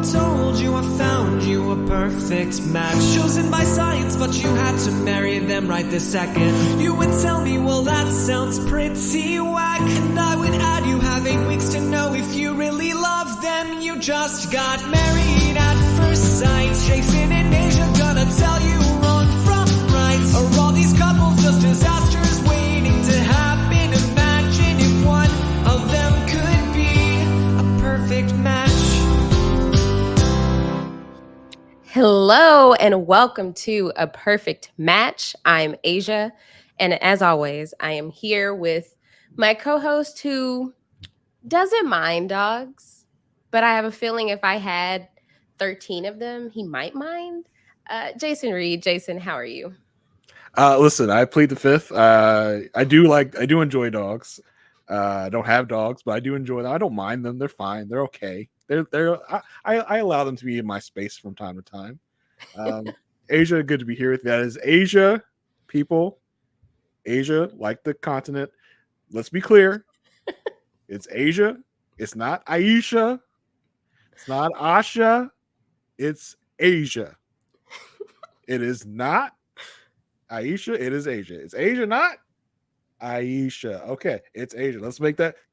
told you I found you a perfect match. Chosen by science, but you had to marry them right this second. You would tell me, well, that sounds pretty whack. And I would add, you have 8 weeks to know if you really love them. You just got married at first sight. Jason and Aysha gonna tell you wrong from right. Are all these couples just disasters waiting to happen? Imagine if one of them could be a perfect match. Hello and welcome to A Perfect Match. I'm Aysha, and as always, I am here with my co-host who doesn't mind dogs, but I have a feeling if I had 13 of them, he might mind. Jason Reed. Jason, how are you? Listen, I plead the fifth. I do enjoy dogs. I don't have dogs, but I do enjoy them. I don't mind them. They're fine. They're okay. I allow them to be in my space from time to time. Aysha, good to be here with you. That is Aysha, people. Aysha, like the continent. Let's be clear. It's Aysha. It's not Aysha. It's not Asha. It's Aysha. It is not Aysha. It is Aysha. It's Aysha, not Aysha. Okay, it's Aysha. Let's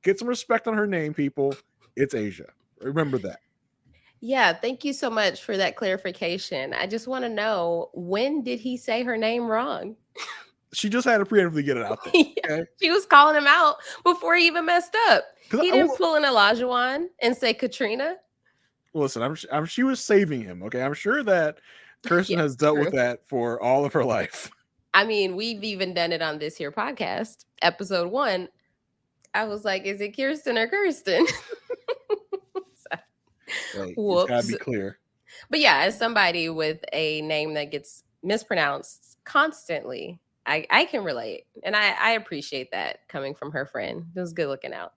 get some respect on her name, people. It's Aysha. Remember that. Yeah, thank you so much for that clarification. I just want to know, when did he say her name wrong? She just had to preemptively get it out there. Okay? She was calling him out before he even messed up. He didn't pull an Olajuwon and say Katrina. Listen, she was saving him. Okay, I'm sure that Kirsten has dealt with that for all of her life. I mean, we've even done it on this here podcast, episode 1. I was like, is it Kirsten or Kirsten? It's gotta be clear. But yeah, as somebody with a name that gets mispronounced constantly, I can relate. And I appreciate that coming from her friend. It was good looking out.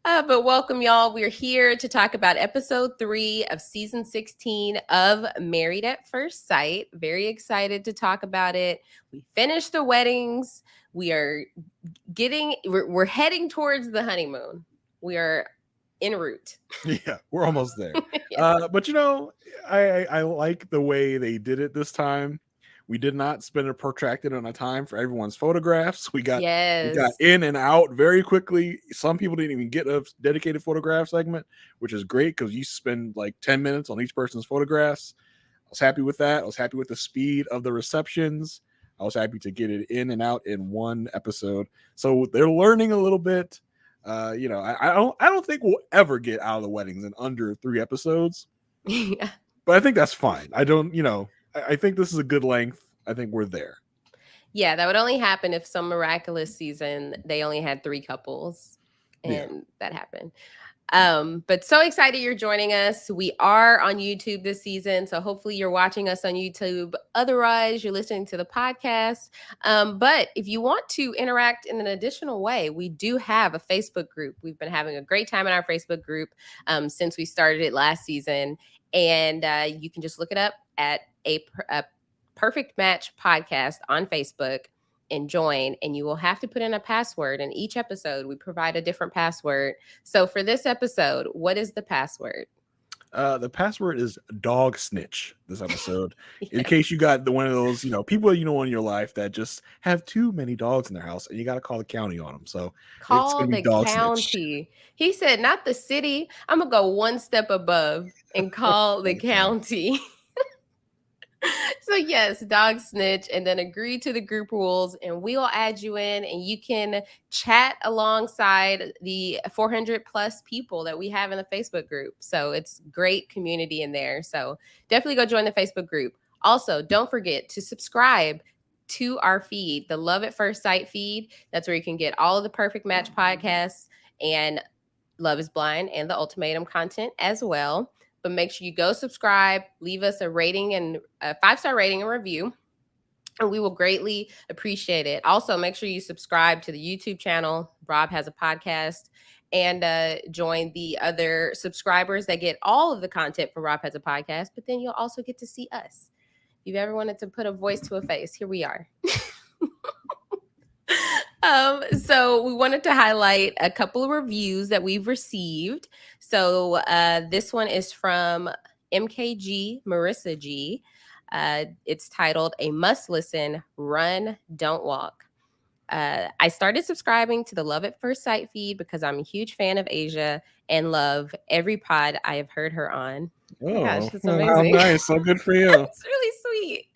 But welcome, y'all. We're here to talk about episode 3 of season 16 of Married at First Sight. Very excited to talk about it. We finished the weddings. We're heading towards the honeymoon. We are en route. Yeah, we're almost there. But I like the way they did it this time. We did not spend a protracted amount of time for everyone's photographs. We got in and out very quickly. Some people didn't even get a dedicated photograph segment, which is great because you spend like 10 minutes on each person's photographs. I was happy with that. I was happy with the speed of the receptions. I was happy to get it in and out in one episode. So they're learning a little bit. I don't think we'll ever get out of the weddings in under 3 episodes. Yeah. But I think that's fine. I think this is a good length. I think we're there. Yeah, that would only happen if some miraculous season they only had 3 couples, and that happened. But so excited you're joining us. We are on YouTube this season, so hopefully you're watching us on YouTube. Otherwise, you're listening to the podcast. But if you want to interact in an additional way, we do have a Facebook group. We've been having a great time in our Facebook group since we started it last season. And you can just look it up at a Perfect Match podcast on Facebook and join, and you will have to put in a password. In each episode, we provide a different password. So for this episode, what is the password? The password is dog snitch this episode. In case you got one of those, people in your life that just have too many dogs in their house and you got to call the county on them. So call the county. Snitch. He said, not the city. I'm going to go one step above and call the county. So yes, dog snitch, and then agree to the group rules, and we'll add you in, and you can chat alongside the 400 plus people that we have in the Facebook group. So it's great community in there. So definitely go join the Facebook group. Also, don't forget to subscribe to our feed, the Love at First Sight feed. That's where you can get all of the Perfect Match podcasts and Love is Blind and the Ultimatum content as well. But make sure you go subscribe, leave us a rating and a 5-star rating and review, and we will greatly appreciate it. Also, make sure you subscribe to the YouTube channel. Rob has a podcast, and join the other subscribers that get all of the content from Rob has a podcast, but then you'll also get to see us. If you've ever wanted to put a voice to a face, here we are. So we wanted to highlight a couple of reviews that we've received. So this one is from MKG Marissa G. It's titled "A Must Listen, Run, Don't Walk." I started subscribing to the Love at First Sight feed because I'm a huge fan of Aysha and love every pod I have heard her on. Oh my gosh, that's amazing. How nice. So good for you. It's really sweet.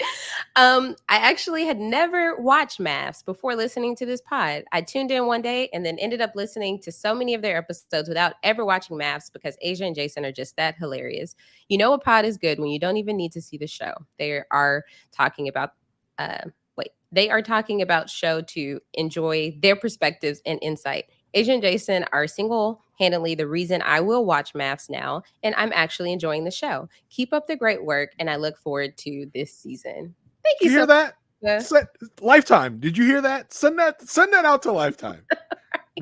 I actually had never watched MAFS before listening to this pod. I tuned in one day and then ended up listening to so many of their episodes without ever watching MAFS because Aysha and Jason are just that hilarious. You know a pod is good when you don't even need to see the show. They are talking about show to enjoy their perspectives and insight. Aysha and Jason are single-handedly the reason I will watch MAFS now, and I'm actually enjoying the show. Keep up the great work, and I look forward to this season. Thank you. Did you hear that? Lifetime. Did you hear that? Send that out to Lifetime.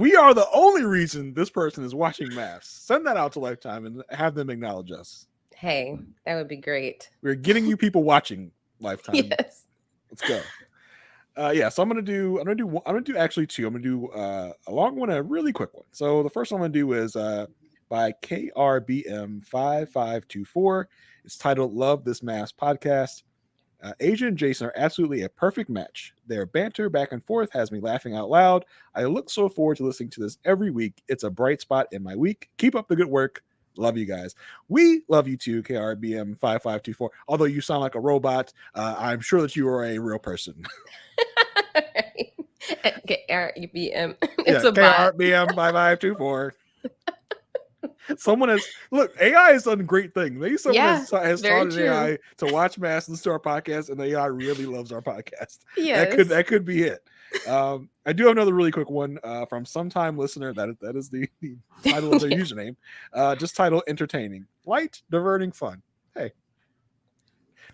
We are the only reason this person is watching MAFS. Send that out to Lifetime and have them acknowledge us. Hey, that would be great. We're getting you people watching Lifetime. Yes. Let's go. So I'm gonna do actually two. I'm gonna do a long one and a really quick one. So the first one I'm gonna do is by KRBM5524. It's titled "Love This MAFS Podcast." Aysha and Jason are absolutely a perfect match. Their banter back and forth has me laughing out loud. I look so forward to listening to this every week. It's a bright spot in my week. Keep up the good work. Love you guys. We love you too, KRBM5524. Although you sound like a robot, I'm sure that you are a real person. KRBM. It's a bot. KRBM5524. Someone has AI has done great things. Maybe someone has taught an AI to watch MAFS, listen to our podcast, and the AI really loves our podcast. Yes. That could be it. I do have another really quick one from sometime listener. That is the title of their username. Just title entertaining, light, diverting, fun. Hey,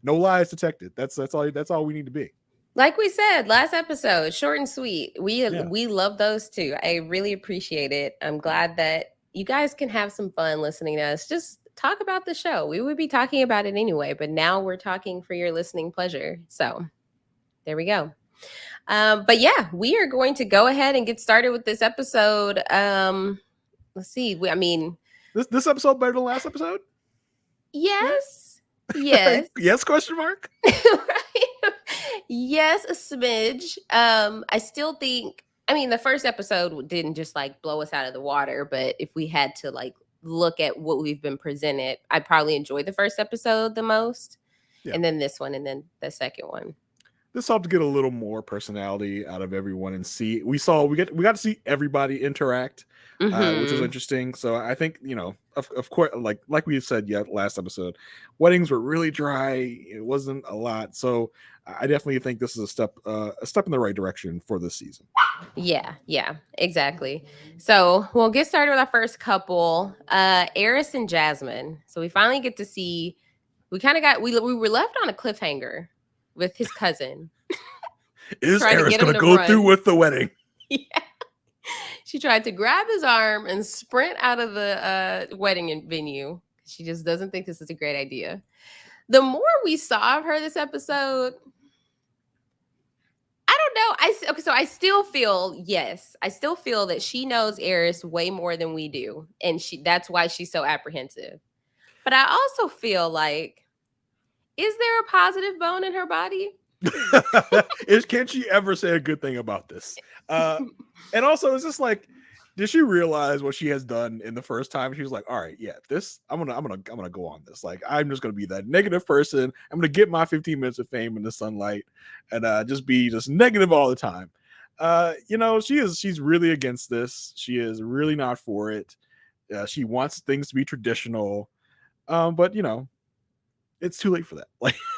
no lies detected. That's all we need to be. Like we said last episode, short and sweet. We love those too. I really appreciate it. I'm glad that you guys can have some fun listening to us. Just talk about the show. We would be talking about it anyway, but now we're talking for your listening pleasure. So there we go. But yeah, we are going to go ahead and get started with this episode. Let's see. This episode better than last episode? Yes. Yes. Yes, question mark? Right. Yes, a smidge. I still think, the first episode didn't just blow us out of the water, but if we had to look at what we've been presented, I probably enjoyed the first episode the most. Yeah. And then this one, and then the second one. This helped get a little more personality out of everyone and see. We got to see everybody interact, which was interesting. So I think of course, like we said last episode, weddings were really dry. It wasn't a lot. So I definitely think this is a step in the right direction for this season. Yeah, exactly. So we'll get started with our first couple, Eris and Jasmine. So we finally get to see. We were left on a cliffhanger with his cousin. Is Eris going to go through with the wedding? Yeah. She tried to grab his arm and sprint out of the wedding venue. She just doesn't think this is a great idea. The more we saw of her this episode, I don't know. So I still feel that she knows Eris way more than we do. And that's why she's so apprehensive. But I also feel is there a positive bone in her body? Can she ever say a good thing about this? And also, it's just did she realize what she has done in the first time? She was like, all right, yeah, this I'm gonna go on this. I'm just gonna be that negative person. I'm gonna get my 15 minutes of fame in the sunlight and just be negative all the time. She's really against this. She is really not for it. She wants things to be traditional. But it's too late for that.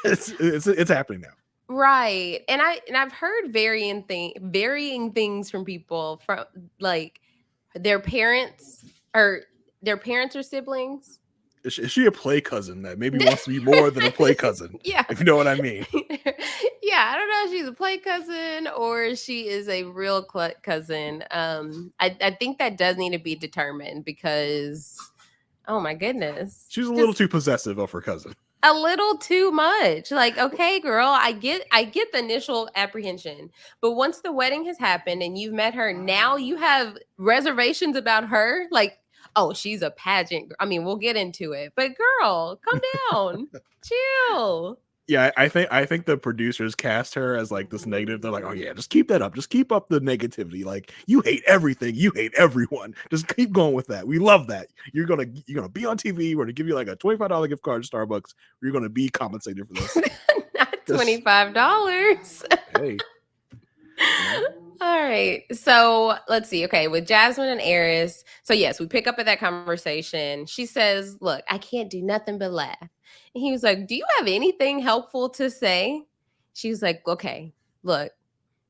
It's happening now. Right. And I've heard varying things from people from their parents or siblings. Is she a play cousin that maybe wants to be more than a play cousin? Yeah. If you know what I mean. Yeah, I don't know if she's a play cousin or she is a real cousin. I think that does need to be determined because oh my goodness. She's a little too possessive of her cousin. a little too much. Like, okay, girl, I get the initial apprehension, but once the wedding has happened and you've met her, now you have reservations about her. Like, oh, she's a pageant. I mean, we'll get into it, but girl, calm down, chill. Yeah, I think the producers cast her as like this negative. They're like, oh yeah, just keep that up. Just keep up the negativity. Like, you hate everything. You hate everyone. Just keep going with that. We love that. You're gonna be on TV. We're gonna give you like a $25 gift card to Starbucks. You're gonna be compensated for this. Not $25. Hey. All right. So let's see. Okay. With Jasmine and Eris. So, yes, we pick up at that conversation. She says, look, I can't do nothing but laugh. And he was like, do you have anything helpful to say? She was like, okay, look,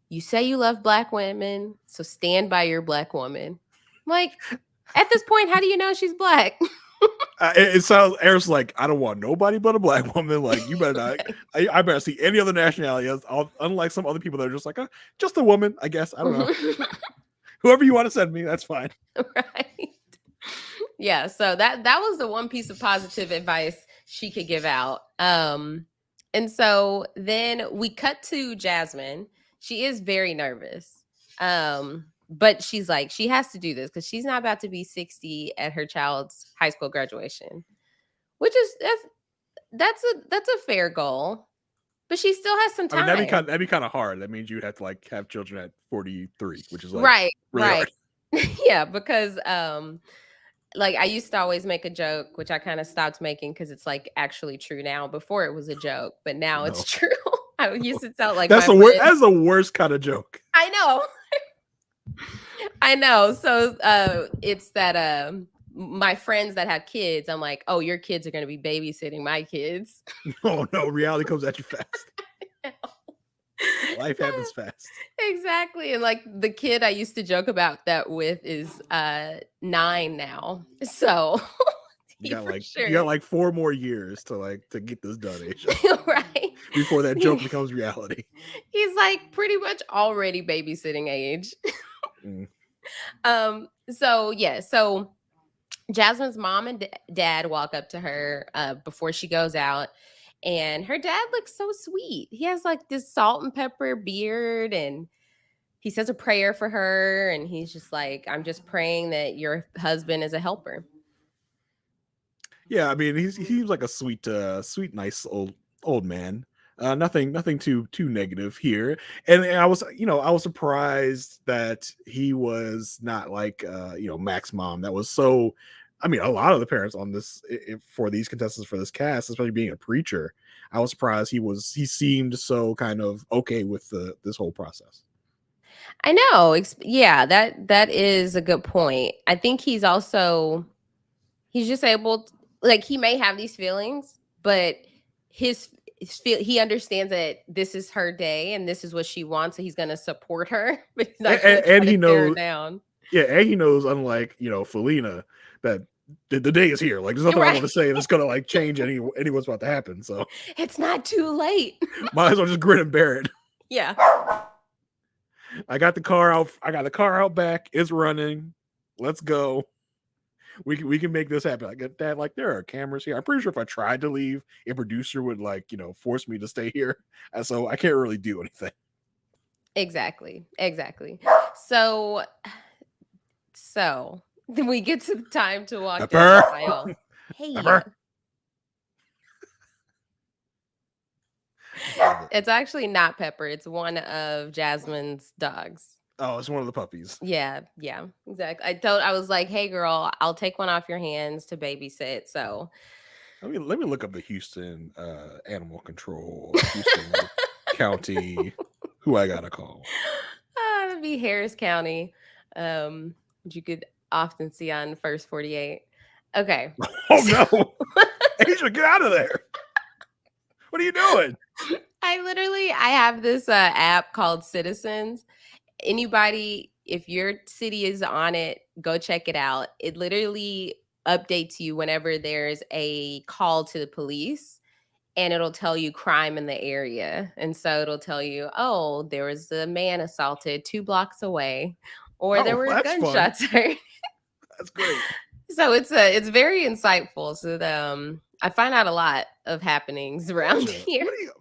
you say you love Black women, so stand by your Black woman. I'm like, at this point, how do you know she's Black? It sounds, Eris like, I don't want nobody but a Black woman. Like, you better not. I better see any other nationality. Unlike some other people that are just like, just a woman, I guess. I don't know. Whoever you want to send me, that's fine. Right. Yeah. So that was the one piece of positive advice she could give out. And so then we cut to Jasmine. She is very nervous. But she's like, she has to do this because she's not about to be 60 at her child's high school graduation, which is that's a fair goal, but she still has some time. I mean, that'd be kind of hard. That means you'd have to like have children at 43, which is like right, really right. hard. Yeah, because like I used to always make a joke, which I kind of stopped making because it's like actually true now. Before it was a joke, but now it's true. I used to tell like that's the worst kind of joke. I know. I know. So it's that my friends that have kids, I'm like, oh, your kids are going to be babysitting my kids. Oh no, reality comes at you fast. Life happens fast. Exactly. And like the kid I used to joke about that with is 9 now. So you got like 4 more years to get this done, Aysha. Right. Before that joke becomes reality. He's like pretty much already babysitting age. So yeah, so Jasmine's mom and dad walk up to her before she goes out, and her dad looks so sweet. He has like this salt and pepper beard, and he says a prayer for her, and he's just like, I'm just praying that your husband is a helper. Yeah, I mean, he seems like a sweet, nice old man. Nothing too negative here. And I was surprised that he was not like Mac's mom. That was so. I mean, a lot of the parents on this for these contestants for this cast, especially being a preacher, I was surprised he seemed so kind of okay with this whole process. I know. Yeah, that is a good point. I think he's just able to, like, he may have these feelings, but he understands that this is her day and this is what she wants, so he's going to support her. But he's not and he knows her down. Yeah, and he knows, unlike Felina, that the day is here. Like, there's nothing I want to say that's going to like change any what's about to happen. So it's not too late. Might as well just grin and bear it. Yeah. I got the car out back. It's running. Let's go. We can make this happen. I get that. Like, there are cameras here. I'm pretty sure if I tried to leave, a producer would force me to stay here. And so I can't really do anything. Exactly. So then we get to the time to walk down the aisle. Hey. Pepper. It's actually not Pepper. It's one of Jasmine's dogs. Oh, it's one of the puppies. Yeah, exactly. I was like, hey girl, I'll take one off your hands to babysit. So let me look up the Houston animal control, Houston County, who I gotta call. That'd be Harris County. Which you could often see on First 48. Okay. Oh no. Aysha, get out of there. What are you doing? I have this app called Citizens. Anybody, if your city is on it, go check it out. It literally updates you whenever there's a call to the police, and it'll tell you crime in the area. And so it'll tell you, oh, there was a man assaulted 2 blocks away, or there were gunshots heard. That's great. So it's very insightful. So I find out a lot of happenings around here. What are you?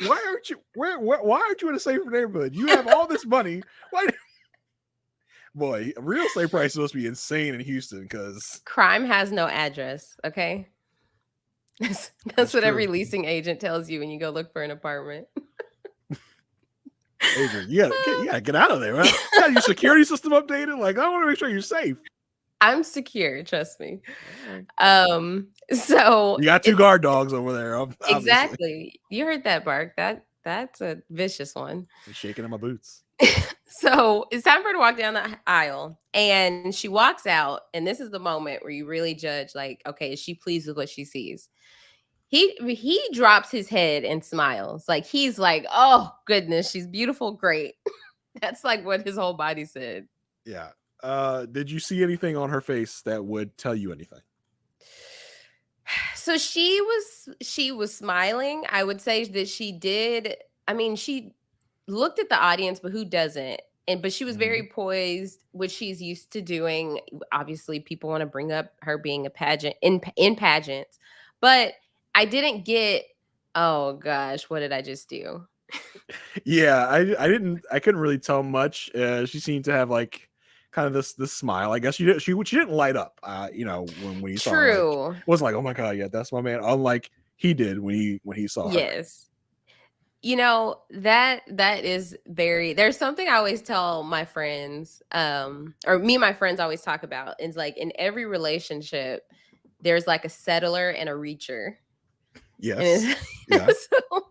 Why aren't you? Why aren't you in a safer neighborhood? You have all this money. Why? Boy, real estate prices must be insane in Houston because crime has no address. Okay, that's what true. Every leasing agent tells you when you go look for an apartment. Adrian, you gotta get out of there, right? You got your security system updated. Like, I want to make sure you're safe. I'm secure, trust me. So you got 2 guard dogs over there. Obviously. Exactly. You heard that bark. That's a vicious one. I'm shaking in my boots. So it's time for her to walk down the aisle, and she walks out, and this is the moment where you really judge, like, okay, is she pleased with what she sees? He drops his head and smiles. Like, he's like, oh goodness, she's beautiful, great. That's like what his whole body said. Yeah. Did you see anything on her face that would tell you anything? So she was smiling. I would say that she did. I mean, she looked at the audience, but who doesn't? But she was very poised, which she's used to doing. Obviously, people want to bring up her being a pageant in pageants, but I didn't get. Oh gosh, what did I just do? Yeah, I couldn't really tell much. She seemed to have like kind of this smile. I guess she didn't light up. When we saw her, like, it wasn't like, oh my god, yeah, that's my man. Unlike he did when he saw her. Yes. That is very, there's something I always tell my friends, or me and my friends always talk about. It's like in every relationship, there's like a settler and a reacher. Yes. Yeah. So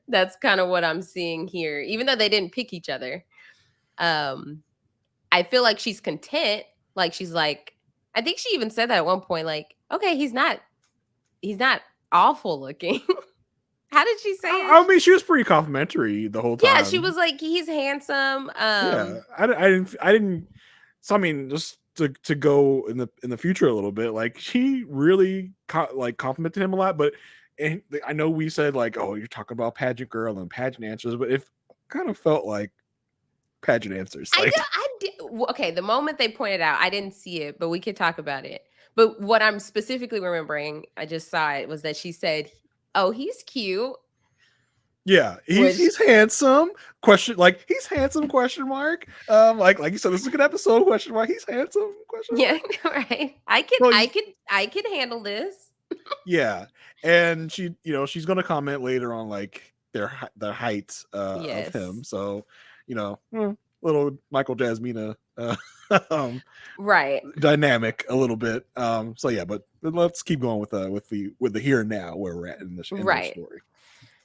that's kind of what I'm seeing here, even though they didn't pick each other. I feel like she's content. Like, she's like, I think she even said that at one point, like, okay, he's not awful looking. How did she say it? I mean, she was pretty complimentary the whole time. Yeah, she was like, he's handsome. Yeah, I didn't. So I mean, just to go in the future a little bit, like, she really complimented him a lot. But I know we said like, oh, you're talking about pageant girl and pageant answers, but it kind of felt like pageant answers. Like, I did. Okay, the moment they pointed out, I didn't see it, but we could talk about it. But what I'm specifically remembering, I just saw it, was that she said, oh, he's cute. Yeah, he's handsome. He's handsome? Question mark. Like you said, this is a good episode. Question mark. He's handsome? Question mark. Yeah, right. I could handle this. Yeah, and she's gonna comment later on like the height of him. So little Michael Jasmina right dynamic a little bit. So yeah, but let's keep going with the here and now where we're at in this story.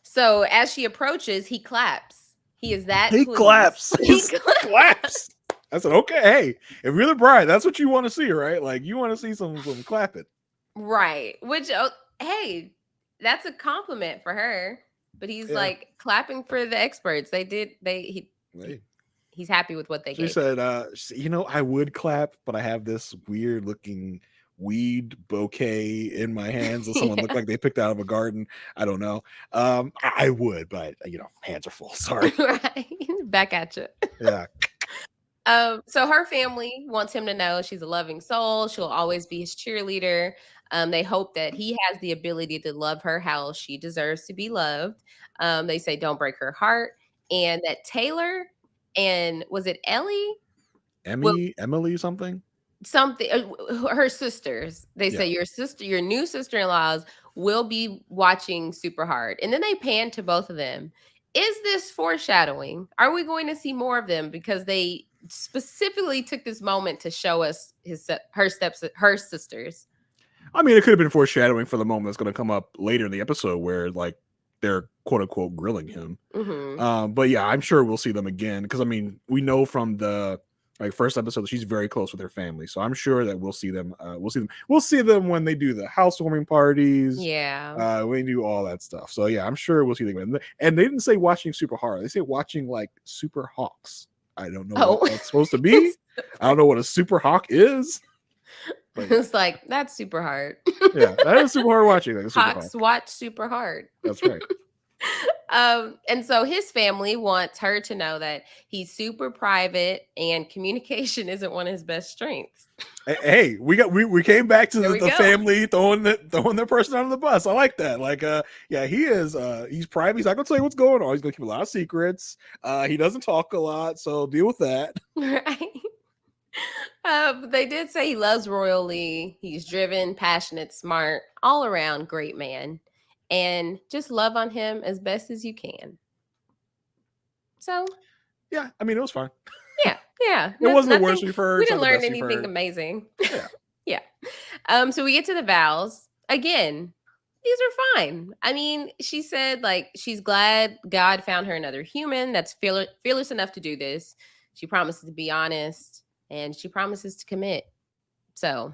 So as she approaches, he claps. He is that he claps. He claps. I said, okay, hey, if you're the bride, that's what you want to see, right? Like, you want to see some clapping, right? Which, hey, that's a compliment for her. But he's like clapping for the experts. He's happy with what they gave. She said, I would clap, but I have this weird looking weed bouquet in my hands that someone looked like they picked out of a garden. I don't know. I would, but hands are full. Sorry. Right. Back at you. Yeah. So her family wants him to know she's a loving soul. She'll always be his cheerleader. They hope that he has the ability to love her how she deserves to be loved. They say, don't break her heart. And that Taylor and was it Ellie? Emily something? Something, her sisters. They say your new sister-in-laws will be watching super hard. And then they pan to both of them. Is this foreshadowing? Are we going to see more of them? Because they specifically took this moment to show us her sisters. I mean, it could have been foreshadowing for the moment that's going to come up later in the episode where like they're quote unquote grilling him. But yeah, I'm sure we'll see them again because I mean, we know from the first episode she's very close with her family, so I'm sure that we'll see them. We'll see them when they do the housewarming parties. Yeah, when they do all that stuff. So yeah, I'm sure we'll see them. And they didn't say watching super hard; they say watching like Super Hawks. I don't know what that's supposed to be. I don't know what a super hawk is. But it's like that's super hard. Yeah, that is super hard watching. Like Hawks watch super hard. That's right. And so his family wants her to know that he's super private and communication isn't one of his best strengths. Hey, we came back to the go. family throwing their person under the bus. I like that. Like, yeah, he's private. He's not gonna tell you what's going on. He's gonna keep a lot of secrets. He doesn't talk a lot, so deal with that. Right. They did say he loves royally. He's driven, passionate, smart, all around great man. And just love on him as best as you can. So, yeah, I mean, it was fine. Yeah. It wasn't the worst we've heard. We didn't learn anything amazing. Yeah. So we get to the vows. Again, these are fine. I mean, she said like she's glad God found her another human that's fearless enough to do this. She promises to be honest and she promises to commit. So,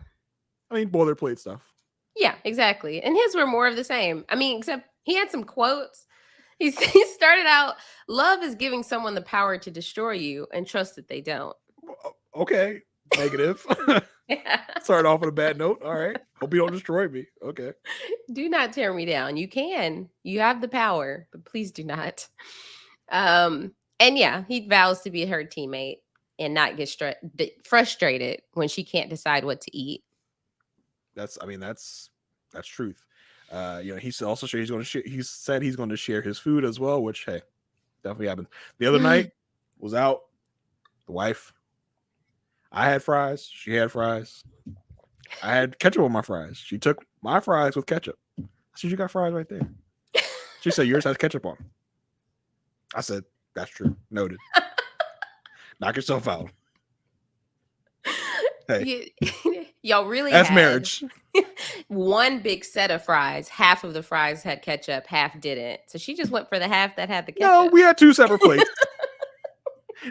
I mean, boilerplate stuff. Yeah, exactly. And his were more of the same. I mean, except he had some quotes. He started out, love is giving someone the power to destroy you and trust that they don't. Okay, negative. Yeah. Started off on a bad note. All right. Hope you don't destroy me. Okay. Do not tear me down. You can. You have the power, but please do not. And yeah, he vows to be her teammate and not get frustrated when she can't decide what to eat. That's truth. He's also sure he's going to share. He said he's going to share his food as well, which hey, definitely happened. The other night was out. The wife. I had fries. She had fries. I had ketchup on my fries. She took my fries with ketchup. I said, "You got fries right there." She said, "Yours has ketchup on." I said, "That's true. Noted." Knock yourself out. Hey, y'all really that's marriage. One big set of fries. Half of the fries had ketchup, half didn't. So she just went for the half that had the ketchup. No, we had two separate plates.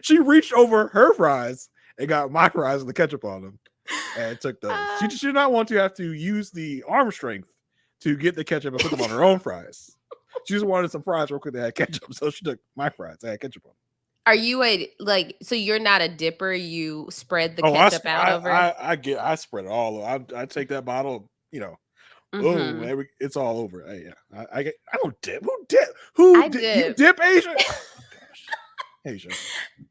She reached over her fries and got my fries with the ketchup on them and took those. She did not want to have to use the arm strength to get the ketchup and put them on her own fries. She just wanted some fries real quick that had ketchup, so she took my fries that had ketchup on them. Are you so you're not a dipper? You spread the ketchup out over? I spread it all over. I take that bottle, boom, it's all over. Yeah, I don't dip. Who dip? You dip, Aysha? Aysha.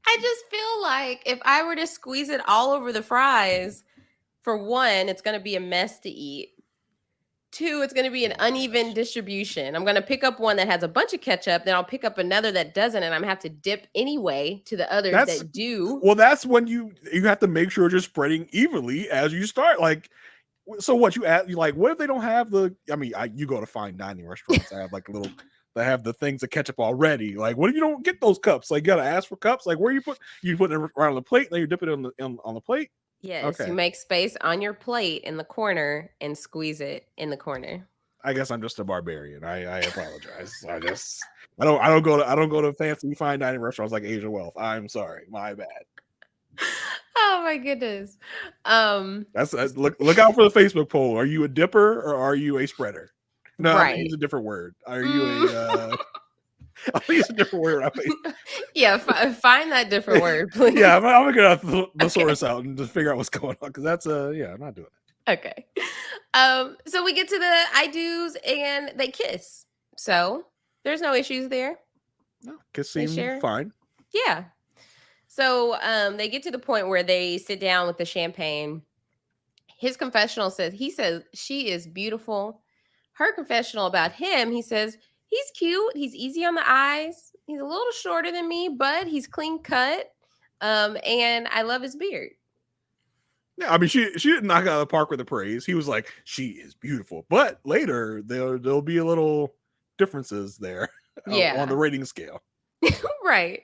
I just feel like if I were to squeeze it all over the fries, for one, it's going to be a mess to eat. Two, it's going to be an uneven distribution. I'm going to pick up one that has a bunch of ketchup, then I'll pick up another that doesn't, and I'm going to have to dip anyway to the others that do. Well, that's when you have to make sure you're spreading evenly as you start. Like, so what you add? Like, what if they don't have the? I mean, you go to fine dining restaurants. I have like they have the things of ketchup already. Like, what if you don't get those cups? Like, you got to ask for cups. Like, where you put it right on the plate, then you dip it on the plate. Yes, okay. You make space on your plate in the corner and squeeze it in the corner. I guess I'm just a barbarian. I apologize. I don't go to fancy fine dining restaurants like Aysha Welch. I'm sorry, my bad. Oh my goodness. Look out for the Facebook poll. Are you a dipper or are you a spreader? No, right. I use a different word. Are you a? I'll use a different word. Yeah, find that different word, please. Yeah, I'm gonna get the thesaurus out and just figure out what's going on because that's I'm not doing it. Okay. So we get to the I do's and they kiss. So there's no issues there. No, kiss seems fine. Yeah. So they get to the point where they sit down with the champagne. His confessional says she is beautiful. Her confessional about him, he says, he's cute. He's easy on the eyes. He's a little shorter than me, but he's clean cut. And I love his beard. Yeah, I mean, she didn't knock out of the park with the praise. He was like, she is beautiful. But later, there'll be a little differences there on the rating scale. Right.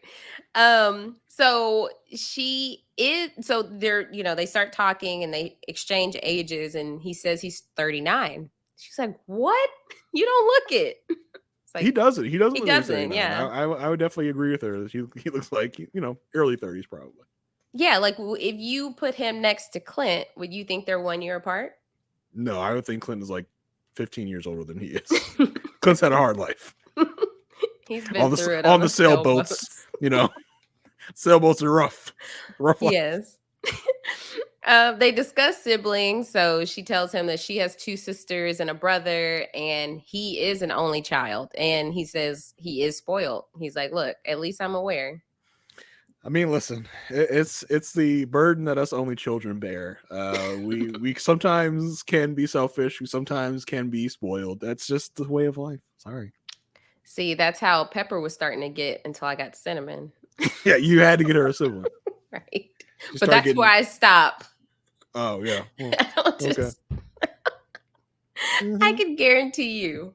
So they start talking and they exchange ages and he says he's 39. She's like, what? You don't look it. Like, he doesn't. He doesn't. He doesn't. Yeah. I would definitely agree with her. He looks like, early 30s probably. Yeah. Like if you put him next to Clint, would you think they're 1 year apart? No, I would think Clint is like 15 years older than he is. Clint's had a hard life. He's been through it on the sailboats. Sailboats are rough. Yes. They discuss siblings. So she tells him that she has 2 sisters and a brother, and he is an only child. And he says he is spoiled. He's like, look, at least I'm aware. I mean, listen, it's the burden that us only children bear. We sometimes can be selfish. We sometimes can be spoiled. That's just the way of life. Sorry. See, that's how Pepper was starting to get until I got Cinnamon. Yeah, you had to get her a sibling. Right. But that's where I stop. Oh, yeah. Well, okay. I can guarantee you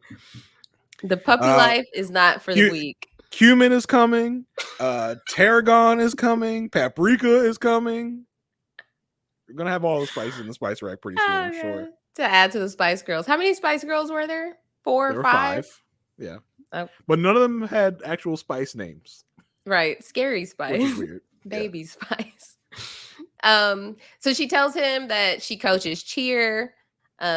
the puppy life is not for the weak. Cumin is coming. Tarragon is coming. Paprika is coming. We're going to have all the spices in the spice rack pretty soon, I'm sure. To add to the Spice Girls. How many Spice Girls were there? 4 or 5? Yeah. Oh. But none of them had actual spice names. Right. Scary Spice. Which is weird. Baby Spice. So she tells him that she coaches cheer.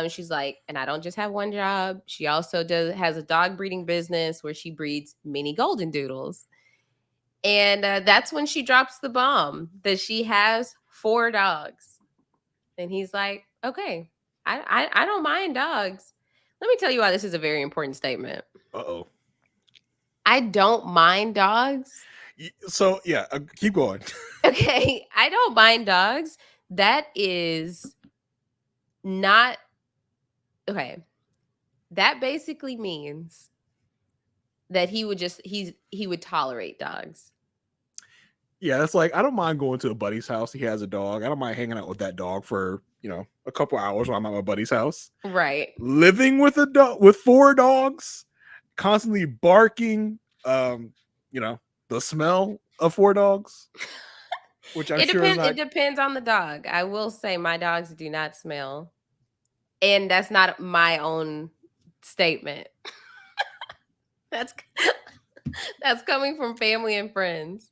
She's like, and I don't just have one job. She also has a dog breeding business where she breeds mini golden doodles. And that's when she drops the bomb that she has 4 dogs. And he's like, okay, I don't mind dogs. Let me tell you why this is a very important statement. Uh-oh. I don't mind dogs. So, yeah, keep going. Okay, I don't mind dogs. That is not... Okay. That basically means that he would tolerate dogs. Yeah, that's like, I don't mind going to a buddy's house. He has a dog. I don't mind hanging out with that dog for, a couple hours while I'm at my buddy's house. Right. Living with a dog, with 4 dogs, constantly barking, the smell of 4 dogs, which I'm sure is not... It depends on the dog. I will say my dogs do not smell. And that's not my own statement. That's coming from family and friends.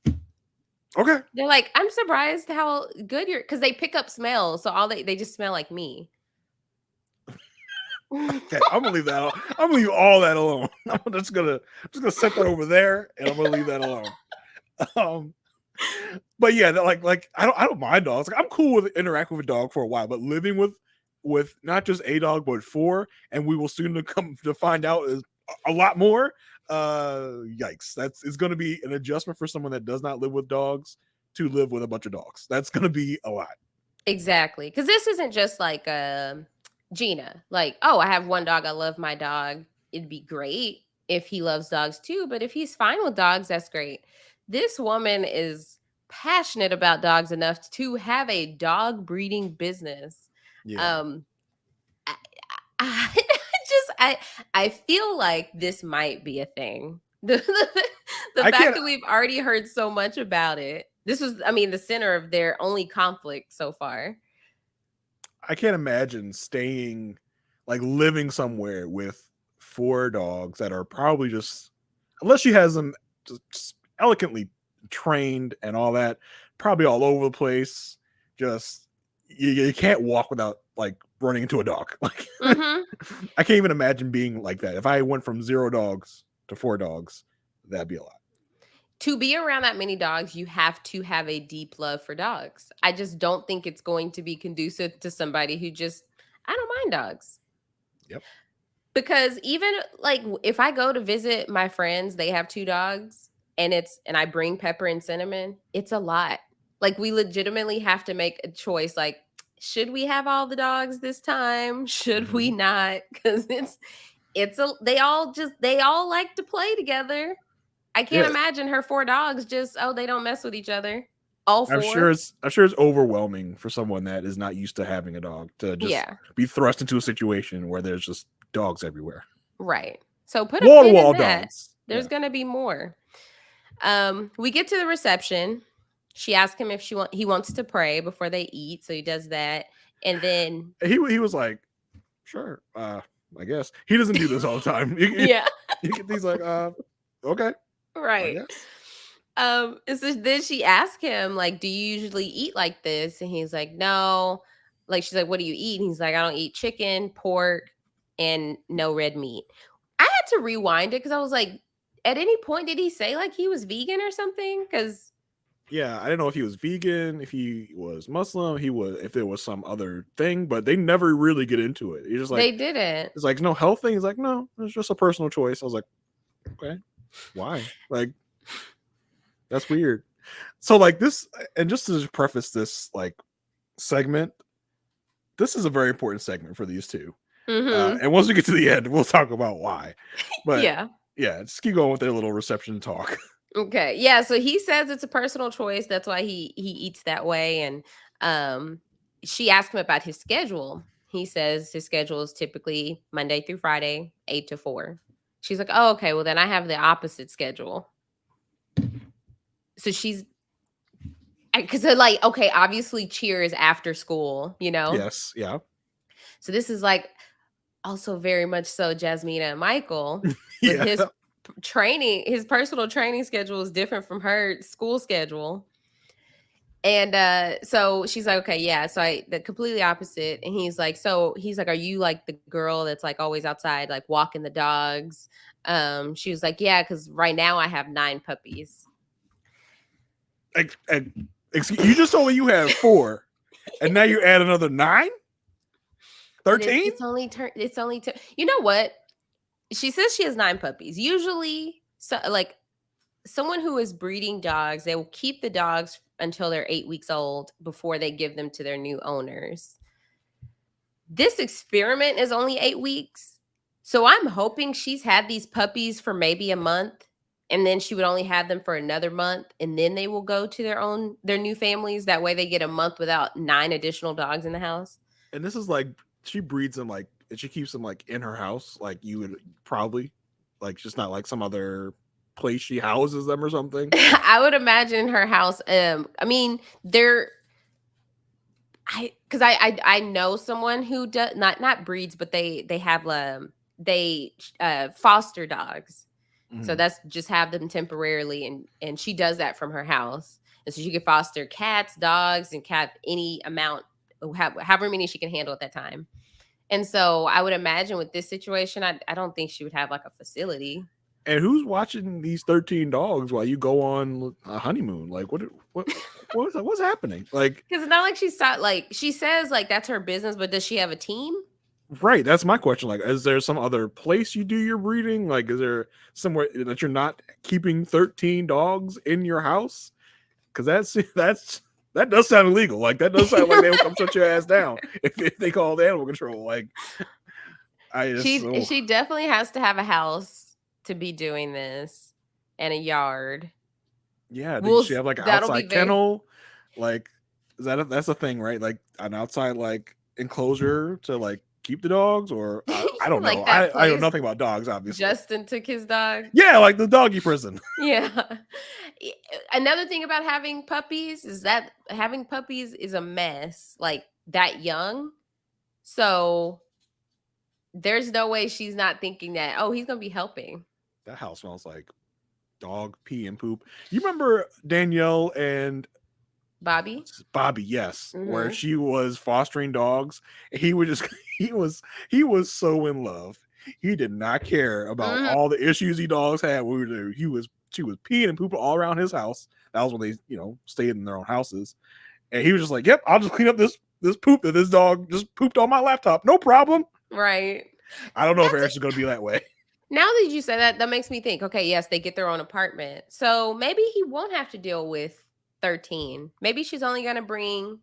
Okay. They're like, I'm surprised how good you're, because they pick up smells. So they just smell like me. Okay, I'm gonna leave that. I'm gonna leave all that alone. I'm just gonna set that over there, and I'm gonna leave that alone. But yeah, like I don't mind dogs. Like, I'm cool with interacting with a dog for a while, but living with not just a dog but 4, and we will soon come to find out is a lot more. Yikes! It's gonna be an adjustment for someone that does not live with dogs to live with a bunch of dogs. That's gonna be a lot. Exactly, because this isn't just like Gina. Like, oh, I have 1 dog. I love my dog. It'd be great if he loves dogs too. But if he's fine with dogs, that's great. This woman is passionate about dogs enough to have a dog breeding business. Yeah. I feel like this might be a thing. The fact that we've already heard so much about it. This was, the center of their only conflict so far. I can't imagine living somewhere with 4 dogs that are probably just, unless she has them just elegantly trained and all that, probably all over the place. Just you can't walk without running into a dog. I can't even imagine being like that. If I went from 0 dogs to 4 dogs, that'd be a lot. To be around that many dogs, you have to have a deep love for dogs. I just don't think it's going to be conducive to somebody who just, I don't mind dogs. Yep. Because even if I go to visit my friends, they have 2 dogs and I bring Pepper and Cinnamon, it's a lot. We legitimately have to make a choice. Should we have all the dogs this time? Should we not? Because they all like to play together. I can't imagine her 4 dogs just, they don't mess with each other. All 4. I'm sure it's overwhelming for someone that is not used to having a dog to just be thrust into a situation where there's just dogs everywhere. Right. So put wall to wall dogs. There's going to be more. We get to the reception. She asks him if he wants to pray before they eat, so he does that. And then he was like, "Sure, I guess." He doesn't do this all the time. He's like, "Okay." Right. And so then she asked him, do you usually eat like this? And he's like, no. She's like, what do you eat? And he's like, I don't eat chicken, pork, and no red meat. I had to rewind it because I was like, at any point did he say he was vegan or something? Because Yeah, I didn't know if he was vegan, if he was Muslim, if there was some other thing, but they never really get into it. He's just like, They didn't. it's like no health thing. He's like, no, it's just a personal choice. I was like, okay, why? Like, that's weird. So like this, and just to preface this like segment, this is a very important segment for these two. And once we get to the end, we'll talk about why. But yeah, just keep going with their little reception talk. Okay. Yeah. So he says it's a personal choice. That's why he eats that way. And she asked him about his schedule. He says his schedule is typically Monday through Friday, 8 to 4. She's like, oh, okay. Well, then I have the opposite schedule. So she's, because they're like, okay, obviously cheer is after school, you know? Yes. Yeah. So this is like also very much so Jasmina and Michael with Yeah. his training, his personal training schedule is different from her school schedule. And so she's like, okay, yeah. So the completely opposite. And he's like, are you like the girl that's like always outside, like walking the dogs? She was like, yeah, because right now I have 9 puppies. Excuse, you just told me you have 4, and now you add another 9? 13? It's only you know what? She says she has 9 puppies. Usually, so like someone who is breeding dogs, they will keep the dogs until they're 8 weeks old before they give them to their new owners. This experiment is only 8 weeks. So I'm hoping she's had these puppies for maybe a month, and then she would only have them for another month, and then they will go to their new families. That way they get a month without 9 additional dogs in the house. And this is like, she breeds them like, and she keeps them like in her house, like you would probably, like just not like some other place she houses them or something. I would imagine her house. I mean, I know someone who does not breeds, but they have foster dogs. Mm-hmm. So that's just have them temporarily, and she does that from her house, and so she can foster cats, dogs, and any amount, however many she can handle at that time. And so I would imagine with this situation, I don't think she would have like a facility. And who's watching these 13 dogs while you go on a honeymoon? Like what's happening? Like, because it's not like she says like that's her business, but does she have a team? Right. That's my question. Like, is there some other place you do your breeding? Like, is there somewhere that you're not keeping 13 dogs in your house? Because that does sound illegal. Like, that does sound like they will come shut your ass down if they call the animal control. Like, she definitely has to have a house to be doing this and a yard. Yeah, does she have like an outside kennel? Like, that's a thing, right? Like an outside like enclosure to like keep the dogs, or I don't know. I know nothing about dogs, obviously. Justin took his dog. Yeah, like the doggy prison. Yeah. Another thing about having puppies is that having puppies is a mess, like that young. So there's no way she's not thinking that, oh, he's gonna be helping. That house smells like dog pee and poop. You remember Danielle and Bobby, yes, where she was fostering dogs. He was so in love. He did not care about all the issues the dogs had. She was peeing and pooping all around his house. That was when they, stayed in their own houses. And he was just like, "Yep, I'll just clean up this poop that this dog just pooped on my laptop. No problem." Right. I don't know if Ayr's going to be that way. Now that you say that makes me think, okay, yes, they get their own apartment. So maybe he won't have to deal with 13. Maybe she's only going to bring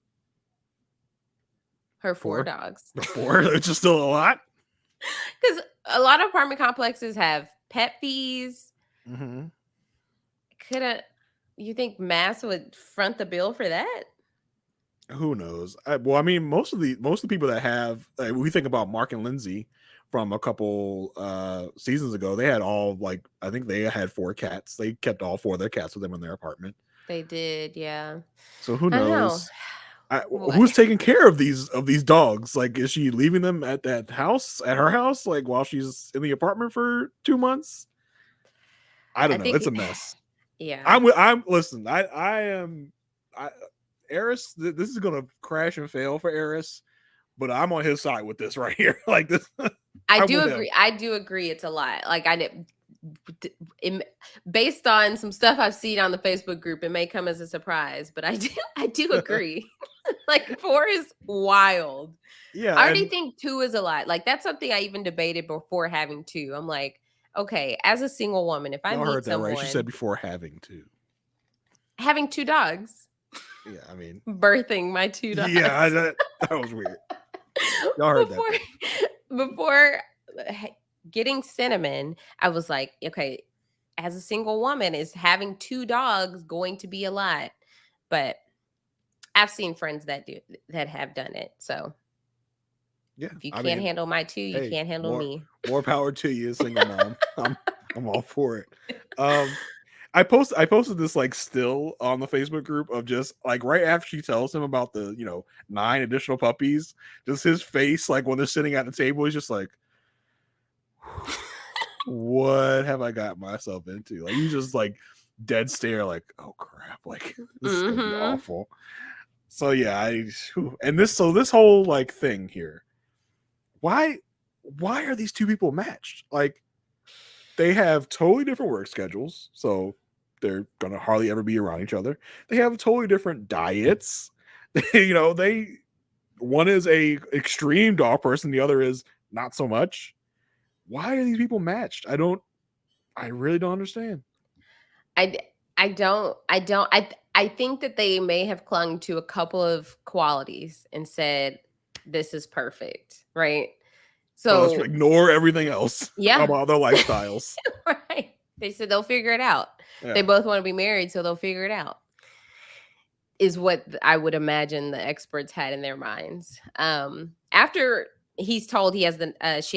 her 4 dogs. 4? It's just still a lot? Because a lot of apartment complexes have pet fees. Mm-hmm. You think MAFS would front the bill for that? Who knows? Well, I mean, most of the people that have, we think about Mark and Lindsay from a couple seasons ago. They had I think they had 4 cats. They kept all 4 of their cats with them in their apartment. They did, yeah. So who knows? Who's taking care of these dogs? Like, is she leaving them at her house, like while she's in the apartment for 2 months? I don't know. It's a mess. Yeah. Listen, Eris, this is gonna crash and fail for Eris, but I'm on his side with this right here. Like this, I do agree. I do agree. It's a lot. Like based on some stuff I've seen on the Facebook group, it may come as a surprise, but I do agree. Like 4 is wild. Yeah, I already think 2 is a lot. Like that's something I even debated before having 2. I'm like, okay, as a single woman, if I y'all meet heard that someone, right? She said before having 2. having 2 dogs, Yeah, I mean, birthing my 2 dogs. yeah, that was weird. Y'all heard that. Before getting Cinnamon, I was like, okay, as a single woman, is having 2 dogs going to be a lot? But I've seen friends that have done it. So Yeah, if you can't handle my 2, you can't handle me. More power to you, single mom. I'm all for it. I posted this like still on the Facebook group of just like right after she tells him about the 9 additional puppies, just his face like when they're sitting at the table, he's just like, what have I got myself into? Like he's just like dead stare, like, oh crap, like this is gonna be awful. So yeah, this whole like thing here. Why are these 2 people matched? Like they have totally different work schedules, so they're gonna hardly ever be around each other. They have totally different diets. One is a extreme dog person, the other is not so much. Why are these people matched? I really don't understand. I think that they may have clung to a couple of qualities and said, this is perfect, right? So let's ignore everything else about their lifestyles. Right. They said they'll figure it out. Yeah. They both want to be married, so they'll figure it out. Is what I would imagine the experts had in their minds. After he's told she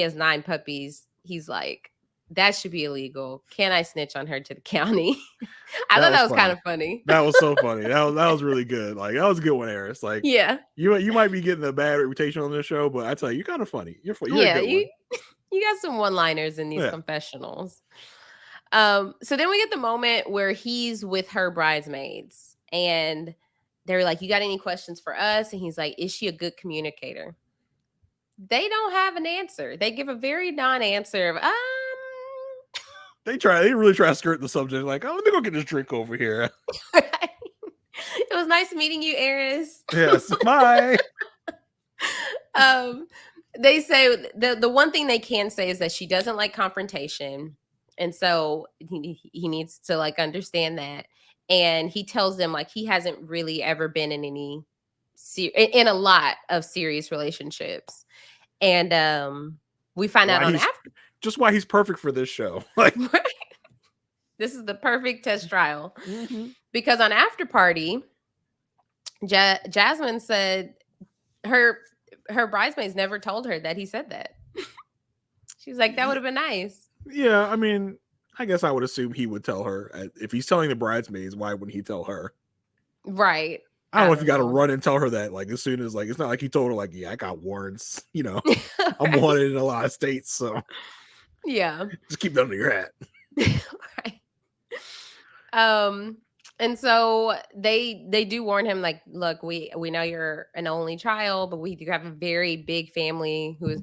has 9 puppies, he's like, that should be illegal. Can I snitch on her to the county? I thought that was kind of funny. That was so funny. That was really good. Like that was a good one, Eris. Like, yeah, you might be getting a bad reputation on this show, but I tell you, you're kind of funny. You're a good one. You got some one-liners in these confessionals. So then we get the moment where he's with her bridesmaids, and they're like, "You got any questions for us?" And he's like, "Is she a good communicator?" They don't have an answer. They give a very non-answer of They really try to skirt the subject, like, oh, let me go get this drink over here. It was nice meeting you, Eris. Yes, bye. They say the one thing they can say is that she doesn't like confrontation, and so he needs to like understand that. And he tells them like he hasn't really ever been in in a lot of serious relationships, and we find out on after. Just why he's perfect for this show. Like this is the perfect test trial. Because on After Party, Jasmine said her bridesmaids never told her that he said that. She was like, that would have been nice. Yeah, I mean, I guess I would assume he would tell her. If he's telling the bridesmaids, why wouldn't he tell her? Right. I don't know if you got to run and tell her that, like, as soon as, like, it's not like he told her, like, yeah, I got warrants, right. I'm wanted in a lot of states, so yeah, just keep that under your hat. Right. And so they do warn him, like, look, we know you're an only child, but we do have a very big family who is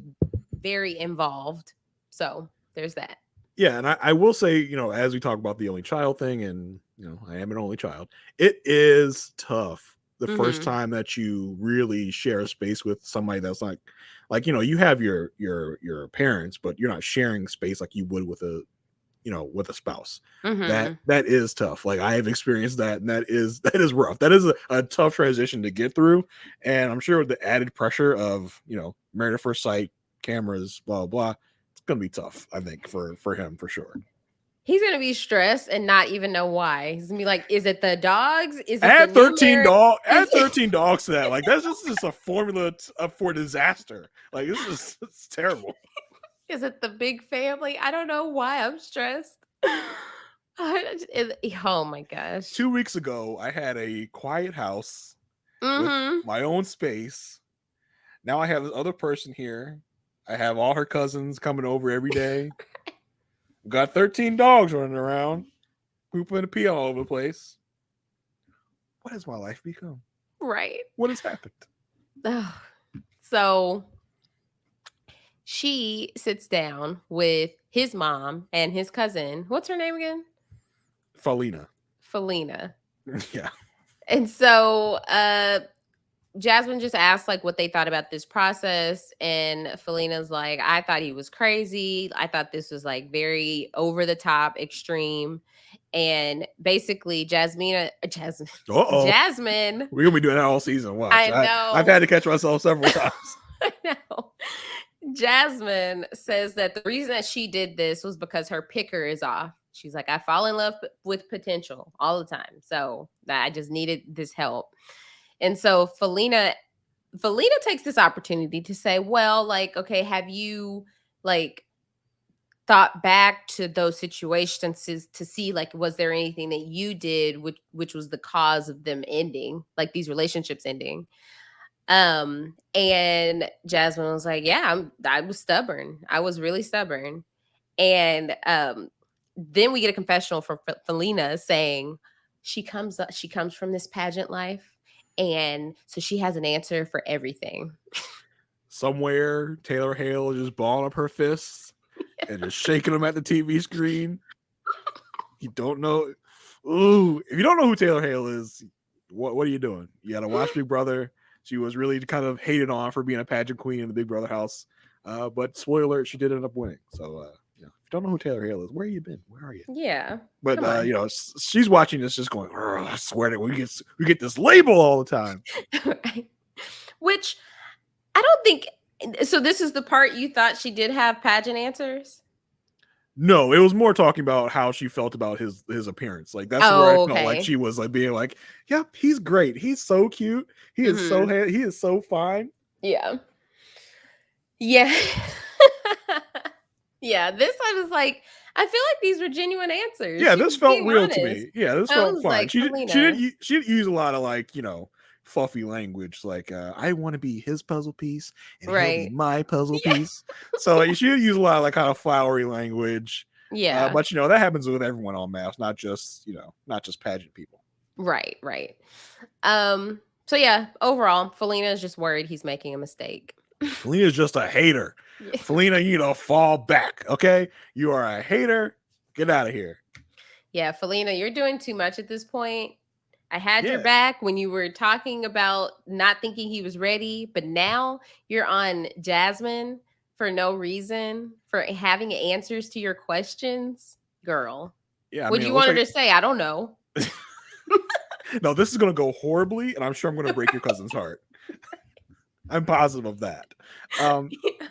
very involved. So there's that. Yeah, and I will say, as we talk about the only child thing, and I am an only child, it is tough the first time that you really share a space with somebody that's like you have your parents, but you're not sharing space like you would with a with a spouse. That is tough. Like I have experienced that, and that is rough. That is a tough transition to get through. And I'm sure with the added pressure of married at first sight, cameras, blah blah, it's gonna be tough, I think, for him for sure. He's gonna be stressed and not even know why. He's gonna be like, "Is it the dogs? Is it add 13 dogs? Add 13 dogs to that? Like that's just a formula for disaster. Like it's terrible. Is it the big family? I don't know why I'm stressed. Oh my gosh! 2 weeks ago, I had a quiet house with my own space. Now I have this other person here. I have all her cousins coming over every day. Got 13 dogs running around, pooping and pee all over the place. What has my life become? Right. What has happened? So she sits down with his mom and his cousin. What's her name again? Felina. Yeah. And so Jasmine just asked like what they thought about this process, and Felina's like, I thought he was crazy. I thought this was like very over the top, extreme. And basically Jasmine, We're gonna be doing that all season. Watch. I know. I've had to catch myself several times. I know. Jasmine says that the reason that she did this was because her picker is off. She's like, I fall in love with potential all the time. So I just needed this help. And so Felina takes this opportunity to say, well, like, okay, have you like thought back to those situations to see like, was there anything that you did which was the cause of them ending, like these relationships ending? And Jasmine was like, yeah, I was stubborn. I was really stubborn. And then we get a confessional from Felina saying she comes from this pageant life, and so she has an answer for everything. Somewhere Taylor Hale is just balling up her fists and just shaking them at the TV screen. You don't know. Ooh, if you don't know who Taylor Hale is, what are you doing? You gotta watch Big Brother. She was really kind of hated on for being a pageant queen in the Big Brother house. But spoiler alert, she did end up winning. So if you don't know who Taylor Hale is, where you been? Where are you? Yeah. But she's watching this just going, I swear that we get this label all the time. Right. Which I don't think so. This is the part you thought she did have pageant answers? No, it was more talking about how she felt about his appearance. Like that's where I felt like she was like being like, "Yep, he's great. He's so cute. He is he is so fine." Yeah. Yeah. Yeah. This I was like, I feel like these were genuine answers. Yeah, this felt real to me. Yeah, this felt fine. Like, She didn't use a lot of like fluffy language like I want to be his puzzle piece and he'll be my puzzle piece. So she didn't use a lot of like kind of flowery language. Yeah. But that happens with everyone on MAFS, not just pageant people. Right. So yeah, overall, Felina is just worried he's making a mistake. Felina's just a hater. Yeah. Felina, you need to fall back. Okay. You are a hater. Get out of here. Yeah, Felina, you're doing too much at this point. I had your back when you were talking about not thinking he was ready, but now you're on Jasmine for no reason, for having answers to your questions. Girl. Yeah. What do you want her to say? I don't know. No, this is going to go horribly, and I'm sure I'm going to break your cousin's heart. I'm positive of that.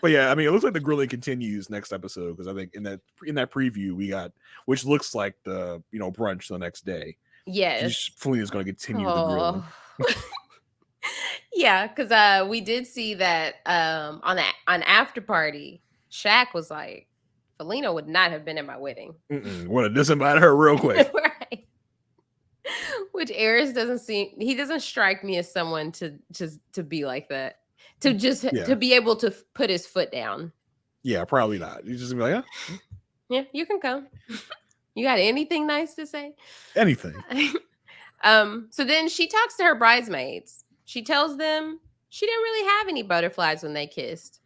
But yeah, I mean, it looks like the grilling continues next episode because I think in that preview we got, which looks like the brunch the next day. Yes, Felina's going to continue the grilling. Yeah, because we did see that on After Party, Shaq was like, Felina would not have been at my wedding. Would have disinvited her real quick. Right. Which Aris doesn't strike me as someone to be like that. To be able to put his foot down. Yeah, probably not. He's just gonna be like, yeah, you can come. You got anything nice to say? Anything. So then she talks to her bridesmaids. She tells them she didn't really have any butterflies when they kissed.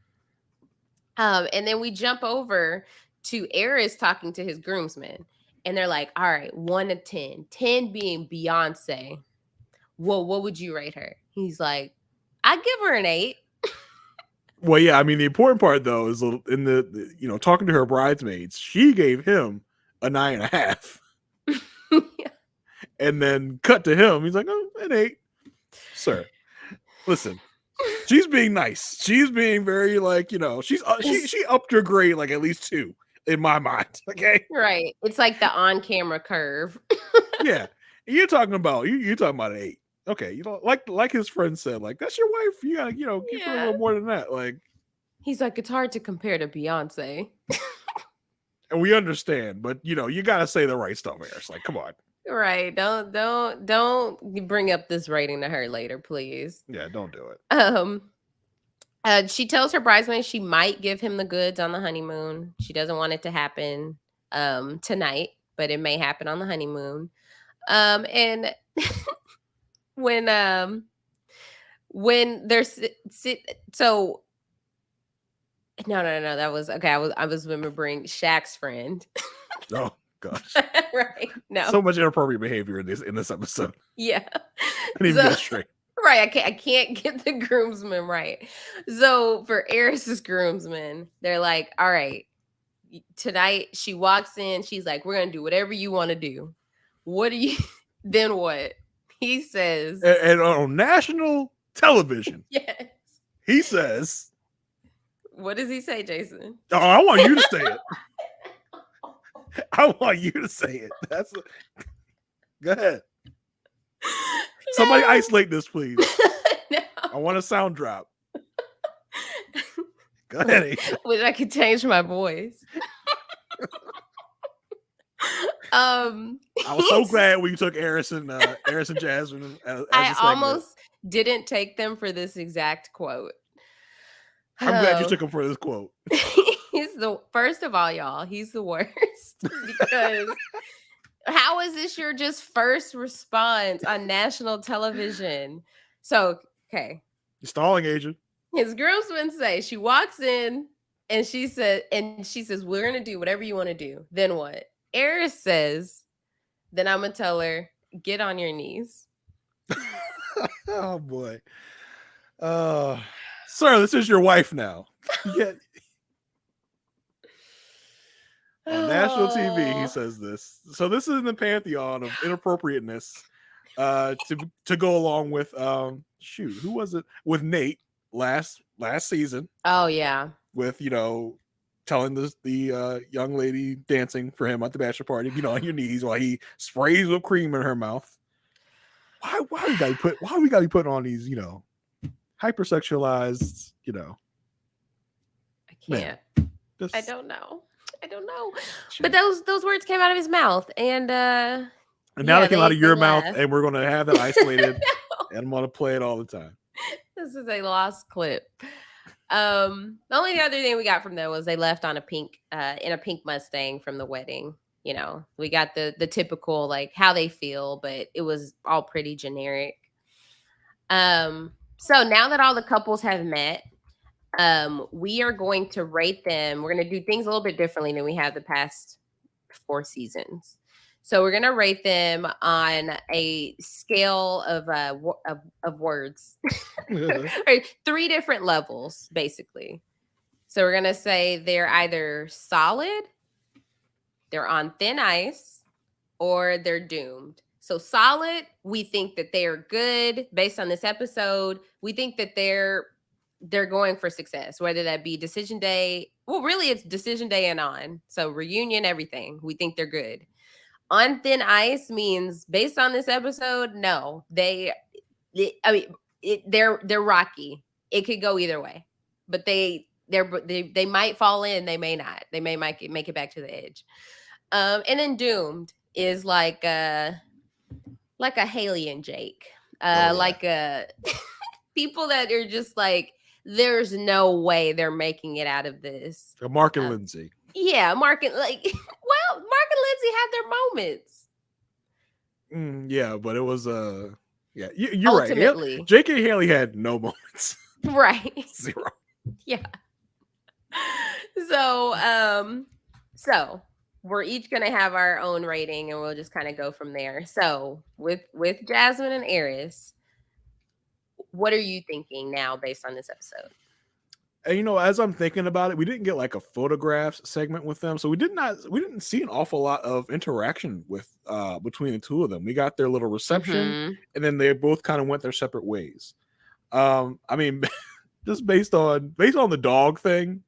And then we jump over to Aris talking to his groomsmen. And they're like, all right, 1 to 10. 10 being Beyonce. Well, what would you rate her? He's like, I'd give her an 8. Well, yeah, I mean, the important part, though, is in the talking to her bridesmaids, she gave him a 9.5. Yeah. And then cut to him. He's like, oh, an 8. Sir, listen, she's being nice. She's being very she upped her grade like at least 2 in my mind. Okay. Right. It's like the on-camera curve. Yeah. You're talking about an 8. Okay, like his friend said, like that's your wife. You gotta, give her a little more than that. Like he's like, it's hard to compare to Beyonce. And we understand, but you gotta say the right stuff, Aris. Like, come on. Right. Don't bring up this rating to her later, please. Yeah, don't do it. She tells her bridesmaids she might give him the goods on the honeymoon. She doesn't want it to happen tonight, but it may happen on the honeymoon. And when there's so No. That was okay. I was remembering Shaq's friend. Oh gosh. Right. No. So much inappropriate behavior in this episode. Yeah. I didn't even get it straight. Right. I can't get the groomsmen right. So for Eris's groomsmen, they're like, all right, tonight she walks in, she's like, we're gonna do whatever you want to do. What do you then what? He says, and on national television, yes. He says, what does he say, Jason? Oh, I want you to say it. I want you to say it. Go ahead. No. Somebody isolate this, please. No. I want a sound drop. Go ahead. Wish I could change my voice. I was so glad when you took Eris and Jasmine. I almost didn't take them for this exact quote. I'm glad you took him for this quote. He's first of all, y'all, he's the worst. Because how is this your just first response on national television? So, okay. You're stalling, agent. His groomsmen say she walks in and she says, we're gonna do whatever you want to do. Then what? Eris says, then I'm gonna tell her, get on your knees. Oh boy. Sir, this is your wife now. Yeah. On national TV, he says this. So this is in the pantheon of inappropriateness to go along with who was it? With Nate last season. Oh yeah. With telling the young lady dancing for him at the bachelor party, on your knees while he sprays whipped cream in her mouth. Why we gotta be putting on these, hypersexualized, I can't. I don't know. But those words came out of his mouth, and now they came out of your mouth, and we're gonna have that isolated, and I'm gonna play it all the time. This is a lost clip. The only other thing we got from them was they left on in a pink Mustang from the wedding. We got the typical like how they feel, but it was all pretty generic. So now that all the couples have met, we are going to rate them. We're going to do things a little bit differently than we have the past 4 seasons. So we're going to rate them on a scale of words, or 3 different levels, basically. So we're going to say they're either solid, they're on thin ice, or they're doomed. So solid, we think that they are good based on this episode. We think that they're going for success, whether that be decision day. Well, really, it's decision day and on. So reunion, everything. We think they're good. On thin ice means based on this episode, no, they're rocky. It could go either way, but they might fall in, they may not. They may make it back to the edge. And then doomed is like a Haley and Jake, like people that are just like, there's no way they're making it out of this. Mark and Lindsay. Yeah, Mark and Mark and Lindsay had their moments. Yeah, but it was you're ultimately right. Jake and Haley had no moments. Right. 0. Yeah. So we're each gonna have our own rating, and we'll just kind of go from there. So with Jasmine and Eris, what are you thinking now based on this episode? And as I'm thinking about it, we didn't get like a photographs segment with them, so we didn't see an awful lot of interaction with between the two of them. We got their little reception, and then they both kind of went their separate ways. I mean, just based on the dog thing,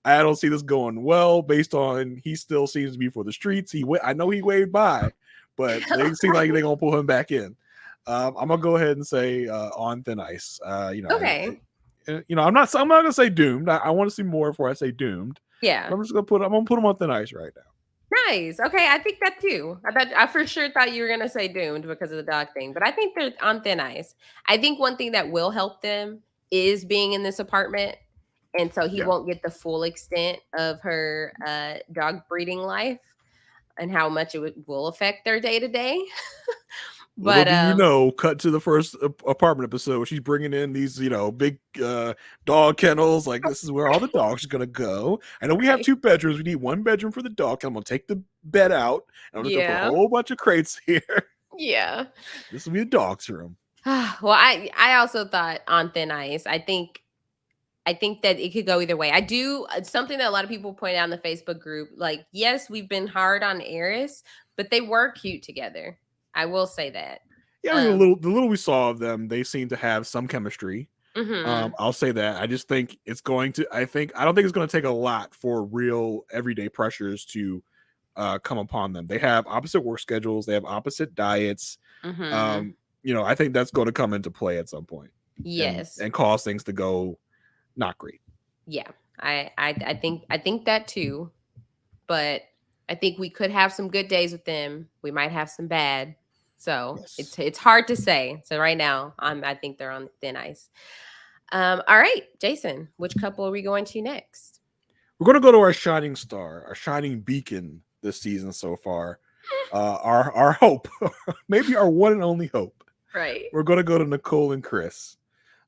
I don't see this going well. Based on he still seems to be for the streets. I know he waved by, but they seem like they're gonna pull him back in. I'm gonna go ahead and say on thin ice. Okay. I'm not gonna say doomed. I want to see more before I say doomed. Yeah. I'm gonna put them on thin ice right now. Nice. Okay, I think that too. I for sure thought you were gonna say doomed because of the dog thing, but I think they're on thin ice. I think one thing that will help them is being in this apartment, and so he won't get the full extent of her dog breeding life and how much it will affect their day to day. Little But do you know, cut to the first apartment episode where she's bringing in these, big dog kennels. Like, this is where all the dogs are gonna go. I know we have 2 bedrooms. We need 1 bedroom for the dog. I'm gonna take the bed out, and I'm gonna put a whole bunch of crates here. Yeah. This will be the dog's room. Well, I also thought on thin ice. I think that it could go either way. I do something that a lot of people point out in the Facebook group. Like, yes, we've been hard on Eris, but they were cute together. I will say that. Yeah, I mean, the little we saw of them, they seem to have some chemistry. I'll say that. I just think it's going to. I don't think it's going to take a lot for real everyday pressures to come upon them. They have opposite work schedules. They have opposite diets. I think that's going to come into play at some point. Yes, and cause things to go not great. Yeah, I think that too. But I think we could have some good days with them. We might have some bad. So it's hard to say. So right now, I think they're on thin ice. All right, Jason, which couple are we going to next? We're going to go to our shining star, our shining beacon this season so far. Our hope, maybe our one and only hope. Right. We're going to go to Nicole and Chris.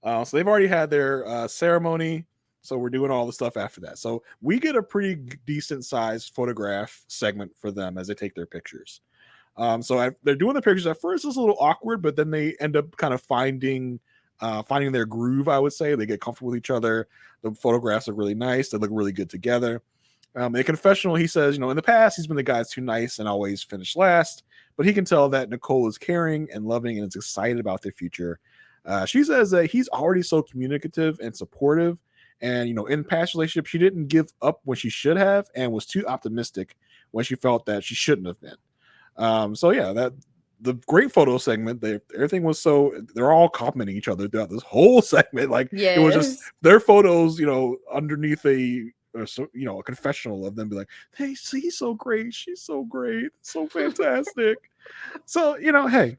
So they've already had their ceremony. So we're doing all the stuff after that. So we get a pretty decent sized photograph segment for them as they take their pictures. They're doing the pictures. At first, it's a little awkward, but then they end up kind of finding their groove. I would say they get comfortable with each other. The photographs look really nice. They look really good together. In a confessional, he says, in the past, he's been the guy that's too nice and always finished last. But he can tell that Nicole is caring and loving and is excited about their future. She says that he's already so communicative and supportive. And, in past relationships, she didn't give up when she should have and was too optimistic when she felt that she shouldn't have been. That the great photo segment, everything was they're all complimenting each other throughout this whole segment. Like, It was just their photos, underneath a confessional of them be like, hey, he's so great. She's so great. So fantastic. So, hey,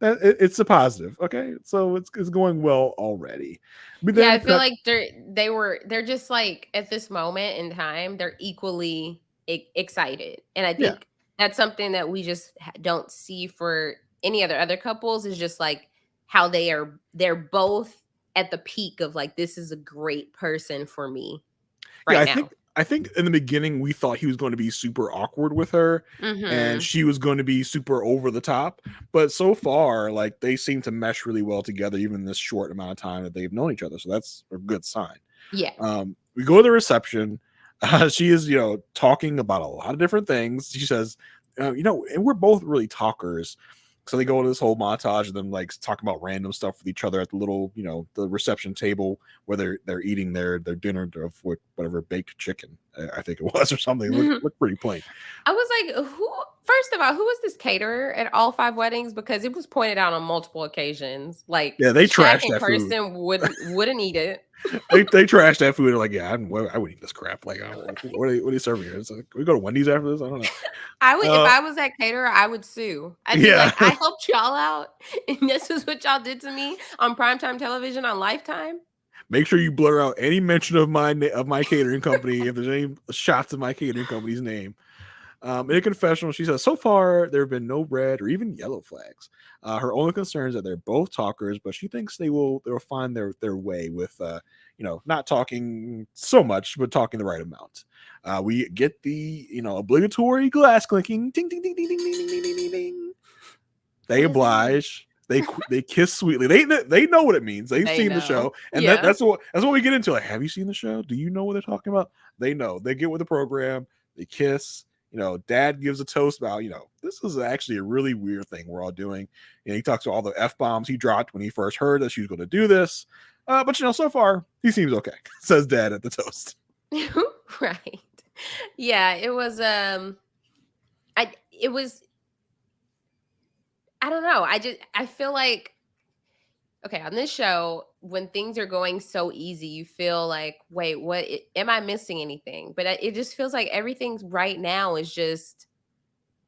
it's a positive. Okay. So it's going well already. But then, I feel like they're just like at this moment in time, they're equally excited. And I think that's something that we just don't see for any other couples, is just like how they're both at the peak of like, this is a great person for me right now. I think in the beginning we thought he was going to be super awkward with her and she was going to be super over the top. But so far, like, they seem to mesh really well together, even in this short amount of time that they've known each other. So that's a good sign. Yeah. We go to the reception. She is, talking about a lot of different things. She says, and we're both really talkers. So they go into this whole montage of them like talking about random stuff with each other at the little, the reception table where they're eating their dinner of whatever baked chicken, I think it was, or something. Looked pretty plain. I was like, first of all, who was this caterer at all 5 weddings? Because it was pointed out on multiple occasions. Like, they trashed that Kirsten food. wouldn't eat it. they trashed that food. They're like, I would eat this crap. Like, what are you serving here? It's like, can we go to Wendy's after this? I don't know. I would, if I was that caterer, I would sue. I'd be like, I helped y'all out, and this is what y'all did to me on primetime television on Lifetime. Make sure you blur out any mention of my catering company if there's any shots of my catering company's name. In a confessional, she says, so far there have been no red or even yellow flags. Her only concern is that they're both talkers, but she thinks they'll find their way with not talking so much, but talking the right amount. We get the obligatory glass clinking, ding ding ding ding ding ding ding ding ding ding. They oblige. They kiss sweetly. They know what it means. They've seen the show, and that's what we get into. Like, have you seen the show? Do you know what they're talking about? They know. They get with the program. They kiss. Dad gives a toast about, this is actually a really weird thing we're all doing. He talks about all the F-bombs he dropped when he first heard that she was going to do this. But so far he seems okay, says Dad at the toast. Right. Yeah, it was I don't know. I feel like, okay, on this show, when things are going so easy, you feel like, wait, am I missing anything? But it just feels like everything right now is just,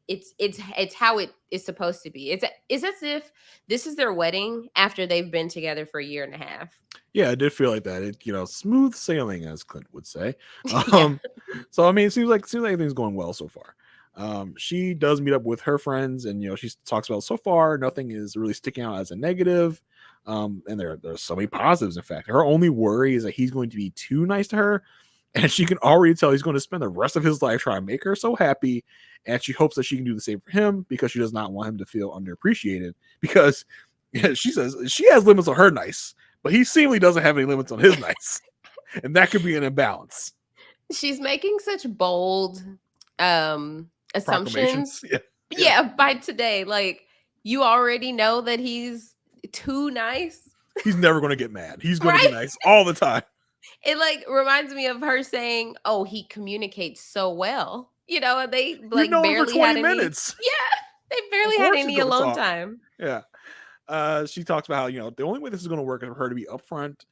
it's how it is supposed to be. It's as if this is their wedding after they've been together for a year and a half. Yeah, I did feel like that. Smooth sailing, as Clint would say. So I mean, it seems like everything's going well so far. She does meet up with her friends, and she talks about so far nothing is really sticking out as a negative. And there's so many positives. In fact, her only worry is that he's going to be too nice to her, and she can already tell he's going to spend the rest of his life trying to make her so happy. And she hopes that she can do the same for him because she does not want him to feel underappreciated. Because she says she has limits on her nice, but he seemingly doesn't have any limits on his nice, and that could be an imbalance. She's making such bold assumptions. Yeah, by today, like you already know that he's too nice. He's never going to get mad. He's going to be nice all the time. It like reminds me of her saying, "Oh, he communicates so well." They like barely had any minutes. Yeah, they barely had any alone time. Yeah. She talks about how the only way this is going to work is for her to be upfront,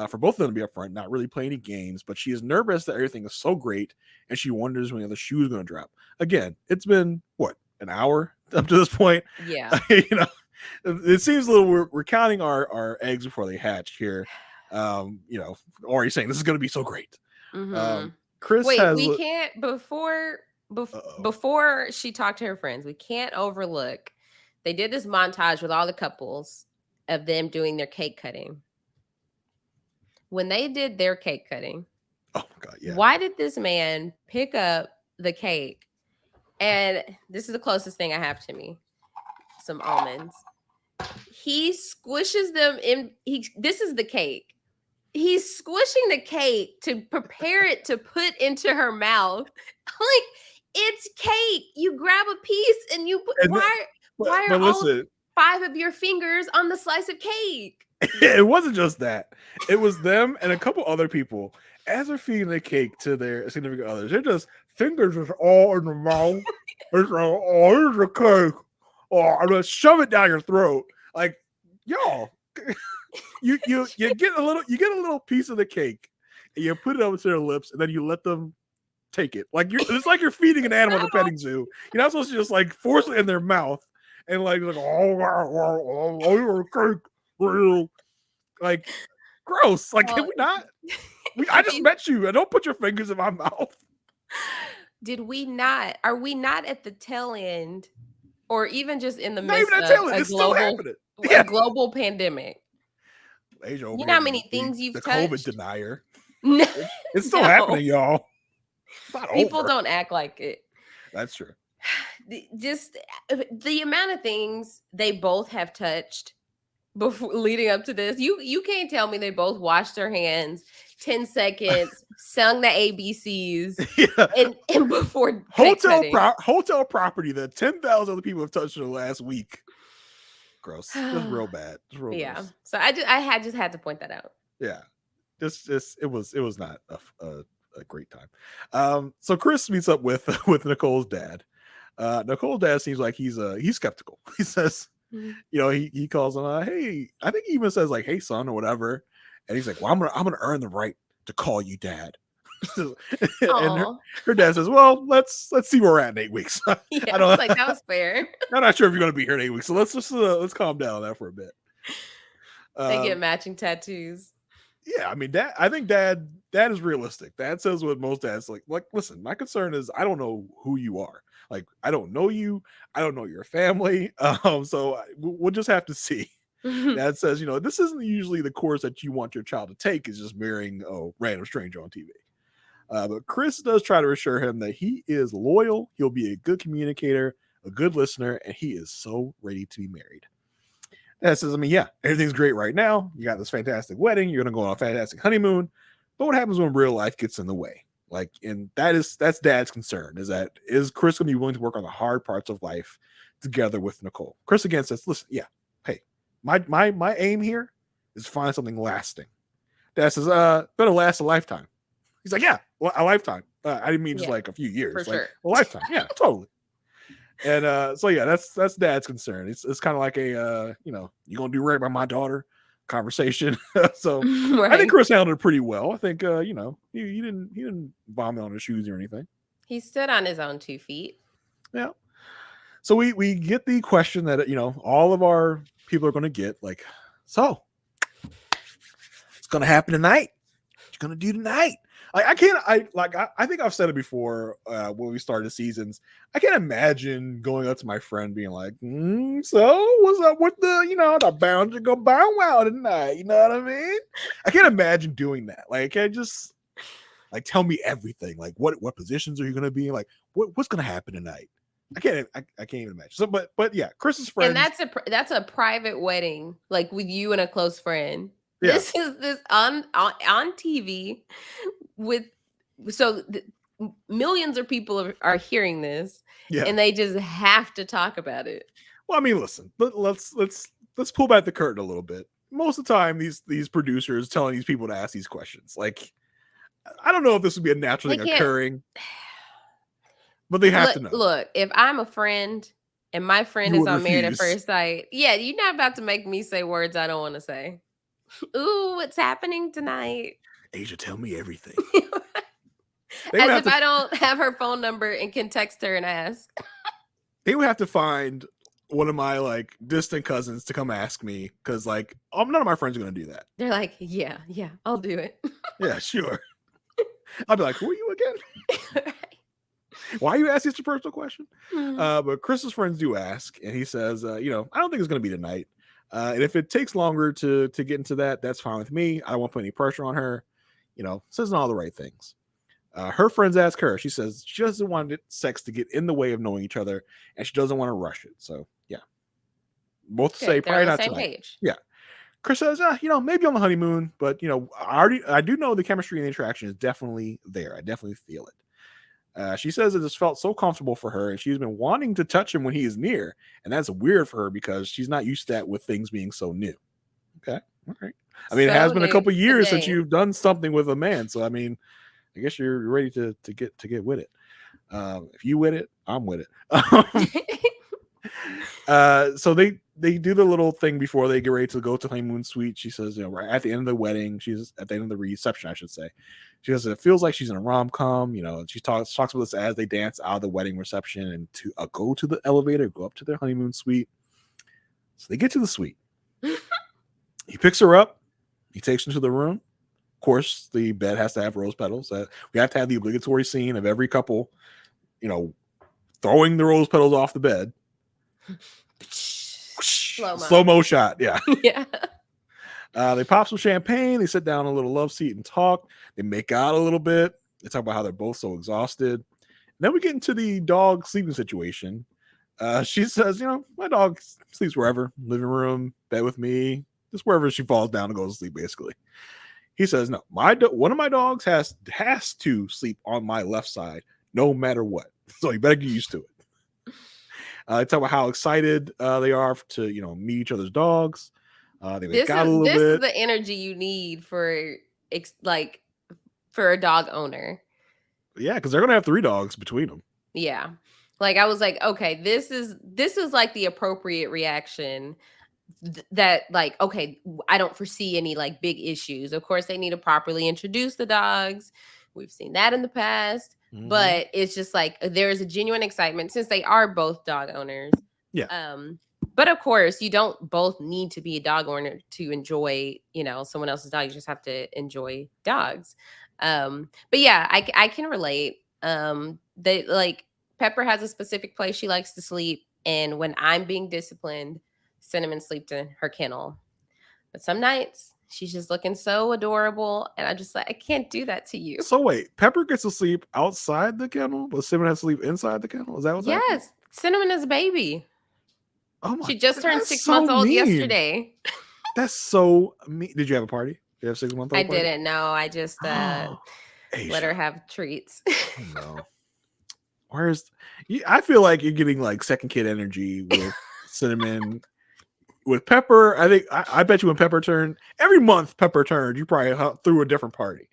for both of them to be upfront, not really play any games. But she is nervous that everything is so great, and she wonders when the shoe is going to drop. Again, it's been an hour up to this point. Yeah. It seems a little we're counting our eggs before they hatch here. Already saying this is going to be so great. Mm-hmm. Chris we can't before she talked to her friends, we can't overlook. They did this montage with all the couples of them doing their cake cutting. When they did their cake cutting, oh my God, yeah. Why did this man pick up the cake? And this is the closest thing I have to me. Some almonds. He squishes them in. This is the cake. He's squishing the cake to prepare it to put into her mouth. Like, it's cake. You grab a piece and you put. Why are all 5 of your fingers on the slice of cake? It wasn't just that. It was them and a couple other people as they're feeding the cake to their significant others. They're just fingers just all in the mouth. It's like, oh, here's the cake. Oh, I'm gonna shove it down your throat. Like, y'all, you get a little piece of the cake and you put it up to their lips and then you let them take it. Like it's like you're feeding an animal at the petting zoo. You're not supposed to just like force it in their mouth and like oh, cake. Like gross. Like, can we not? I just met you. Don't put your fingers in my mouth. Did we not? Are we not at the tail end, or even just in the midst of a global pandemic? You know how many things you've touched? The COVID denier. It's still happening, y'all. People don't act like it. That's true. Just the amount of things they both have touched before leading up to this. You can't tell me they both washed their hands 10 seconds, sung the ABCs, and before hotel property that 10,000 other people have touched in the last week. Gross. Just real bad. Gross. So I had to point that out. Yeah. It was not a great time. So Chris meets up with Nicole's dad. Nicole's dad seems like he's skeptical. He says, he calls him, hey, I think he even says like, hey son, or whatever. And he's like, well, I'm gonna earn the right to call you dad. And her dad says, well, let's see where we're at in 8 weeks. I was like, that was fair. I'm not sure if you're gonna be here in 8 weeks, so let's calm down on that for a bit. They get matching tattoos. Yeah, I mean, I think dad is realistic. Dad says what most dads like. Listen, my concern is I don't know who you are. Like, I don't know you. I don't know your family. So we'll just have to see. Dad says, this isn't usually the course that you want your child to take, is just marrying a random stranger on TV. But Chris does try to assure him that he is loyal. He'll be a good communicator, a good listener, and he is so ready to be married. Dad says, everything's great right now. You got this fantastic wedding. You're going to go on a fantastic honeymoon. But what happens when real life gets in the way? And that's Dad's concern, is Chris going to be willing to work on the hard parts of life together with Nicole? Chris again says, listen, hey, my aim here is to find something lasting. Dad says, better last a lifetime. He's like, a lifetime. I didn't mean just like a few years. For sure. A lifetime. Yeah, totally. And that's Dad's concern. It's kind of like a you gonna do right by my daughter conversation. So right. I think Chris handled it pretty well. I think he didn't vomit on his shoes or anything. He stood on his own 2 feet. Yeah. So we get the question that all of our people are going to get, like, so it's going to happen tonight. What you going to do tonight? I can't. I think I've said it before when we started seasons. I can't imagine going up to my friend being like, "So what's up with the bound to go bow wow tonight?" You know what I mean? I can't imagine doing that. Like, I can't just like tell me everything. Like, what positions are you going to be in? Like, what's going to happen tonight? I can't even imagine. So, but yeah, Chris's friends. And that's a private wedding, like with you and a close friend. Yeah. This is this on TV with millions of people are hearing this, Yeah. and they just have to talk about it. Well, I mean, listen, let's pull back the curtain a little bit. Most of the time, these producers telling these people to ask these questions, like, I don't know if this would be a natural thing occurring, but they have to know. Look, if I'm a friend and my friend is on Married at First Sight, yeah, you're not about to make me say words I don't want to say. Ooh, what's happening tonight? Aysha, tell me everything. As if I don't have her phone number and can text her and ask. They would have to find one of my like distant cousins to come ask me, because like none of my friends are going to do that. They're like, yeah, I'll do it. Yeah, sure. I'll be like, who are you again? Why are you asking such a personal question? But Chris's friends do ask, and he says, I don't think it's going to be tonight. And if it takes longer to get into that, that's fine with me. I don't want to put any pressure on her. Says all the right things. Her friends ask her. She says she doesn't want sex to get in the way of knowing each other, and she doesn't want to rush it. So yeah, both say probably not tonight. Page. Yeah. Chris says, maybe on the honeymoon, but I do know the chemistry and the interaction is definitely there. I definitely feel it. She says it just felt so comfortable for her, and she's been wanting to touch him when he is near, and that's weird for her because she's not used to that with things being so new. Okay, all right. I mean, it has been a couple years since you've done something with a man, so I mean, I guess you're ready to get with it. If you with it, I'm with it. So they do the little thing before they get ready to go to honeymoon suite. She says, right at the end of the wedding, she's at the end of the reception, I should say. She says it feels like she's in a rom-com. She talks about this as they dance out of the wedding reception and to go to the elevator, go up to their honeymoon suite. So they get to the suite. He picks her up. He takes her to the room. Of course, the bed has to have rose petals. We have to have the obligatory scene of every couple, throwing the rose petals off the bed. Slow-mo shot. Yeah. Yeah. They pop some champagne. They sit down on a little love seat and talk. They make out a little bit. They talk about how they're both so exhausted. And then we get into the dog sleeping situation. She says, my dog sleeps wherever, living room, bed with me, just wherever she falls down and goes to sleep, basically. He says, no, one of my dogs has to sleep on my left side, no matter what. So you better get used to it. They talk about how excited they are to, meet each other's dogs. This is the energy you need for a dog owner. Yeah, because they're gonna have 3 dogs between them. Yeah, like I was like, okay, this is like the appropriate reaction. That like, okay, I don't foresee any like big issues. Of course, they need to properly introduce the dogs. We've seen that in the past, but it's just like there's a genuine excitement since they are both dog owners. Yeah. But of course, you don't both need to be a dog owner to enjoy, someone else's dog. You just have to enjoy dogs. But yeah, I can relate. They like Pepper has a specific place she likes to sleep, and when I'm being disciplined, Cinnamon sleeps in her kennel. But some nights she's just looking so adorable, and I'm just like, I can't do that to you. So wait, Pepper gets to sleep outside the kennel, but Cinnamon has to sleep inside the kennel. Is that what's happening? Yes, Cinnamon is a baby. Oh my! She just turned 6 months old yesterday. That's so mean. Did you have a party? Did you have 6 month old? I didn't. No, I just let her have treats. No. I feel like you're getting like second kid energy with Cinnamon. With Pepper, I think I bet you when Pepper turned, every month Pepper turned, you probably threw a different party.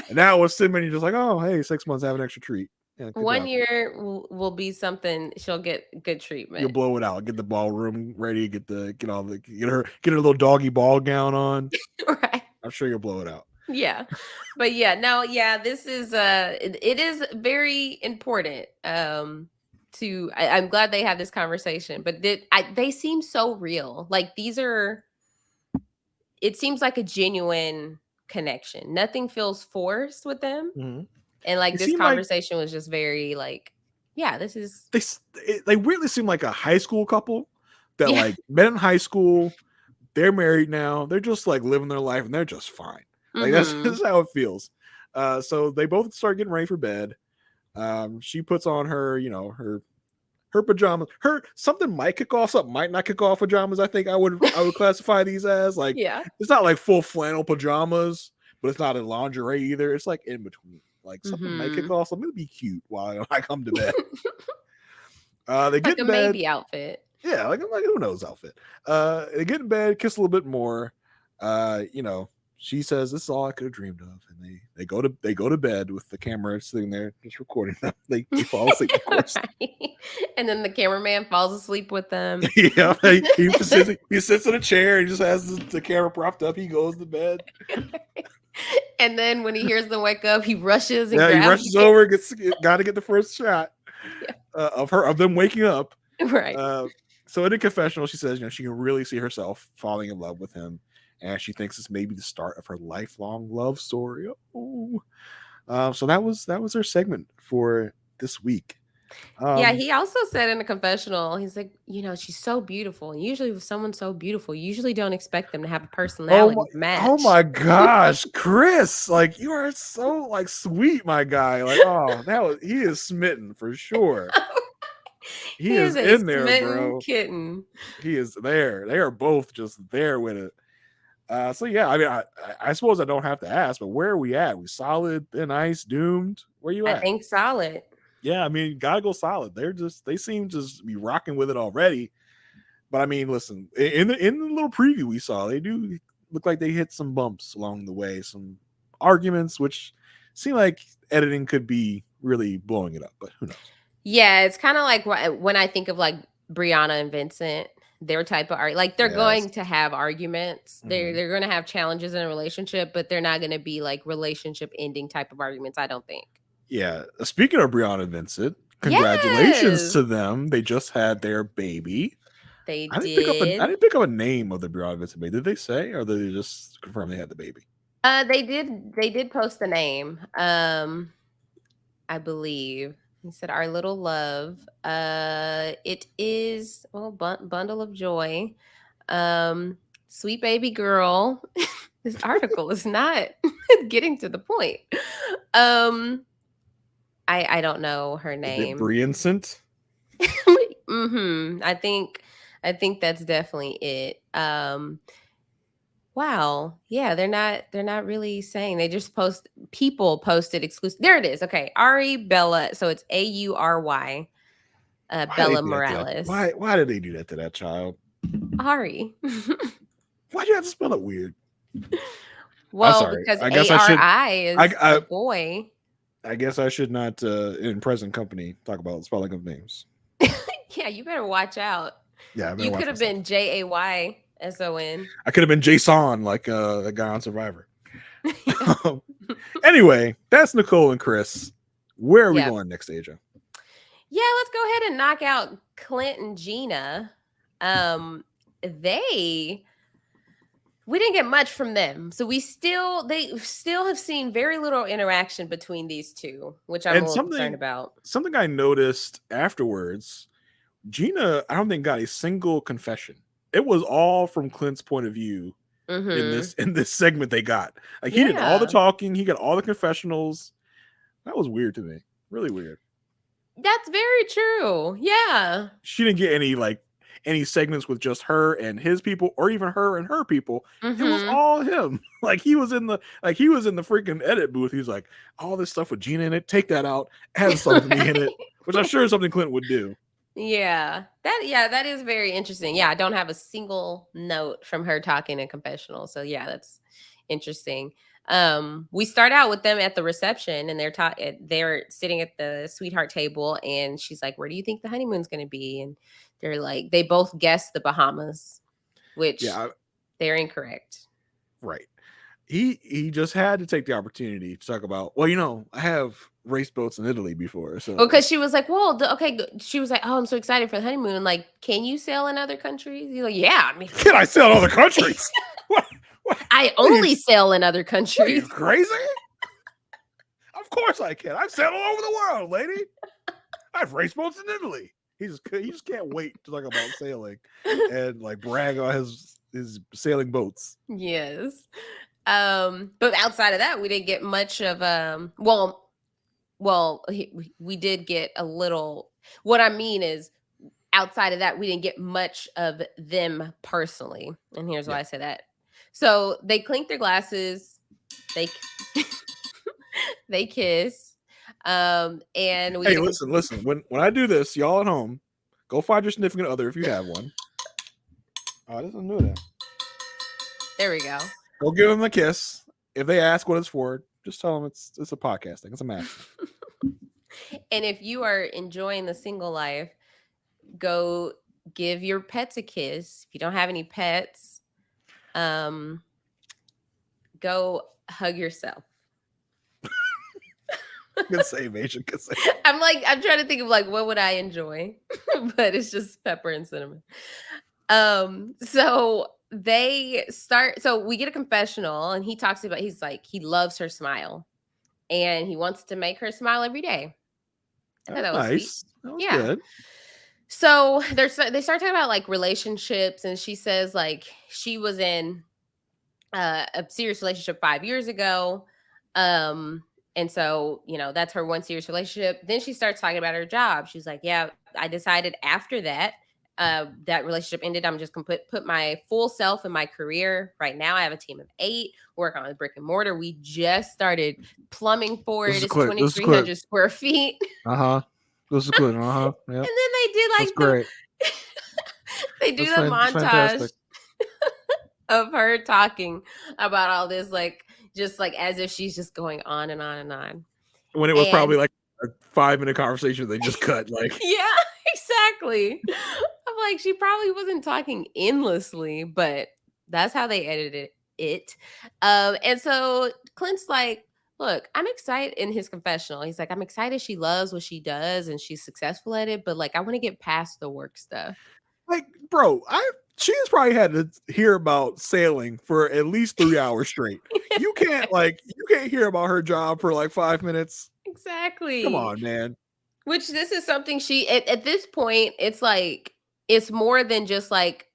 And now with Cinnamon, you're just like, oh, hey, 6 months, have an extra treat. Yeah, 1 year will be something. She'll get good treatment. You'll blow it out. Get the ballroom ready. Get her little doggy ball gown on. Right. I'm sure you'll blow it out. Yeah, but yeah, no, yeah, this is it is very important. I'm glad they had this conversation, but they seem so real. Like it seems like a genuine connection. Nothing feels forced with them. Mm-hmm. And like It this seemed like conversation was just very like, yeah, this is they weirdly seem like a high school couple that Yeah. like met in high school. They're married now. They're just like living their life and they're just fine. Like that's how it feels. So they both start getting ready for bed. She puts on her, you know, her pajamas. Something might kick off, something might not kick off pajamas. I think I would classify these as like, Yeah. it's not like full flannel pajamas, but it's not in lingerie either. It's like in between. Like something might kick off, something be cute while I come to bed. They get like in a bed. maybe outfit. Yeah, like who knows outfit. They get in bed, kiss a little bit more. You know, she says this is all I could have dreamed of, and they go to bed with the camera sitting there just recording them. They fall asleep, of course. Right. And then the cameraman falls asleep with them. Yeah, he sits in a chair. He just has the camera propped up. He goes to bed. And then when he hears them wake up, he rushes and he rushes over, got to get the first shot of them waking up. Right. So in a confessional, she says, you know, she can really see herself falling in love with him, and she thinks it's maybe the start of her lifelong love story. Oh, so that was her segment for this week. Yeah, he also said in a confessional, he's like, you know, she's so beautiful. And usually with someone so beautiful, you usually don't expect them to have a personality match. Oh my gosh, Chris, like you are so like sweet, my guy. Like, he is smitten for sure. He is in there, bro. Kitten. He is there. They are both just there with it. So yeah, I mean, I suppose I don't have to ask, but where are we at? We solid, thin ice, doomed? Where you at? I think solid. Yeah, I mean, gotta go solid. They seem to just be rocking with it already. But I mean, listen, in the little preview we saw, they do look like they hit some bumps along the way, some arguments, which seem like editing could be really blowing it up, but who knows? Yeah, it's kind of like when I think of like Brianna and Vincent, their type of art, like they're going to have arguments. They're going to have challenges in a relationship, but they're not going to be like relationship ending type of arguments, I don't think. Yeah. Speaking of Brianna and Vincent, congratulations to them. They just had their baby. I didn't pick up a name of the Brianna and Vincent baby. Did they say, or did they just confirm they had the baby? They did post the name. I believe he said our little love. It is bundle of joy. Sweet baby girl. This article is not getting to the point. I don't know her name. Briancent? I think that's definitely it. Wow. Yeah, they're not really saying. They just posted exclusive. There it is. Okay. Ari Bella. So it's Aury. Bella Morales. Why did they do that to that child? Ari. Why'd you have to spell it weird? Well, because ARI is a boy. I guess I should not, in present company, talk about spelling of names. Yeah, you better watch out. Yeah, you could have been JAYSON. I could have been Jason, like the guy on Survivor. Anyway, that's Nicole and Chris. Where are we going next, Asia? Yeah, let's go ahead and knock out Clint and Gina. We didn't get much from them. So they still have seen very little interaction between these two, which I'm a little concerned about. Something I noticed afterwards, Gina, I don't think got a single confession. It was all from Clint's point of view in this segment they got. Like he did all the talking, he got all the confessionals. That was weird to me. Really weird. That's very true. Yeah. She didn't get any segments with just her and his people, or even her and her people. It was all him. Like he was in the freaking edit booth. He's like, all this stuff with Gina in it, take that out, add something in it, which I'm sure is something Clint would do. Yeah, that is very interesting. Yeah, I don't have a single note from her talking in confessional. So yeah, that's interesting. We start out with them at the reception, and they're sitting at the sweetheart table, and she's like, "Where do you think the honeymoon's going to be?" And they're like, they both guessed the Bahamas, which they're incorrect. Right. He just had to take the opportunity to talk about, well, you know, I have raced boats in Italy before. So because she was like, well, okay. She was like, oh, I'm so excited for the honeymoon. Like, can you sail in other countries? He's like, yeah. I mean, can I sail in other countries? I only sail in other Are you countries. crazy? Of course I can. I've sailed all over the world, lady. I've raced boats in Italy. He just can't wait to talk about sailing and like brag on his sailing boats. Yes. But outside of that, we didn't get much of we did get a little. What I mean is, outside of that, we didn't get much of them personally. And here's why I say that. So they clink their glasses, they they kiss, and we Hey, listen. When I do this, y'all at home, go find your significant other if you have one. Oh, I didn't know that. There we go. Go give them a kiss. If they ask what it's for, just tell them it's a podcast thing. It's a MAFS. And if you are enjoying the single life, go give your pets a kiss. If you don't have any pets, go hug yourself. Good save, Aysha. Good save. I'm trying to think of what would I enjoy, but it's just pepper and cinnamon. So we get a confessional, and he talks about, he's like, he loves her smile and he wants to make her smile every day. I thought that was nice. sweet. That was good. So they start talking about like relationships, and she says like she was in a serious relationship 5 years ago. And so, that's her one serious relationship. Then she starts talking about her job. She's like, yeah, I decided after that, that relationship ended, I'm just going to put my full self in my career. Right now, I have a team of 8 working on the brick and mortar. We just started plumbing for it. It's 2,300 square feet. This is good. Yep. And then they did like great. they do the montage of her talking about all this, just like as if she's just going on and on and on. When it was probably like a 5-minute conversation, they just cut yeah, exactly. I'm like, she probably wasn't talking endlessly, but that's how they edited it. And so Clint's like, look, I'm excited. In his confessional, he's like, I'm excited she loves what she does and she's successful at it, but I want to get past the work stuff. Bro, she's probably had to hear about sailing for at least 3 hours straight. You can't hear about her job for 5 minutes. Exactly. Come on, man. Which this is something she at this point, it's more than just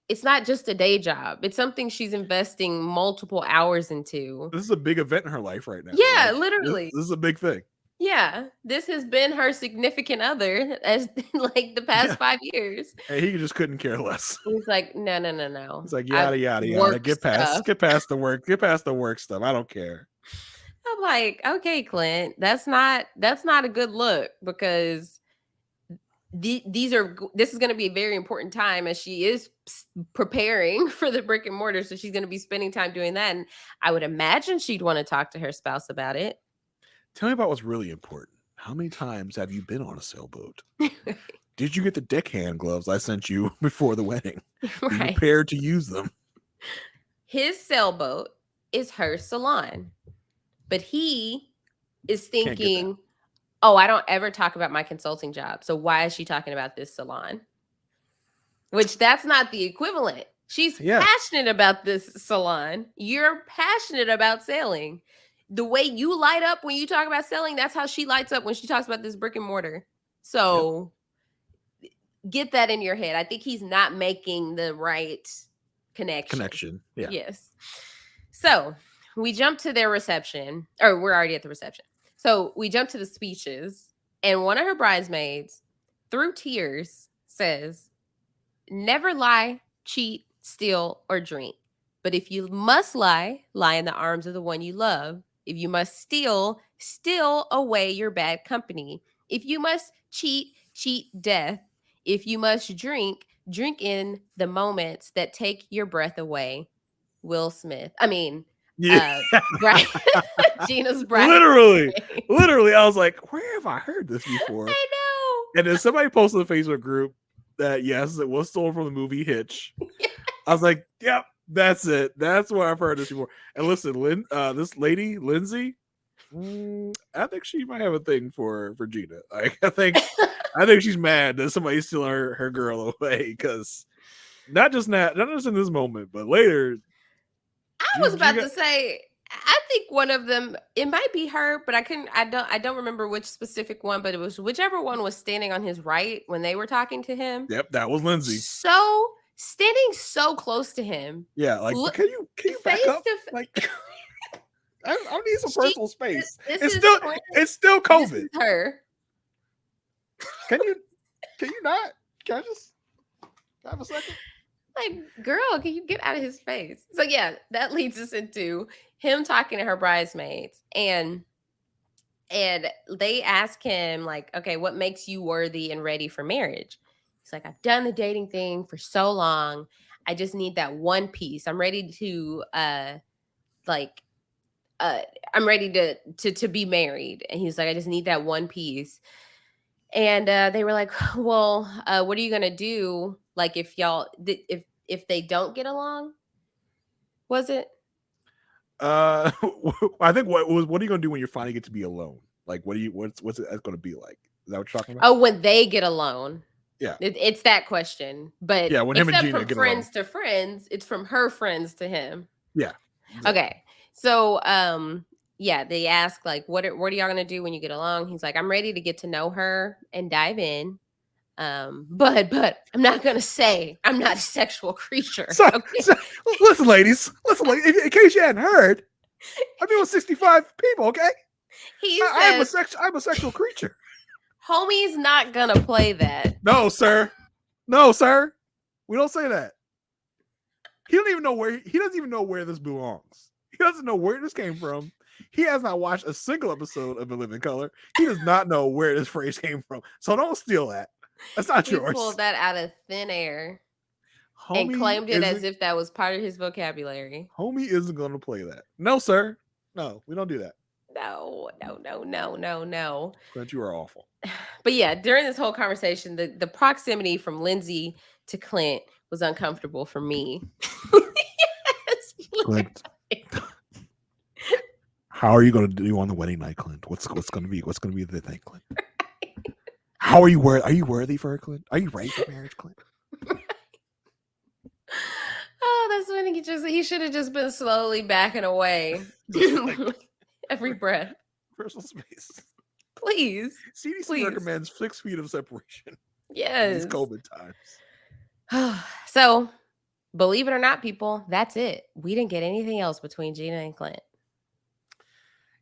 it's not just a day job. It's something she's investing multiple hours into. This is a big event in her life right now. Yeah, literally. This is a big thing. Yeah, this has been her significant other as the past 5 years. And he just couldn't care less. He's like, no. He's like, yada yada. Get past the work stuff. I don't care. I'm like, okay, Clint, that's not a good look, because this is going to be a very important time as she is preparing for the brick and mortar. So she's going to be spending time doing that. And I would imagine she'd want to talk to her spouse about it. Tell me about what's really important. How many times have you been on a sailboat? Did you get the deckhand gloves I sent you before the wedding? Be prepared to use them. His sailboat is her salon. But he is thinking, oh, I don't ever talk about my consulting job. So why is she talking about this salon? Which that's not the equivalent. She's passionate about this salon. You're passionate about sailing. The way you light up when you talk about selling, that's how she lights up when she talks about this brick and mortar. So get that in your head. I think he's not making the right connection. Yeah. Yes. So we jump to their reception, or we're already at the reception. So we jump to the speeches, and one of her bridesmaids, through tears, says, never lie, cheat, steal, or drink. But if you must lie, lie in the arms of the one you love. If you must steal, steal away your bad company. If you must cheat, cheat death. If you must drink, drink in the moments that take your breath away. Will Smith. Gina's bride. Literally, I was like, where have I heard this before? I know. And then somebody posted in the Facebook group that yes, it was stolen from the movie Hitch. Yes. I was like, yep. That's it. That's where I've heard this before. And listen, this lady, Lindsay, I think she might have a thing for Gina. I think she's mad that somebody's stealing her girl away, because not just in this moment, but later, I was about to say, I think one of them, it might be her, but I don't remember which specific one, but it was whichever one was standing on his right when they were talking to him. Yep, that was Lindsay. So standing so close to him. Yeah, like can you back up? Like I need some personal space. It's still COVID. This is her. Can you not? Can I just have a second? Like, girl, can you get out of his face? So yeah, that leads us into him talking to her bridesmaids, and they ask him like, okay, what makes you worthy and ready for marriage? He's like, I've done the dating thing for so long. I just need that one piece. I'm ready to I'm ready to be married. And he's like, I just need that one piece. And they were like, well, what are you gonna do? Like, if y'all, if they don't get along, was it? I think what are you gonna do when you finally get to be alone? Like, what's it gonna be like? Is that what you're talking about? Oh, when they get alone. Yeah, it's that question. But yeah, when him and Gina from get friends along. to friends, it's from her friends to him. Yeah. Exactly. Okay. So yeah, they ask like, what are y'all gonna do when you get along? He's like, I'm ready to get to know her and dive in. But I'm not gonna say I'm not a sexual creature. Okay? Listen, ladies. In case you hadn't heard, I've been with 65 people. Okay, I'm a sexual creature. Homie's not gonna play that. No, sir. No, sir. We don't say that. He doesn't even know where this belongs. He doesn't know where this came from. He has not watched a single episode of A Living Color. He does not know where this phrase came from. So don't steal that. That's not yours. He pulled that out of thin air and claimed it as if that was part of his vocabulary. Homie isn't going to play that. No, sir. No, we don't do that. No. Clint, you are awful. But yeah, during this whole conversation, the proximity from Lindsay to Clint was uncomfortable for me. Yes, Clint. How are you going to do on the wedding night, Clint? What's going to be the thing, Clint? How are you worthy? Are you worthy for it, Clint? Are you ready for marriage, Clint? Oh, that's when he should have just been slowly backing away. Every breath. Personal space. Please. CDC recommends 6 feet of separation. Yes. These COVID times. So, believe it or not, people, that's it. We didn't get anything else between Gina and Clint.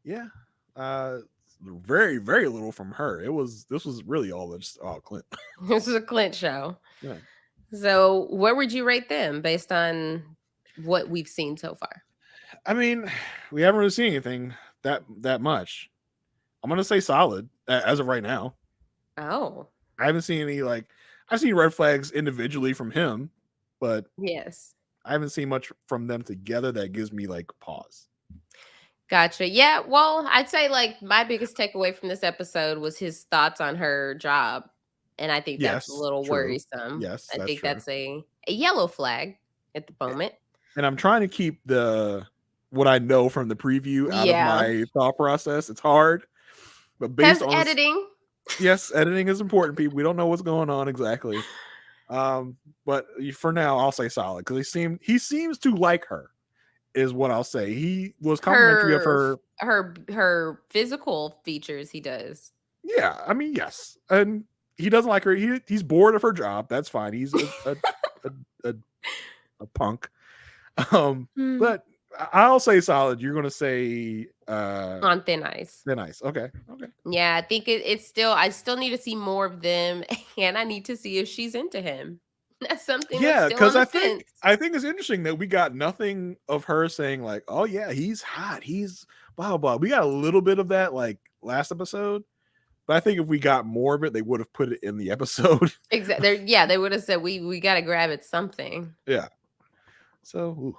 Yeah. Very, very little from her. This was really all just Clint. This is a Clint show. Yeah. So where would you rate them based on what we've seen so far? I mean, we haven't really seen anything that much. I'm gonna say solid as of right now. Oh. I haven't seen any I've seen red flags individually from him, but yes, I haven't seen much from them together that gives me pause. Gotcha. Yeah, well, I'd say my biggest takeaway from this episode was his thoughts on her job. And I think that's a little worrisome. Yes, I think that's a yellow flag at the moment. And I'm trying to keep what I know from the preview out of my thought process. It's hard, but based on editing. Yes, editing is important, people. We don't know what's going on exactly. But for now, I'll say solid because he seems to like her. Is what I'll say. He was complimentary of her physical features. He does. Yeah, I mean, yes, and he doesn't like her. He's bored of her job. That's fine. He's a punk. But I'll say solid. You're gonna say on thin ice. Thin ice. Okay. Yeah, I think it's still. I still need to see more of them, and I need to see if she's into him. That's something. Yeah, because I think it's interesting that we got nothing of her saying oh yeah, he's hot, he's blah blah. We got a little bit of that last episode, but I think if we got more of it, they would have put it in the episode. Exactly. Yeah, they would have said we got to grab at something. Yeah. So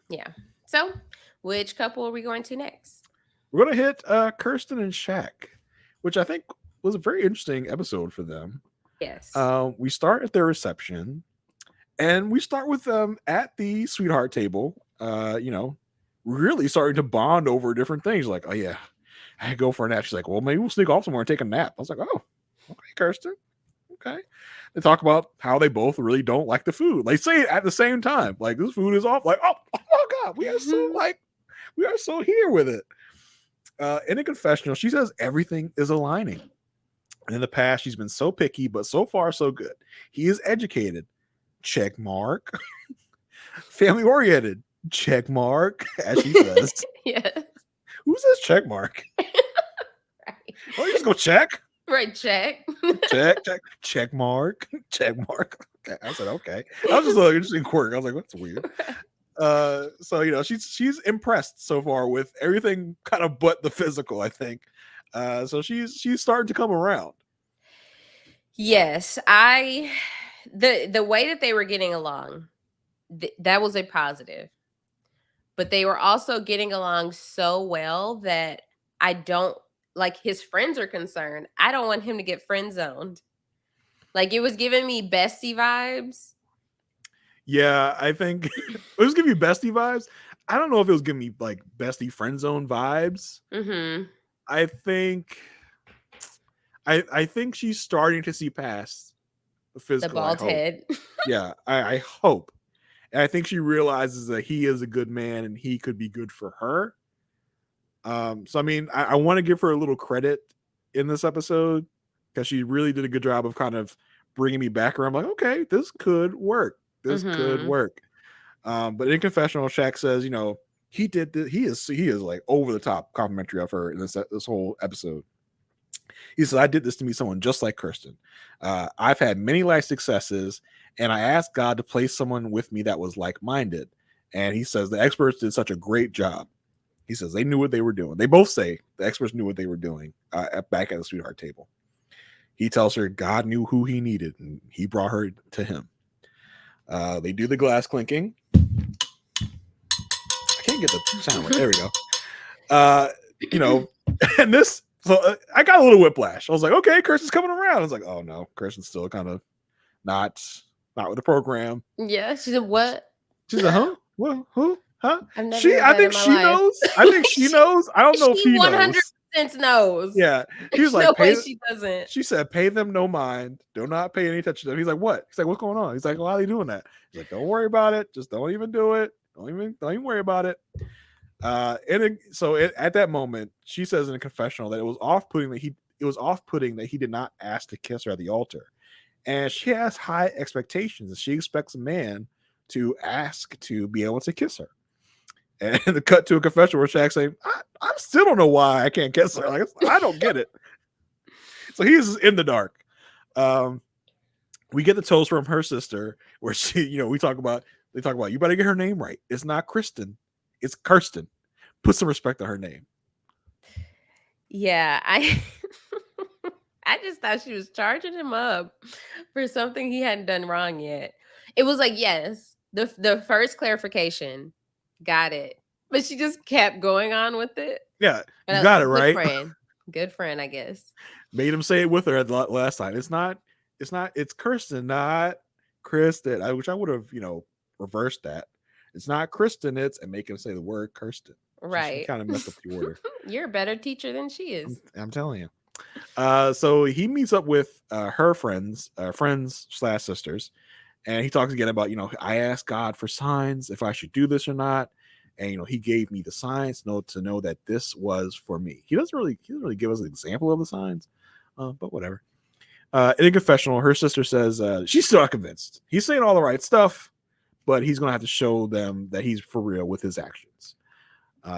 yeah. So, which couple are we going to next? We're gonna hit Kirsten and Shaq, which I think was a very interesting episode for them. Yes. We start at their reception, and we start with them at the sweetheart table. Really starting to bond over different things. Like, oh yeah, I go for a nap. She's like, well, maybe we'll sneak off somewhere and take a nap. I was like, oh, okay, Kirsten. Okay. They talk about how they both really don't like the food. They say it at the same time. Like, this food is off. Like, oh stop. We are so here with it. In a confessional, she says everything is aligning. And in the past, she's been so picky, but so far, so good. He is educated. Check mark. Family oriented. Check mark, as she says. Yes. Who says check mark? Right. Oh, you just go check. Right, check. Check mark. Okay, I said okay. I was just an interesting quirk. I was like, what's weird? So she's impressed so far with everything, kind of but the physical, I think. So she's starting to come around. Yes, the way that they were getting along, that was a positive. But they were also getting along so well that I don't, like, his friends are concerned. I don't want him to get friend zoned. Like, it was giving me bestie vibes. Yeah, I think it was giving me bestie vibes. I don't know if it was giving me like bestie friend zone vibes. Mm-hmm. I think she's starting to see past the physical. The bald head. Yeah, I hope. And I think she realizes that he is a good man and he could be good for her. So I mean, I want to give her a little credit in this episode because she really did a good job of kind of bringing me back around. I'm like, okay, this could work. This could work. But in confessional, Shaq says, he did this. He is like over the top complimentary of her in this whole episode. He says, I did this to meet someone just like Kirsten. I've had many life successes, and I asked God to place someone with me that was like-minded. And he says the experts did such a great job. He says they knew what they were doing. They both say the experts knew what they were doing back at the sweetheart table. He tells her God knew who he needed, and he brought her to him. They do the glass clinking. I can't get the sound right. There we go. And this, so I got a little whiplash. I was like, okay, Kirsten's coming around. I was like, oh no, Kirsten's still kind of not with the program. Yeah, she said, what? She said, huh? What? Who? Huh? I think she knows. I think she knows. I don't know if he 100% knows. Yeah. She was like, no way she doesn't. She said, pay them no mind. Do not pay any attention to them. He's like, what? He's like, what's going on? He's like, why are they doing that? He's like, don't worry about it. Just don't even do it. Don't even worry about it. So at that moment, she says in a confessional that it was off-putting that he did not ask to kiss her at the altar. And she has high expectations, and she expects a man to ask to be able to kiss her. And the cut to a confession where Shaq's saying, I still don't know why I can't kiss her. Like, I don't get it. So he's in the dark. We get the toast from her sister where she, they talk about, you better get her name right. It's not Kristen. It's Kirsten. Put some respect on her name. Yeah, I just thought she was charging him up for something he hadn't done wrong yet. It was like, yes, the first clarification, got it. But she just kept going on with it. Yeah, you got it right. Good friend, I guess. Made him say it with her at the last time. It's Kirsten, not Kristen. Which I would have, reversed that. It's not Kristen, and make him say the word Kirsten. Right. She kind of messed up the order. You're a better teacher than she is. I'm telling you. So he meets up with her friends/sisters, and he talks again about, I asked God for signs if I should do this or not. And, he gave me the signs to know that this was for me. He doesn't really give us an example of the signs, but whatever. In a confessional, her sister says she's still not convinced. He's saying all the right stuff, but he's going to have to show them that he's for real with his actions.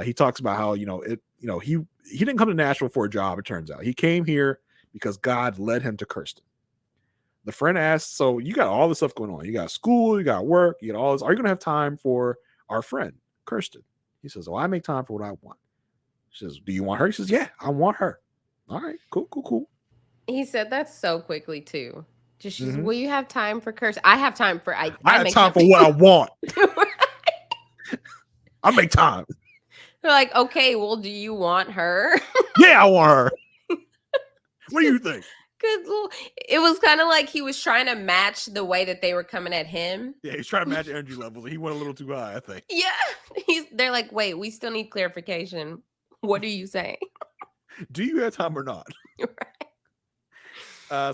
He talks about how, he didn't come to Nashville for a job, it turns out. He came here because God led him to Kirsten. The friend asks, so you got all this stuff going on. You got school, you got work, you got all this. Are you going to have time for our friend, Kirsten? He says, I make time for what I want. She says, do you want her? He says, yeah, I want her. All right, cool. He said that so quickly, too. Just, will you have time for Kirsten? I have time for, I have time for what I want. I make time. They're like, okay, well, do you want her? Yeah, I want her. What do you think? It was kind of like he was trying to match the way that they were coming at him. Yeah, he's trying to match energy levels. He went a little too high, I think. Yeah. They're like, wait, we still need clarification. What are you saying? Do you have time or not? Right.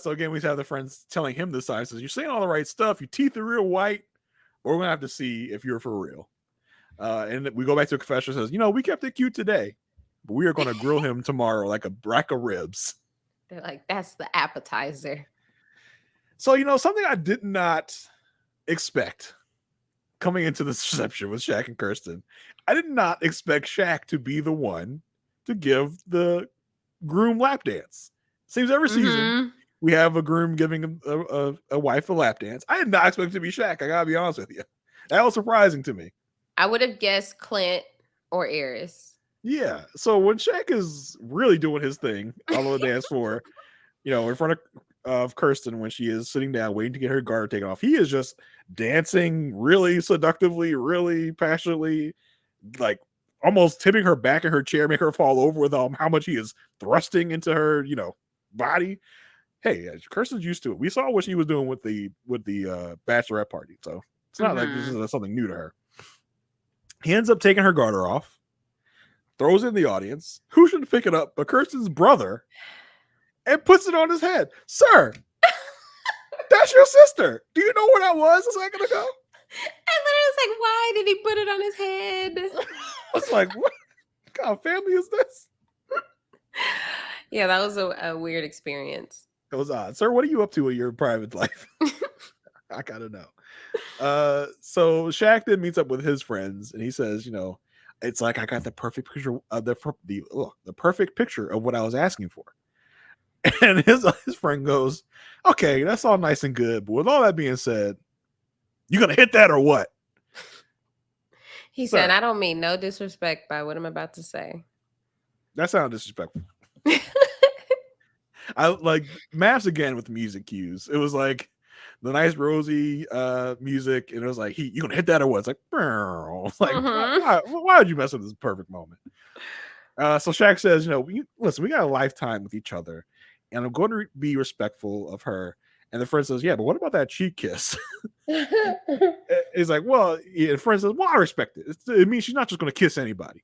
So again, we have the friends telling him the signs. Says, you're saying all the right stuff. Your teeth are real white. But we're going to have to see if you're for real. And we go back to a confession. Says, we kept it cute today, but we are going to grill him tomorrow like a rack of ribs. They're like, that's the appetizer. So something I did not expect coming into this reception with Shaq and Kirsten. I did not expect Shaq to be the one to give the groom lap dance. Seems every season we have a groom giving a wife a lap dance. I did not expect it to be Shaq. I gotta be honest with you. That was surprising to me. I would have guessed Clint or Eris. Yeah. So when Shaq is really doing his thing on the dance floor, in front of Kirsten when she is sitting down waiting to get her garter taken off, he is just dancing really seductively, really passionately, like almost tipping her back in her chair, make her fall over with how much he is thrusting into her, body. Hey, Kirsten's used to it. We saw what she was doing with the bachelorette party, so it's not like this is something new to her. He ends up taking her garter off, throws it in the audience. Who should pick it up but Kirsten's brother, and puts it on his head. Sir, that's your sister. Do you know where that was a second ago? I literally was like, why did he put it on his head? I was like, what kind of family is this? Yeah, that was a weird experience. It was odd. Sir, what are you up to in your private life? I gotta know. So Shaq then meets up with his friends and he says, it's like I got the perfect picture of the perfect picture of what I was asking for. And his friend goes, okay, that's all nice and good, but with all that being said, you gonna hit that or what? He said, I don't mean no disrespect by what I'm about to say. That sounded disrespectful. I like MAFS again with music cues. It was like the nice rosy music, and it was like, you gonna hit that or what? It's like, it's like why would you mess up this perfect moment? So Shaq says, listen, we got a lifetime with each other, and I'm going to be respectful of her. And the friend says, yeah, but what about that cheek kiss? He's like, well, the friend says, well, I respect it. It means she's not just going to kiss anybody.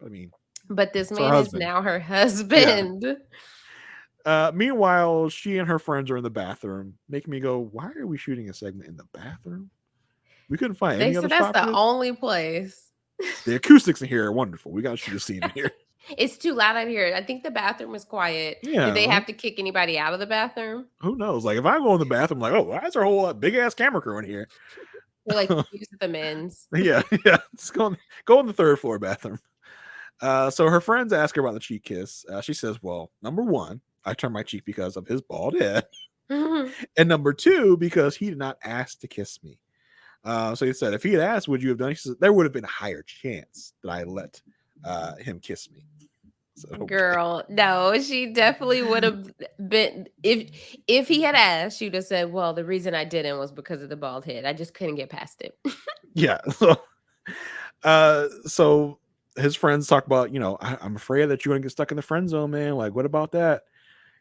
I mean, but this man is now her husband. Yeah. Meanwhile, she and her friends are in the bathroom, making me go, why are we shooting a segment in the bathroom? We couldn't find any other spot. That's the only place. The acoustics in here are wonderful. We got to shoot a scene in here. It's too loud out here. I think the bathroom is quiet. Yeah. Did they have to kick anybody out of the bathroom? Who knows? Like, if I go in the bathroom, like, oh, why is there a whole big ass camera crew in here? We're like, use the men's. Yeah. Just go in the third floor bathroom. So her friends ask her about the cheek kiss. She says, well, number one, I turned my cheek because of his bald head. And number two, because he did not ask to kiss me. So he said, if he had asked, would you have done it? She said, there would have been a higher chance that I let him kiss me. So, okay. Girl, no, she definitely would have been. If he had asked, she would have said, well, the reason I didn't was because of the bald head. I just couldn't get past it. Yeah. So his friends talk about, I'm afraid that you're going to get stuck in the friend zone, man. Like, what about that?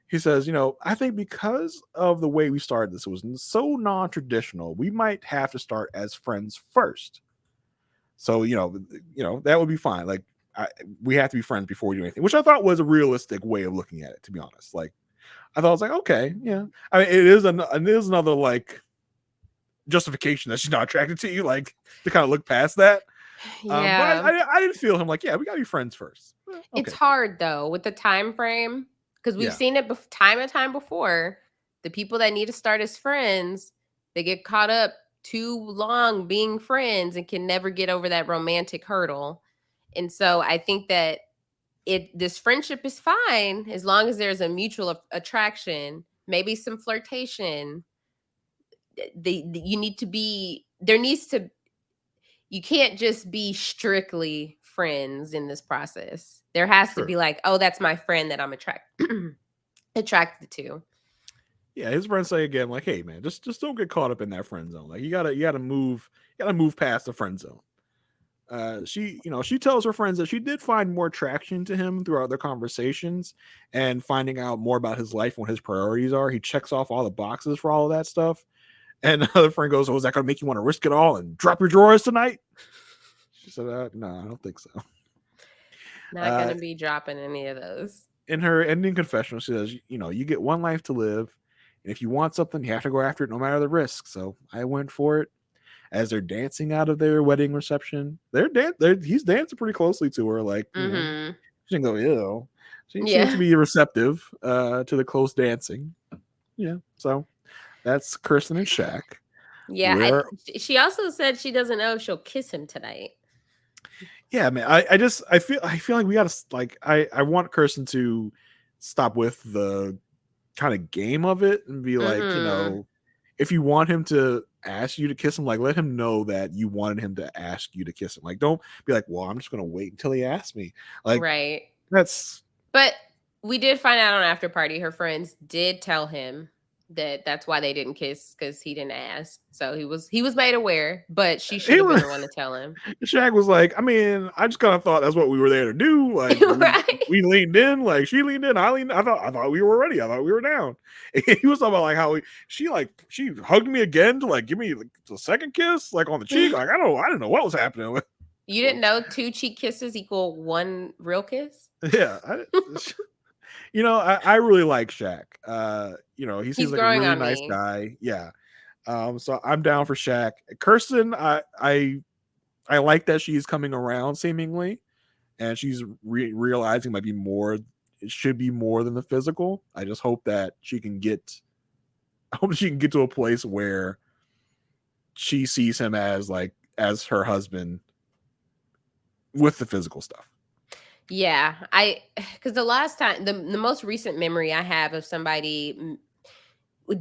He says, I think because of the way we started this, it was so non-traditional, we might have to start as friends first. So, that would be fine. Like, we have to be friends before we do anything, which I thought was a realistic way of looking at it, to be honest. Like, I thought it was like, okay, yeah. I mean, it is another like justification that she's not attracted to you, like to kind of look past that. Yeah. But I didn't feel him like, yeah, we gotta be friends first. Okay. It's hard though with the time frame because we've seen it time and time before. The people that need to start as friends, they get caught up too long being friends and can never get over that romantic hurdle. And so I think that this friendship is fine as long as there's a mutual attraction, maybe some flirtation. You can't just be strictly friends in this process. There has to be like, oh, that's my friend that I'm attracted to. Yeah, his friends say again, like, hey man, just don't get caught up in that friend zone. Like you gotta move past the friend zone. She tells her friends that she did find more attraction to him throughout their conversations and finding out more about his life and what his priorities are. He checks off all the boxes for all of that stuff. And another friend goes, oh, is that going to make you want to risk it all and drop your drawers tonight? She said, no, I don't think so. Not going to be dropping any of those. In her ending confessional, she says, you get one life to live. And if you want something, you have to go after it no matter the risk. So I went for it. as they're dancing out of their wedding reception. He's dancing pretty closely to her, like, you know, she didn't go, ew. She seems to be receptive to the close dancing. Yeah, so that's Kirsten and Shaq. Yeah, she also said she doesn't know if she'll kiss him tonight. Yeah, man. I feel like we gotta, like, I want Kirsten to stop with the kind of game of it and be like, you know, if you want him to ask you to kiss him, like, let him know that you wanted him to ask you to kiss him. Like, don't be like, well, I'm just gonna wait until he asks me. Like, right. But we did find out on After Party, her friends did tell him that's why they didn't kiss, because he didn't ask. So he was made aware, but she should have been the one to tell him. Shaq was like, I mean, I just kind of thought that's what we were there to do. Like, right? we leaned in, like, she leaned in, I leaned. I thought we were ready. I thought we were down. And he was talking about like how she hugged me again to like give me like the second kiss, like on the cheek. Like, I didn't know what was happening. You didn't know 2 cheek kisses equal 1 real kiss? Yeah. You know, I really like Shaq. You know, he seems like a really nice guy. Yeah. So I'm down for Shaq. Kirsten, I like that she's coming around seemingly, and she's realizing it should be more than the physical. I just hope that she can get to a place where she sees him as her husband with the physical stuff. Yeah, because the last time, the most recent memory I have of somebody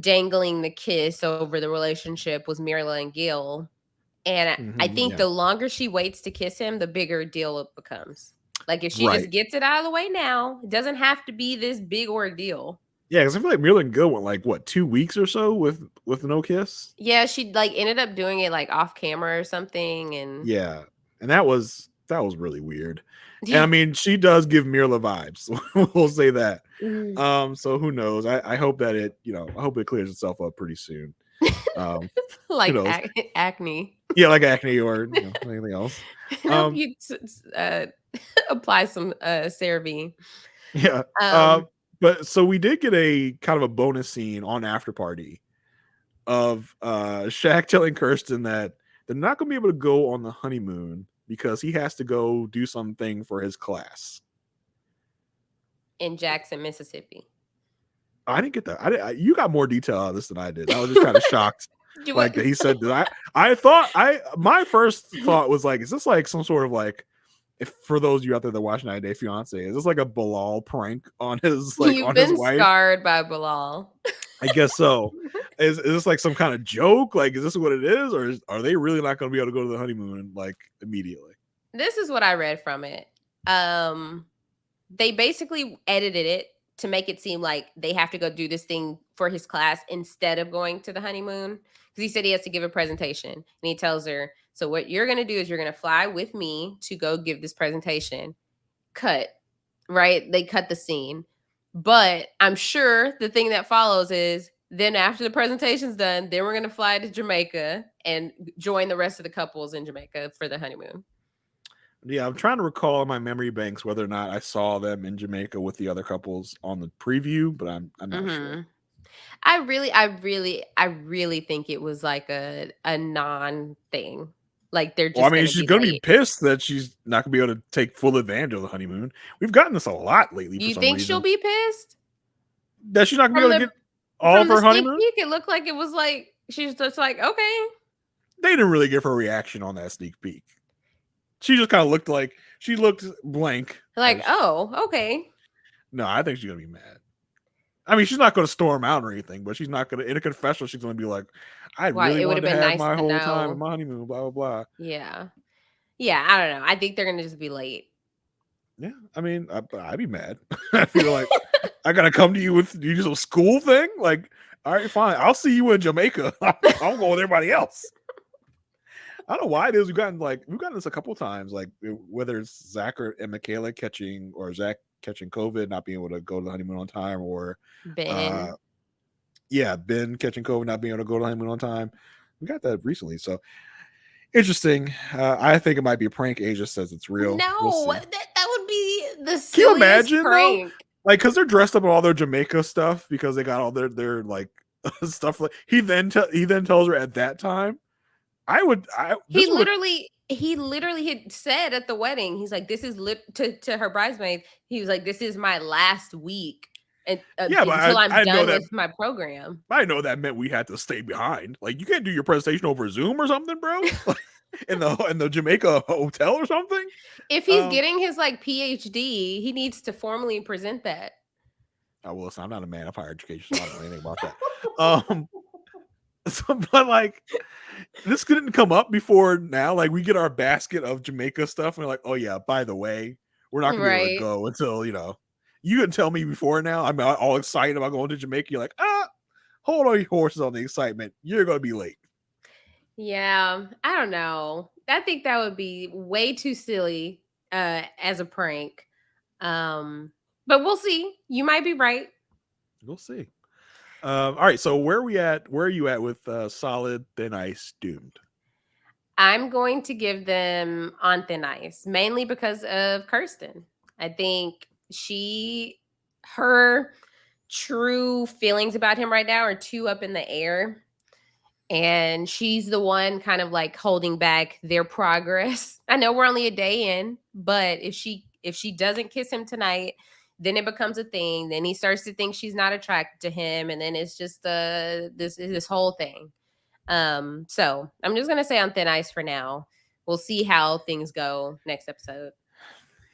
dangling the kiss over the relationship was Mirla and Gil. And I think the longer she waits to kiss him, the bigger deal it becomes. Like, if she just gets it out of the way now, it doesn't have to be this big ordeal. Yeah, because I feel like Mirla and Gil went like, what, 2 weeks or so with no kiss? Yeah, she like ended up doing it like off camera or something. And yeah, and that was really weird. And I mean, she does give Mirla vibes. We'll say that. So who knows? I hope that it clears itself up pretty soon. Like acne. Yeah, like acne or anything else. You apply some CeraVe. Yeah. But so we did get a kind of a bonus scene on After Party of Shaq telling Kirsten that they're not going to be able to go on the honeymoon because he has to go do something for his class in Jackson, Mississippi. I didn't get that. You got more detail on this than I did. I was just kind of shocked. Like that he said that. My first thought was like, is this like some sort of like, if for those of you out there that watch 90 Day Fiance, is this like a Bilal prank on his like You've on been his wife? Scarred by Bilal. I guess so. Is this like some kind of joke? Like, is this what it is, or are they really not going to be able to go to the honeymoon like immediately? This is what I read from it. They basically edited it to make it seem like they have to go do this thing for his class instead of going to the honeymoon. Because he said he has to give a presentation. And he tells her, so what you're going to do is you're going to fly with me to go give this presentation. Cut. Right? They cut the scene. But I'm sure the thing that follows is then after the presentation's done, then we're going to fly to Jamaica and join the rest of the couples in Jamaica for the honeymoon. Yeah, I'm trying to recall in my memory banks whether or not I saw them in Jamaica with the other couples on the preview, but I'm not sure. I really think it was like a non-thing. Like they're just. Well, I mean, she's gonna be pissed that she's not gonna be able to take full advantage of the honeymoon. We've gotten this a lot lately. You think she'll be pissed that she's not gonna be able to get all of her honeymoon? Peek, it looked like it was like she's just like, okay. They didn't really give her a reaction on that sneak peek. She just kind of looked like she looked blank. Like, oh, okay. No, I think she's gonna be mad. I mean, she's not going to storm out or anything, but she's not going to, in a confessional, she's going to be like, I really wanted to have my whole time at my honeymoon, blah, blah, blah. Yeah. Yeah, I don't know. I think they're going to just be late. Yeah, I mean, I'd be mad. I feel like I got to come to you with you some school thing. Like, all right, fine. I'll see you in Jamaica. I'll go with everybody else. I don't know why it is. We've gotten this a couple times, like whether it's Zach and Michaela catching COVID, not being able to go to the honeymoon on time, or Ben. Ben catching COVID, not being able to go to the honeymoon on time. We got that recently, so interesting. I think it might be a prank. Asia says it's real. No, that would be the silliest. Can you imagine prank? Though? Like, because they're dressed up in all their Jamaica stuff because they got all their like stuff. Like he then tells her at that time, He literally had said at the wedding, he's like, this is to her bridesmaids. He was like, this is my last week. And until I'm done with my program. I know that meant we had to stay behind. Like, you can't do your presentation over Zoom or something, bro. in the Jamaica hotel or something. If he's getting his like PhD, he needs to formally present that. Oh, well, listen, I'm not a man of higher education, so I don't know anything about that. But like, this couldn't come up before now. Like, we get our basket of Jamaica stuff, and we're like, oh yeah, by the way, we're not gonna be able to go until you can tell me before now. I'm all excited about going to Jamaica. You're like, hold on your horses on the excitement. You're gonna be late. Yeah, I don't know. I think that would be way too silly as a prank. But we'll see. You might be right. We'll see. All right. So where are we at? Where are you at with Solid, Thin Ice, Doomed? I'm going to give them on thin ice, mainly because of Kirsten. I think her true feelings about him right now are too up in the air. And she's the one kind of like holding back their progress. I know we're only a day in, but if she doesn't kiss him tonight, then it becomes a thing. Then he starts to think she's not attracted to him, and then it's just this whole thing. So I'm just gonna say on thin ice for now. We'll see how things go next episode.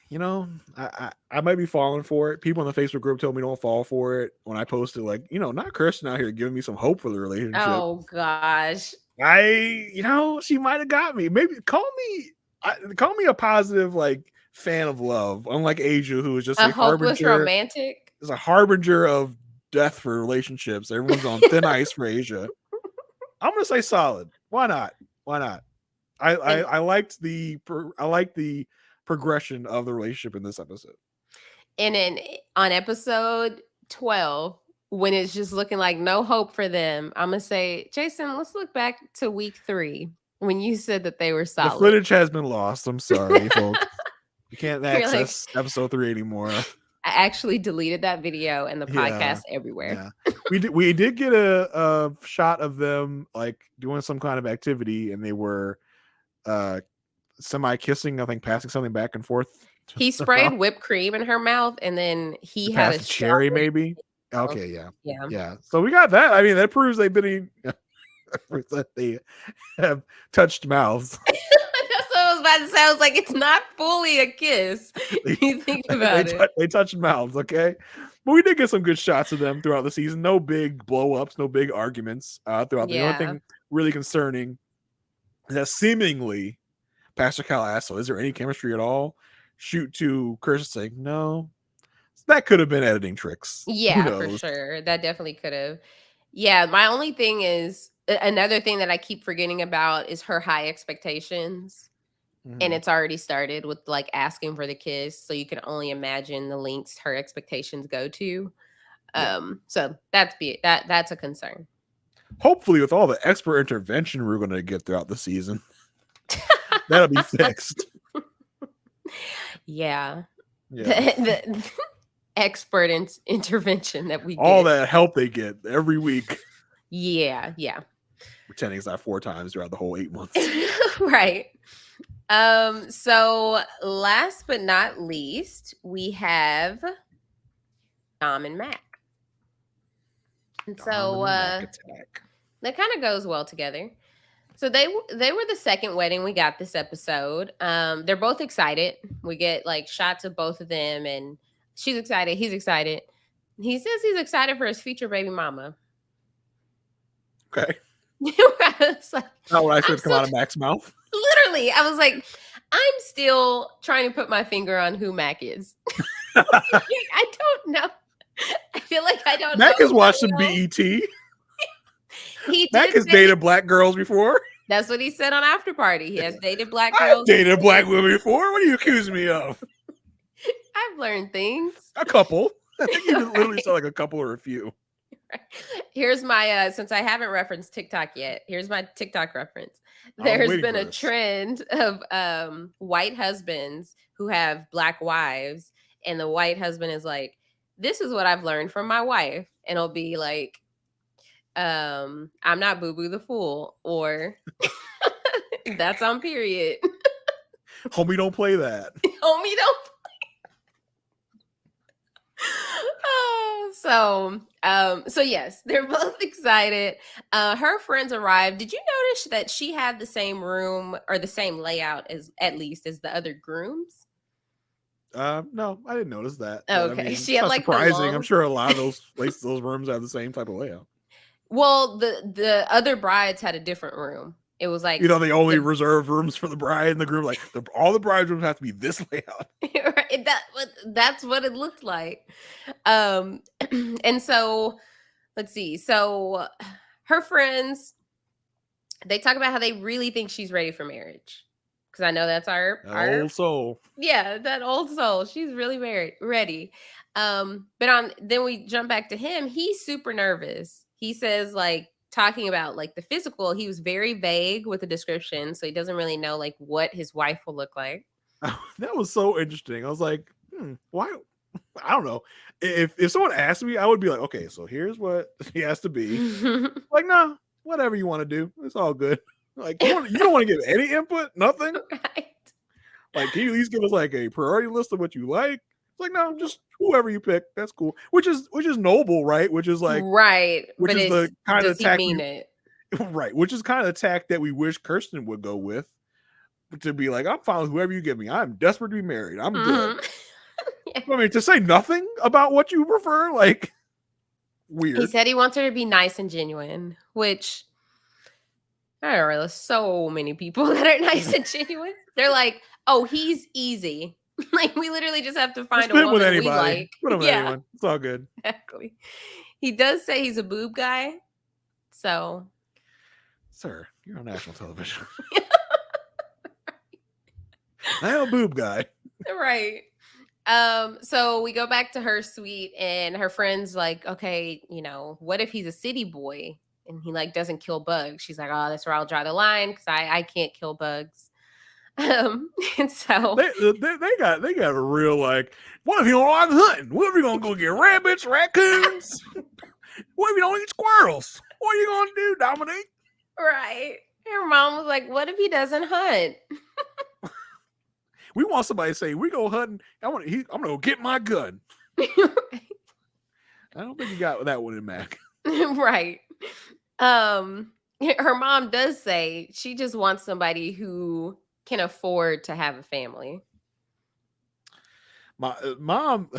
I might be falling for it. People in the Facebook group told me don't fall for it when I posted, like, not Kirsten out here giving me some hope for the relationship. Oh gosh. She might have got me. Maybe call me a positive, like, fan of love, unlike Aysha, who is just a hopeless romantic. Is a harbinger of death for relationships. Everyone's on thin ice for Aysha. I'm gonna say Solid. Why not? I liked the progression of the relationship in this episode. And then on episode 12, when it's just looking like no hope for them, I'm gonna say, Jason, let's look back to week 3 when you said that they were solid. The footage has been lost. I'm sorry, folks. You can't access episode 3 anymore. I actually deleted that video and the podcast everywhere. Yeah. We did get a shot of them like doing some kind of activity, and they were semi-kissing, I think, passing something back and forth. He sprayed whipped cream in her mouth, and then he had a cherry, maybe. Okay, yeah. So we got that. I mean, that proves they've been that they have touched mouths. That's what I was about to say. I was like, it's not fully a kiss. You think about it. They touched mouths, okay? But we did get some good shots of them throughout the season. No big blow-ups, no big arguments throughout. The only thing really concerning is that seemingly Pastor Cal asked, so is there any chemistry at all? Shoot to Kirsten saying, no. That could have been editing tricks. Yeah, for sure. That definitely could have. Yeah, my only thing is, another thing that I keep forgetting about is her high expectations. Mm-hmm. And it's already started with like asking for the kiss. So you can only imagine the lengths her expectations go to. So that's a concern. Hopefully with all the expert intervention we're going to get throughout the season, that'll be fixed. Yeah. The expert intervention that we get. All that help they get every week. Yeah. Pretending it's not 4 times throughout the whole 8 months. Right. So last but not least, we have Dom and Mac. And so that kind of goes well together. So they were the second wedding we got this episode. They're both excited. We get like shots of both of them, and she's excited. He's excited. He says he's excited for his future baby mama. Okay. Like, not what I said come out of Mac's mouth. Literally, I was like, I'm still trying to put my finger on who Mac is. I don't know. I feel like I don't know. Mac has watched some BET. Mac has dated black girls before. That's what he said on After Party. He has dated black girls. I've dated black women before. What are you accusing me of? I've learned things. A couple. I think you literally said like a couple or a few. Here's my since I haven't referenced TikTok yet, here's my TikTok reference. There's been a trend of white husbands who have black wives, and the white husband is like, this is what I've learned from my wife, and it'll be like, I'm not Boo Boo the Fool, or That's on period. Homie, don't play that. Homie, don't. So yes, they're both excited. Her friends arrived. Did you notice that she had the same room or the same layout as at least as the other grooms? No, I didn't notice that. Okay, But, I mean, she it's had not like surprising. I'm sure a lot of those places, those rooms have the same type of layout. Well, the other brides had a different room. It was like they only reserve rooms for the bride and the groom. Like all the bride's rooms have to be this layout. Right, that's what it looked like. And so let's see. So her friends, they talk about how they really think she's ready for marriage. Because I know that's our old soul. Yeah, that old soul. She's really ready. But then we jump back to him. He's super nervous. He says, like, talking about like the physical, he was very vague with the description, so he doesn't really know like what his wife will look like. That was so interesting. I was like, why? I don't know. If someone asked me, I would be like, okay, so here's what he has to be. Like, nah, whatever you want to do, it's all good. Like, you don't want to give any input, nothing. Right. Like, can you at least give us like a priority list of what you like? It's like, no, just whoever you pick, that's cool. Which is noble, right? Which is like, right. Which but is the kind of tack it? Right, which is kind of the tack that we wish Kirsten would go with, to be like, I'm fine with whoever you give me. I'm desperate to be married. I'm good. Yeah. I mean, to say nothing about what you prefer, like, weird. He said he wants her to be nice and genuine, which I don't know. There's so many people that are nice and genuine. They're like, oh, he's easy. Like, we literally just have to find a woman with anybody. we like. Put him with anyone. It's all good. Exactly. He does say he's a boob guy. So, sir, you're on national television. I am a boob guy. Right. So we go back to her suite, and her friend's like, okay, what if he's a city boy and he like doesn't kill bugs? She's like, oh, that's where I'll draw the line, because I can't kill bugs. And so they got a real like, what if you don't like hunting? What if you gonna go get rabbits, raccoons? What if you don't eat squirrels? What are you gonna do, Dominique? Right. Her mom was like, what if he doesn't hunt? We want somebody to say, we go hunting. I'm gonna go get my gun. I don't think you got that one in Mac. Right. Her mom does say she just wants somebody who can afford to have a family. My mom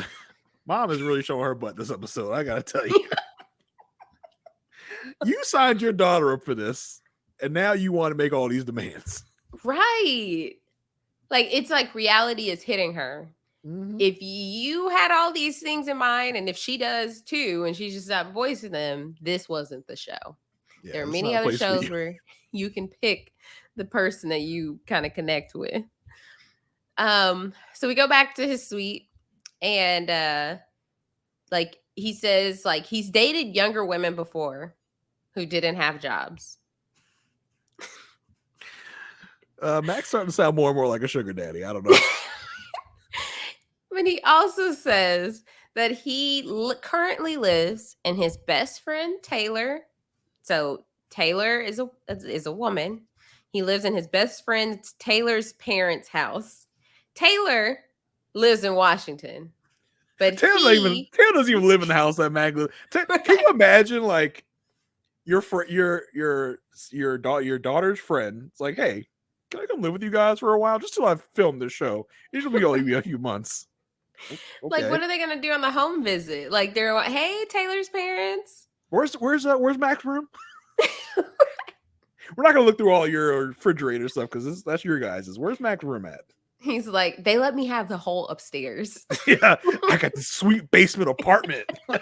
is really showing her butt this episode. I gotta tell you. You signed your daughter up for this, and now you want to make all these demands. Right. Like, it's like reality is hitting her. Mm-hmm. If you had all these things in mind, and if she does too, and she's just not voicing them, this wasn't the show. Yeah, there are many other shows where you can pick the person that you kind of connect with. So we go back to his suite, and like he says, like he's dated younger women before who didn't have jobs. Mac's starting to sound more and more like a sugar daddy. I don't know. But he also says that he currently lives in his best friend Taylor. So Taylor is a woman. He lives in his best friend Taylor's parents' house. Taylor lives in Washington, but Taylor doesn't even live in the house that Mac lives. Can you imagine, like, your daughter's friend? It's like, hey, can I come live with you guys for a while, just till I film this show? It'll only be a few months. Okay. Like, what are they gonna do on the home visit? Like, they're like, hey, Taylor's parents. Where's Mac's room? We're not gonna look through all your refrigerator stuff because that's your guys's. Where's Mac's room at? He's like, they let me have the whole upstairs. Yeah, I got this sweet basement apartment. And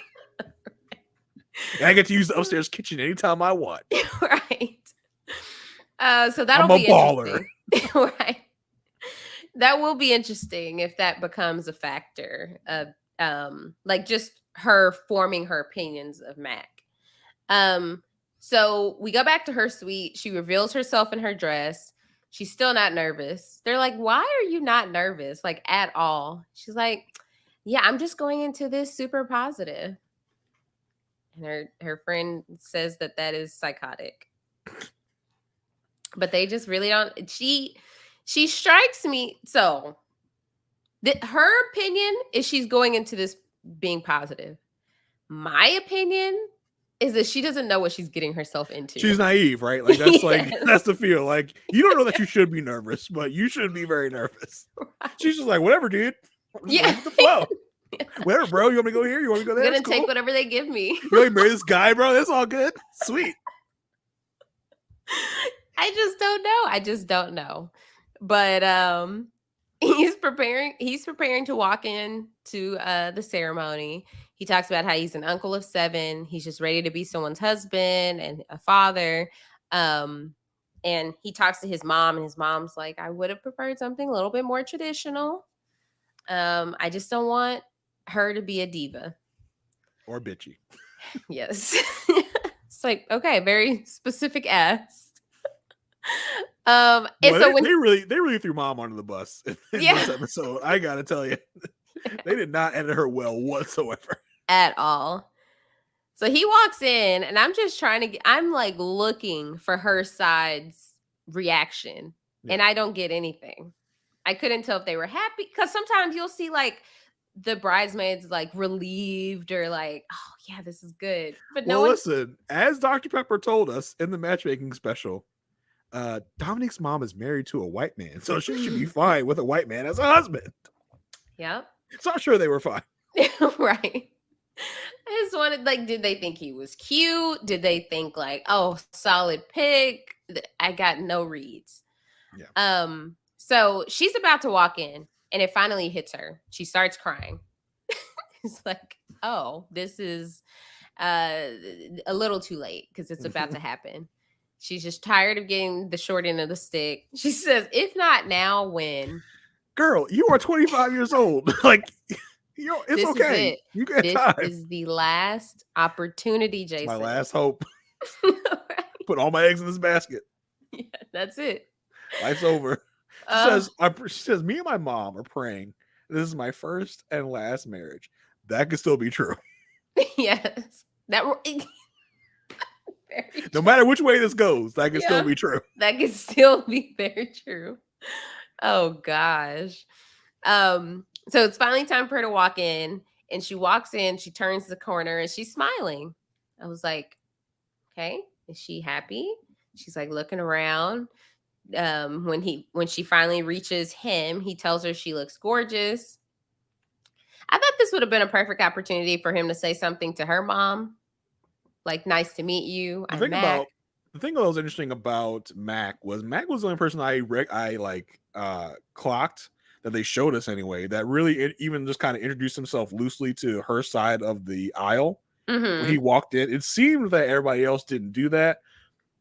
I get to use the upstairs kitchen anytime I want. Right. So that'll be interesting. Right. That will be interesting if that becomes a factor of like just her forming her opinions of Mac. So we go back to her suite. She reveals herself in her dress. She's still not nervous. They're like, why are you not nervous? Like, at all? She's like, yeah, I'm just going into this super positive. And her friend says that is psychotic. But they just really don't. She strikes me. So her opinion is she's going into this being positive. My opinion is that she doesn't know what she's getting herself into. She's naive, right? Like that's like that's the feel. Like you don't know that you should be nervous, but you should be very nervous. Right. She's just like, whatever, dude. Yeah, the flow. Whatever, bro. You want me to go here? You want me to go there? I'm gonna take whatever they give me. You want to marry this guy, bro? That's all good. Sweet. I just don't know. But he's preparing to walk in to the ceremony. He talks about how he's an uncle of 7. He's just ready to be someone's husband and a father. And he talks to his mom, and his mom's like, I would have preferred something a little bit more traditional. I just don't want her to be a diva. Or bitchy. Yes. It's like, okay, very specific ass. And well, so they really threw mom under the bus in this episode. I gotta tell you, they did not edit her well whatsoever at all. So he walks in, and I'm just I'm like looking for her side's reaction, and I don't get anything. I couldn't tell if they were happy, because sometimes you'll see like the bridesmaids like relieved or like, oh yeah, this is good. But no one. Listen, as Dr. Pepper told us in the matchmaking special, Dominique's mom is married to a white man, so she should be fine with a white man as a husband. Yep. So I'm sure they were fine. Right. I just wanted, like, did they think he was cute? Did they think like, oh, solid pick? I got no reads. Yeah. So she's about to walk in, and it finally hits her. She starts crying. It's like, oh, this is a little too late, because it's about to happen. She's just tired of getting the short end of the stick. She says, if not now, when? Girl, you are 25 years old. Like, it's this okay. You got time. This is the last opportunity, Jason. My last hope. Right. Put all my eggs in this basket. Yeah, that's it. Life's over. She says, me and my mom are praying. This is my first and last marriage. That could still be true. Yes. No matter which way this goes, that can still be true. That can still be very true. Oh gosh. So it's finally time for her to walk in, and she walks in, she turns the corner, and she's smiling. I was like, okay, is she happy? She's like looking around. When she finally reaches him, he tells her she looks gorgeous. I thought this would have been a perfect opportunity for him to say something to her mom. Like, nice to meet you. I'm Mac. The thing that was interesting about Mac was the only person I clocked that they showed us anyway, that really even just kind of introduced himself loosely to her side of the aisle. Mm-hmm. When he walked in. It seemed that everybody else didn't do that.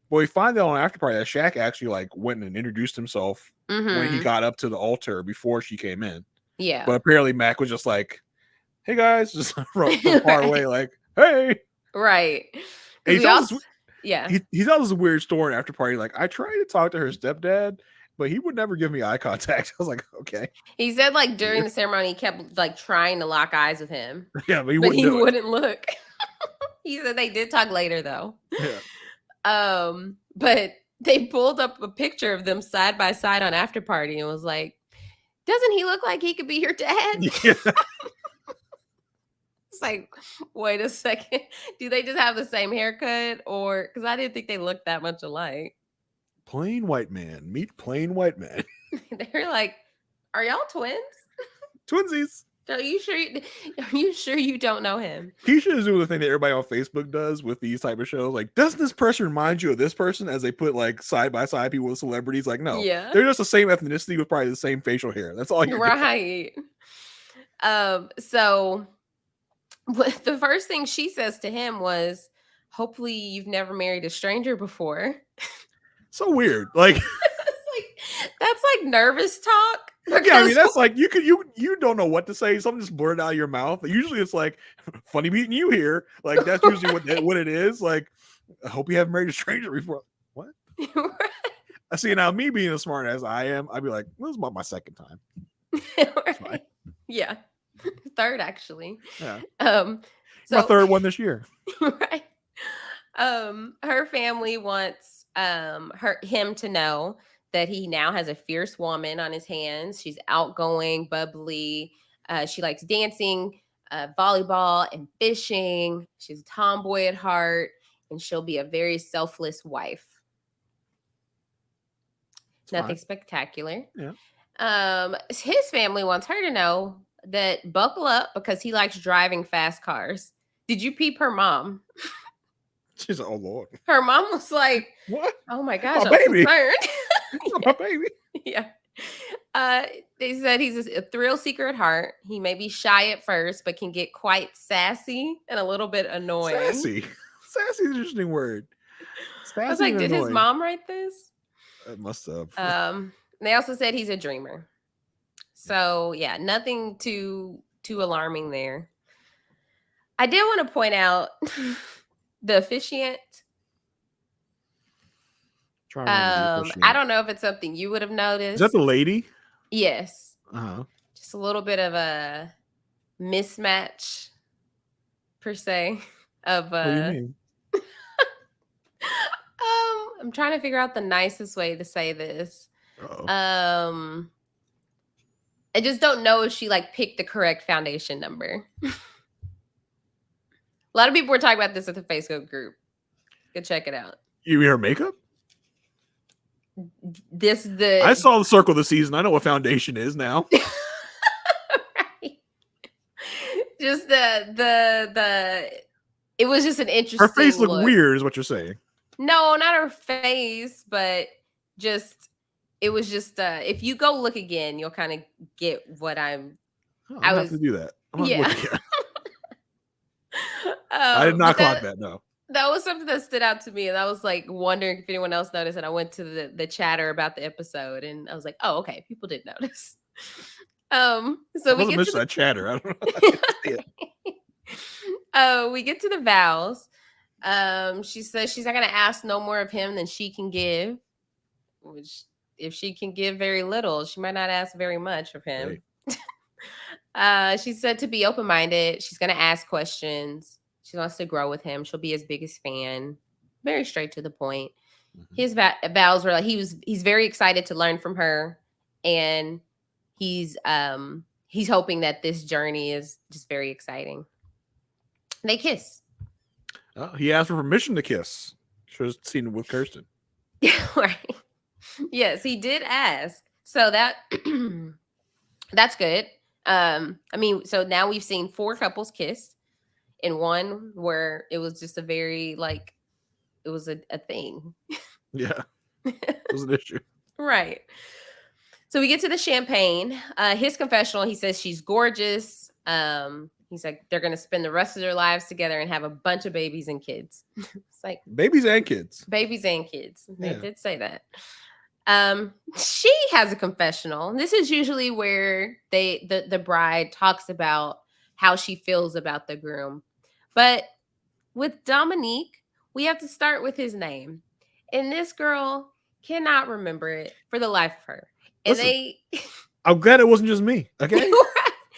But we find out on after party that Shaq actually like went and introduced himself when he got up to the altar before she came in. Yeah. But apparently Mac was just like, hey guys, just from far away, like, hey. Right. He tells this weird story after party. Like, I tried to talk to her stepdad, but he would never give me eye contact. I was like, okay. He said like during the ceremony, he kept like trying to lock eyes with him. Yeah, but he wouldn't look. He said they did talk later though. Yeah. But they pulled up a picture of them side by side on after party and was like, doesn't he look like he could be your dad? Yeah. It's like, wait a second. Do they just have the same haircut? Or because I didn't think they looked that much alike. Plain white man. Meet plain white man. They're like, are y'all twins? Twinsies. Are you sure you don't know him? He should do the thing that everybody on Facebook does with these type of shows. Like, doesn't this person remind you of this person? As they put like side by side people with celebrities. Like, no, they're just the same ethnicity with probably the same facial hair. That's all you're right. So the first thing she says to him was, hopefully you've never married a stranger before. So weird. Like, that's like nervous talk. Yeah, I mean, that's like you don't know what to say. Something just blurted out of your mouth. Usually it's like, funny meeting you here. Like, that's usually what it is. Like, I hope you haven't married a stranger before. What? Right. I see, now me being as smart as I am, I'd be like, this is about my second time. Right. Yeah. Third, actually. Yeah. So my third one this year. Right. Her family wants him to know that he now has a fierce woman on his hands. She's outgoing, bubbly. She likes dancing, volleyball, and fishing. She's a tomboy at heart, and she'll be a very selfless wife. It's Nothing fine. spectacular. Yeah. His family wants her to know that buckle up because he likes driving fast cars. Did you peep her mom? She's like, oh Lord. Her mom was like, what? Oh my gosh, My I'm baby. concerned. My baby. Yeah. They said he's a thrill seeker at heart. He may be shy at first, but can get quite sassy and a little bit annoying. Sassy. Sassy is an interesting word. I was like, did his mom write this? It must have. They also said he's a dreamer. So yeah, nothing too alarming there. I did want to point out the officiant. I don't know if it's something you would have noticed. Is that the lady? Yes. Uh-huh. Just a little bit of a mismatch, per se. Of what do you mean? I'm trying to figure out the nicest way to say this. Uh-oh. I just don't know if she like picked the correct foundation number. A lot of people were talking about this at the Facebook group. Go check it out. You mean her makeup? I saw the circle of the season. I know what foundation is now. Right. Just the it was just an interesting. Her face looked weird, is what you're saying. No, not her face, but just it was just if you go look again, you'll kind of get what I'm. I have to do that. I'm yeah. I did not clock that. No. That was something that stood out to me, and I was like wondering if anyone else noticed. And I went to the chatter about the episode, and I was like, "Oh, okay, people did notice." So we get to that chatter. I don't know. We get to the vows. She says she's not going to ask no more of him than she can give. Which, if she can give very little, she might not ask very much of him. Right. She said to be open-minded. She's going to ask questions. She wants to grow with him. She'll be his biggest fan. Very straight to the point. Mm-hmm. His vows were like he's very excited to learn from her, and he's hoping that this journey is just very exciting. They kiss. He asked for permission to kiss. Should have seen it with Kirsten. Right. Yes, he did ask. So that's good. I mean, so now we've seen 4 couples kiss. In one where it was just a very it was a thing. Yeah. It was an issue. Right. So we get to the champagne. His confessional, he says she's gorgeous. He's like, they're going to spend the rest of their lives together and have a bunch of babies and kids. It's like babies and kids. Babies and kids. They did say that. She has a confessional. This is usually where the bride talks about how she feels about the groom. But with Dominique, we have to start with his name. And this girl cannot remember it for the life of her. And listen, I'm glad it wasn't just me. Okay.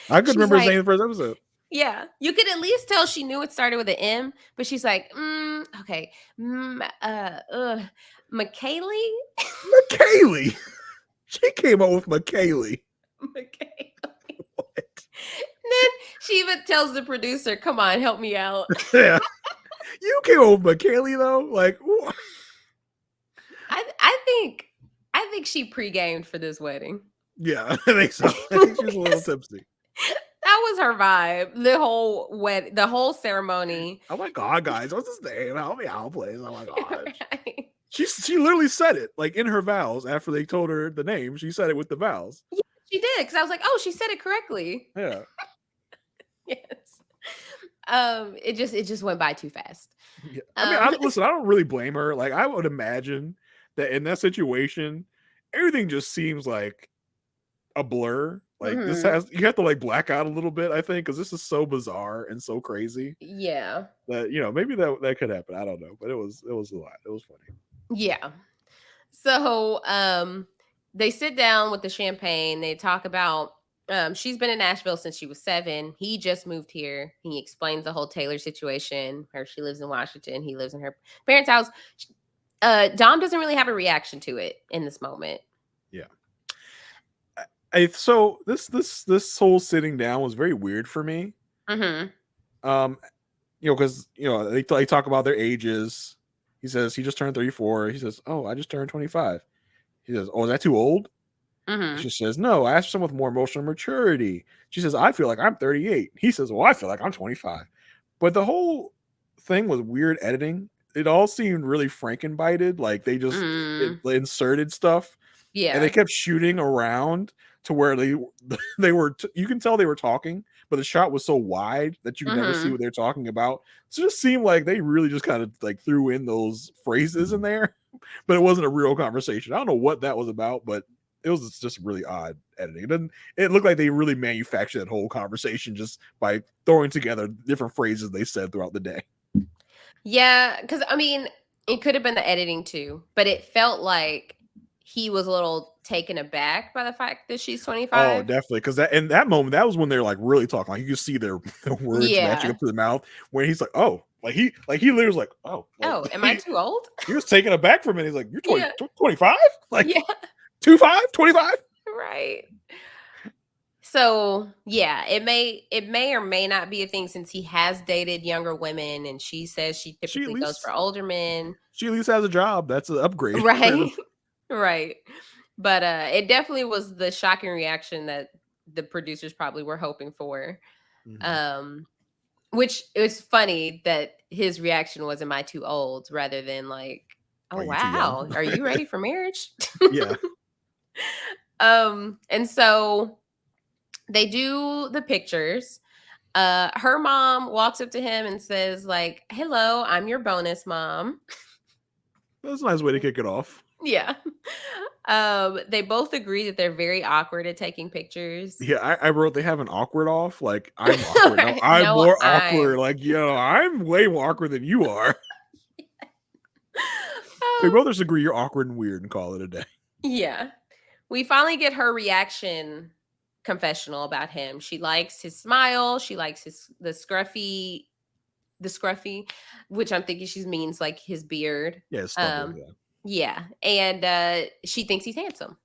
I could remember his name in the first episode. Yeah. You could at least tell she knew it started with an M, but she's like, okay. McKaylee? McKaylee. She came up with McKaylee. McKaylee. And then she even tells the producer, come on, help me out. Yeah. You came up with McKaylee though? Like, I think she pre-gamed for this wedding. Yeah, I think so. I think she was a little tipsy. That was her vibe. The whole ceremony. Oh my God, guys, what's his name? Help me out, please. Oh my God. Right. She literally said it like in her vows after they told her the name. She said it with the vows. Yeah, she did, because I was like, oh, she said it correctly. Yeah. Yes. It just went by too fast. Yeah. I mean, listen, I don't really blame her. Like, I would imagine that in that situation, everything just seems like a blur. Like this you have to like black out a little bit, I think, because this is so bizarre and so crazy. Yeah. That maybe that could happen. I don't know, but it was a lot. It was funny. Yeah. So they sit down with the champagne. They talk about she's been in Nashville since she was 7. He just moved here. He explains the whole Taylor situation. She lives in Washington. He lives in her parents' house. Dom doesn't really have a reaction to it in this moment. Yeah. So this whole sitting down was very weird for me. Mm-hmm. Because they talk about their ages. He says he just turned 34. He says, "Oh, I just turned 25." He says, "Oh, is that too old?" Mm-hmm. She says, "No, I asked someone with more emotional maturity." She says, "I feel like I'm 38." He says, "Well, I feel like I'm 25." But the whole thing was weird editing. It all seemed really Frankenbited. Like they just inserted stuff. Yeah. And they kept shooting around to where they were. You can tell they were talking, but the shot was so wide that you could never see what they're talking about. So it just seemed like they really just kind of like threw in those phrases in there, but it wasn't a real conversation. I don't know what that was about, but it was just really odd editing. It looked like they really manufactured that whole conversation just by throwing together different phrases they said throughout the day. Yeah, because I mean, it could have been the editing too, but it felt like he was a little taken aback by the fact that she's 25. Oh, definitely. Because in that moment, that was when they're like really talking. Like you could see their words matching up to the mouth. When he's like, "Oh," like he literally was like, "Oh, like, am I too old?" He was taken aback for a minute. He's like, "You're 25? Like, yeah, 25? Right. So yeah, it may or may not be a thing since he has dated younger women, and she says she typically goes for older men. She at least has a job. That's an upgrade, right? Right. But it definitely was the shocking reaction that the producers probably were hoping for. Mm-hmm. Which it was funny that his reaction was, "Am I too old?" rather than like, "Oh wow, are you ready for marriage?" Yeah. And so they do the pictures. Her mom walks up to him and says, like, "Hello, I'm your bonus mom." That's a nice way to kick it off. Yeah. They both agree that they're very awkward at taking pictures. Yeah, I wrote they have an awkward off. Like, I'm awkward. No, I'm more awkward. Like, I'm way more awkward than you are. They both just agree you're awkward and weird and call it a day. Yeah. We finally get her reaction confessional about him. She likes his smile. She likes the scruffy, which I'm thinking she means like his beard. Yeah, yeah. And she thinks he's handsome.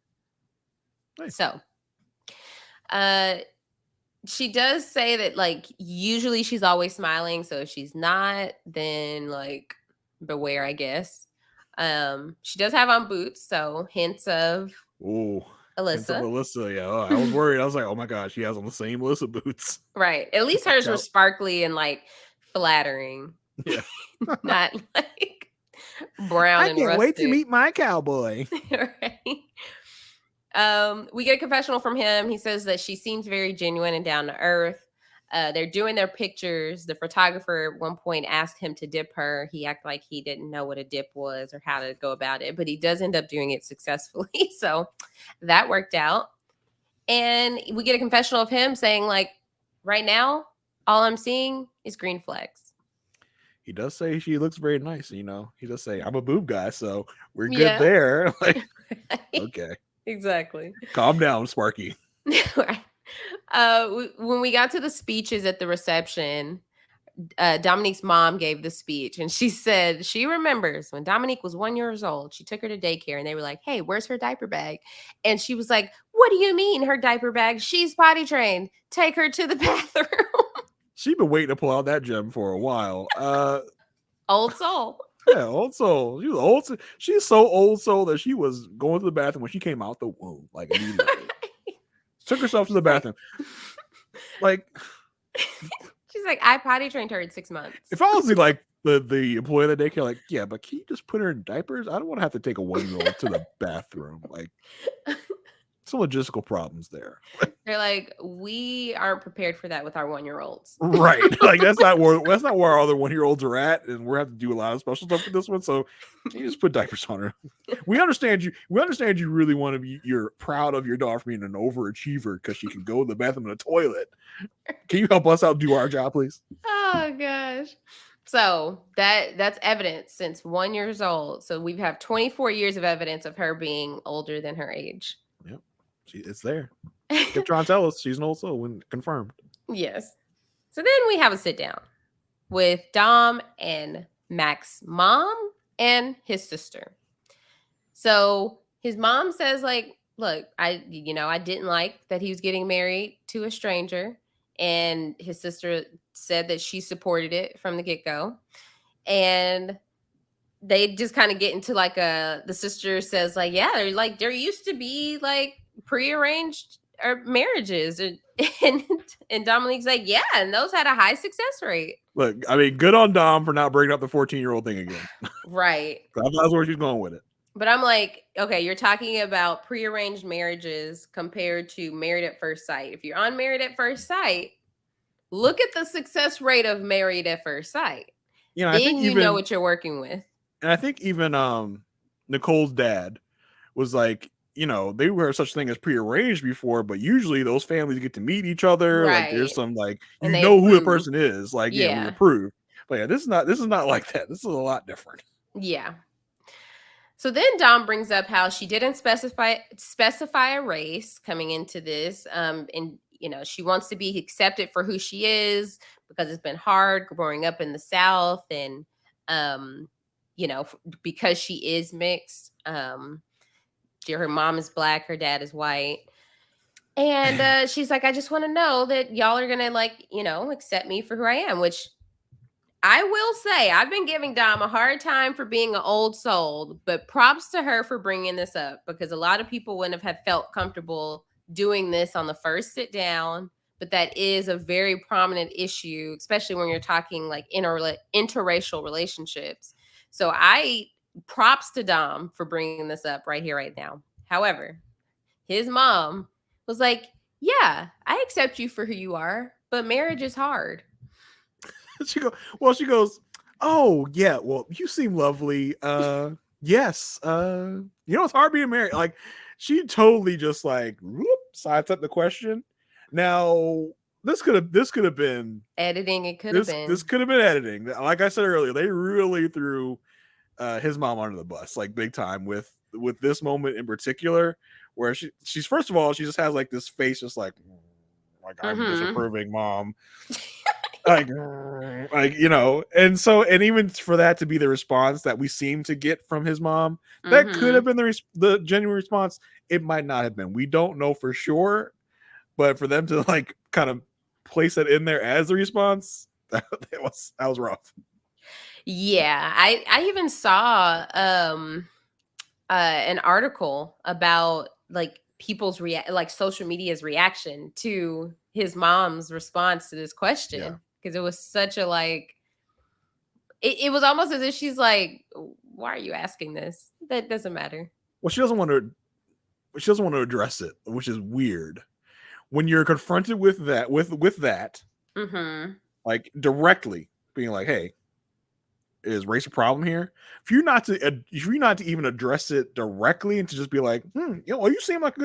Nice. So she does say that like usually she's always smiling. So if she's not, then like beware, I guess. She does have on boots, so hints of Alyssa. Yeah. Oh, I was worried. I was like, oh my gosh, she has on the same Alyssa boots. Right. At least hers were sparkly and like flattering. Yeah. Not like brown and rusted. I can't wait to meet my cowboy. Right. We get a confessional from him. He says that she seems very genuine and down to earth. They're doing their pictures. The photographer at one point asked him to dip her. He acted like he didn't know what a dip was or how to go about it, but he does end up doing it successfully. So that worked out. And we get a confessional of him saying, like, right now, all I'm seeing is green flags. He does say she looks very nice. He does say, I'm a boob guy, so we're good there. Like, okay. Exactly. Calm down, Sparky. Right. When we got to the speeches at the reception, Dominique's mom gave the speech, and she said she remembers when Dominique was 1 year old. She took her to daycare, and they were like, "Hey, where's her diaper bag?" And she was like, "What do you mean her diaper bag? She's potty trained. Take her to the bathroom." She's been waiting to pull out that gem for a while. Old soul. Yeah, old soul. She was old. She's so old soul that she was going to the bathroom when she came out the womb, like immediately. Took herself to the bathroom. Like, she's like, I potty trained her in 6 months. If I was like the employee of the daycare, like, yeah, but can you just put her in diapers? I don't want to have to take a 1-year-old to the bathroom. Like, some logistical problems there. They're like, we aren't prepared for that with our 1-year-olds. Right. Like that's not where our other 1-year-olds are at, and we're having to do a lot of special stuff for this one. So you just put diapers on her. We understand you. We understand you really want to be. You're proud of your daughter for being an overachiever because she can go to the bathroom and the toilet. Can you help us out do our job, please? Oh gosh. So that's evidence since 1 year old. So we have 24 years of evidence of her being older than her age. Yep. It's there. If Tron tell us she's an old soul when confirmed. Yes. So then we have a sit down with Dom and Mac's mom and his sister. So his mom says, like, look, I didn't like that he was getting married to a stranger. And his sister said that she supported it from the get-go. And they just kind of get into like the sister says, like, yeah, they're like, there used to be like prearranged marriages. And Dominique's like, yeah, and those had a high success rate. Look, I mean, good on Dom for not bringing up the 14-year-old thing again. Right. That's where she's going with it. But I'm like, okay, you're talking about prearranged marriages compared to married at first sight. If you're on married at first sight, look at the success rate of married at first sight. You know, then I think you know what you're working with. And I think even Nicole's dad was like, you know, they were such thing as prearranged before, but usually those families get to meet each other. Right. Like there's some like you And they know who the approve. person is. Like, yeah, we approve. But yeah, this is not like that. This is a lot different. Yeah. So then Dom brings up how she didn't specify a race coming into this. And you know, she wants to be accepted for who she is because it's been hard growing up in the South, and you know, because she is mixed. Her mom is Black, her dad is white. And she's like, I just want to know that y'all are gonna, like, you know, accept me for who I am, which I will say I've been giving Dom a hard time for being an old soul, but props to her for bringing this up, because a lot of people wouldn't have felt comfortable doing this on the first sit down. But that is a very prominent issue, especially when you're talking like interracial relationships. So I props to Dom for bringing this up right here, right now. However, his mom was like, yeah, I accept you for who you are, but marriage is hard. She goes, oh yeah, well, you seem lovely. Yes. You know, it's hard being married. Like, she totally just like sidestepped the question. Now, this could have been editing. It could have been. This could have been editing. Like I said earlier, they really threw his mom under the bus, like big time, with this moment in particular, where she's first of all, she just has like this face, just like I'm disapproving, mom. like you know, and even for that to be the response that we seem to get from his mom, that could have been the genuine response. It might not have been. We don't know for sure, but for them to like kind of place it in there as the response, that was rough. Yeah, I even saw an article about like people's like social media's reaction to his mom's response to this question, because it was such a like it was almost as if she's like, why are you asking this? That doesn't matter. Well, she doesn't want to address it, which is weird. When you're confronted with that, like directly being like, hey, is race a problem here? For you not to even address it directly and to just be like, you know, you seem like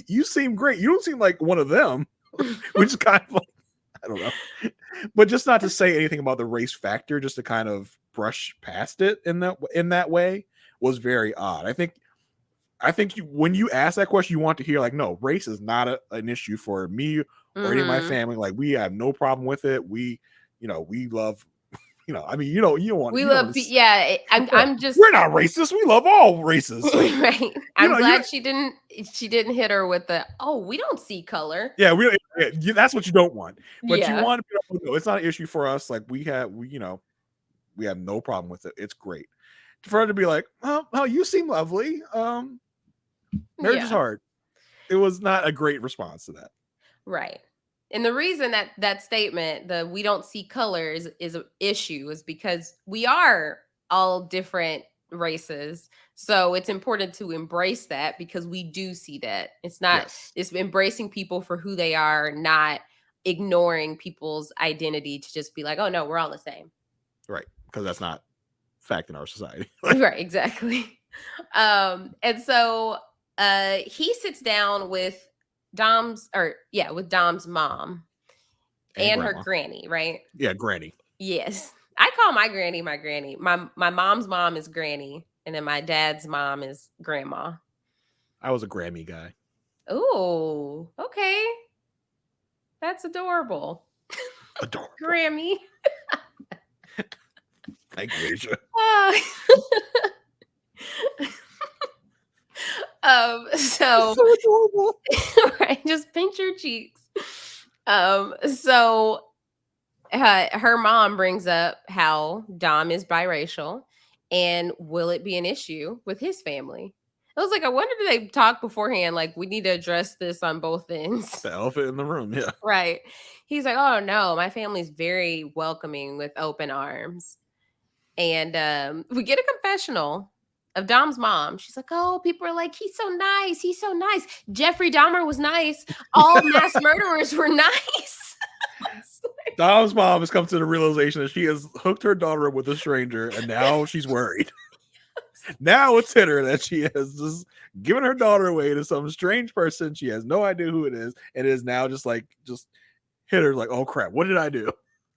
you seem great. You don't seem like one of them, which is kind of like, I don't know, but just not to say anything about the race factor, just to kind of brush past it in that way was very odd. I think when you ask that question, you want to hear like, no, race is not an issue for me or any of my family. Like, we have no problem with it. We love. You know, I mean, you don't want. We love, I'm just. We're not racist. We love all races, right? I'm glad she didn't hit her with the, oh, we don't see color. Yeah, that's what you don't want. But you want to be able to, it's not an issue for us. Like, we have no problem with it. It's great for her to be like, oh, you seem lovely. Marriage is hard. It was not a great response to that, right? And the reason that statement, the we don't see colors, is an issue is because we are all different races. So it's important to embrace that, because we do see that. It's not, it's embracing people for who they are, not ignoring people's identity to just be like, oh no, we're all the same. Right. Because that's not fact in our society. Right, exactly. And so he sits down with Dom's mom and her granny, right? Yeah, granny. Yes. I call my granny my granny. My mom's mom is granny, and then my dad's mom is grandma. I was a Grammy guy. Oh, okay. That's adorable. Adorable. Grammy. Thank you, Aysha. So adorable. right, just pinch your cheeks. So her mom brings up how Dom is biracial and will it be an issue with his family? I was like, I wonder if they talk beforehand, like we need to address this on both ends. The elephant in the room, yeah. Right. He's like, oh no, my family's very welcoming with open arms. And we get a confessional of Dom's mom. She's like, oh, people are like, he's so nice. He's so nice. Jeffrey Dahmer was nice. All mass murderers were nice. Dom's mom has come to the realization that she has hooked her daughter up with a stranger, and now she's worried. Now it's hit her that she has just given her daughter away to some strange person. She has no idea who it is, and it is now just hit her like, oh crap, what did I do?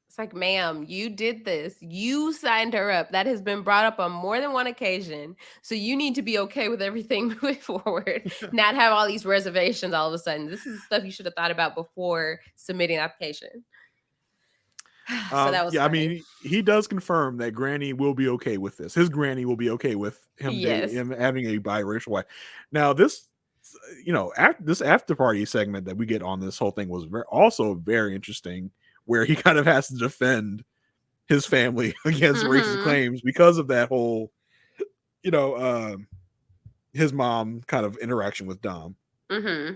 It's like, ma'am, you did this. You signed her up. That has been brought up on more than one occasion. So you need to be okay with everything moving forward, not have all these reservations all of a sudden. This is stuff you should have thought about before submitting an application. So that was yeah, funny. I mean, he does confirm that Granny will be okay with this. His Granny will be okay with him, him having a biracial wife. Now, this, this after party segment that we get on this whole thing was also very interesting, where he kind of has to defend his family against racist claims because of that whole, his mom kind of interaction with Dom. Mm-hmm.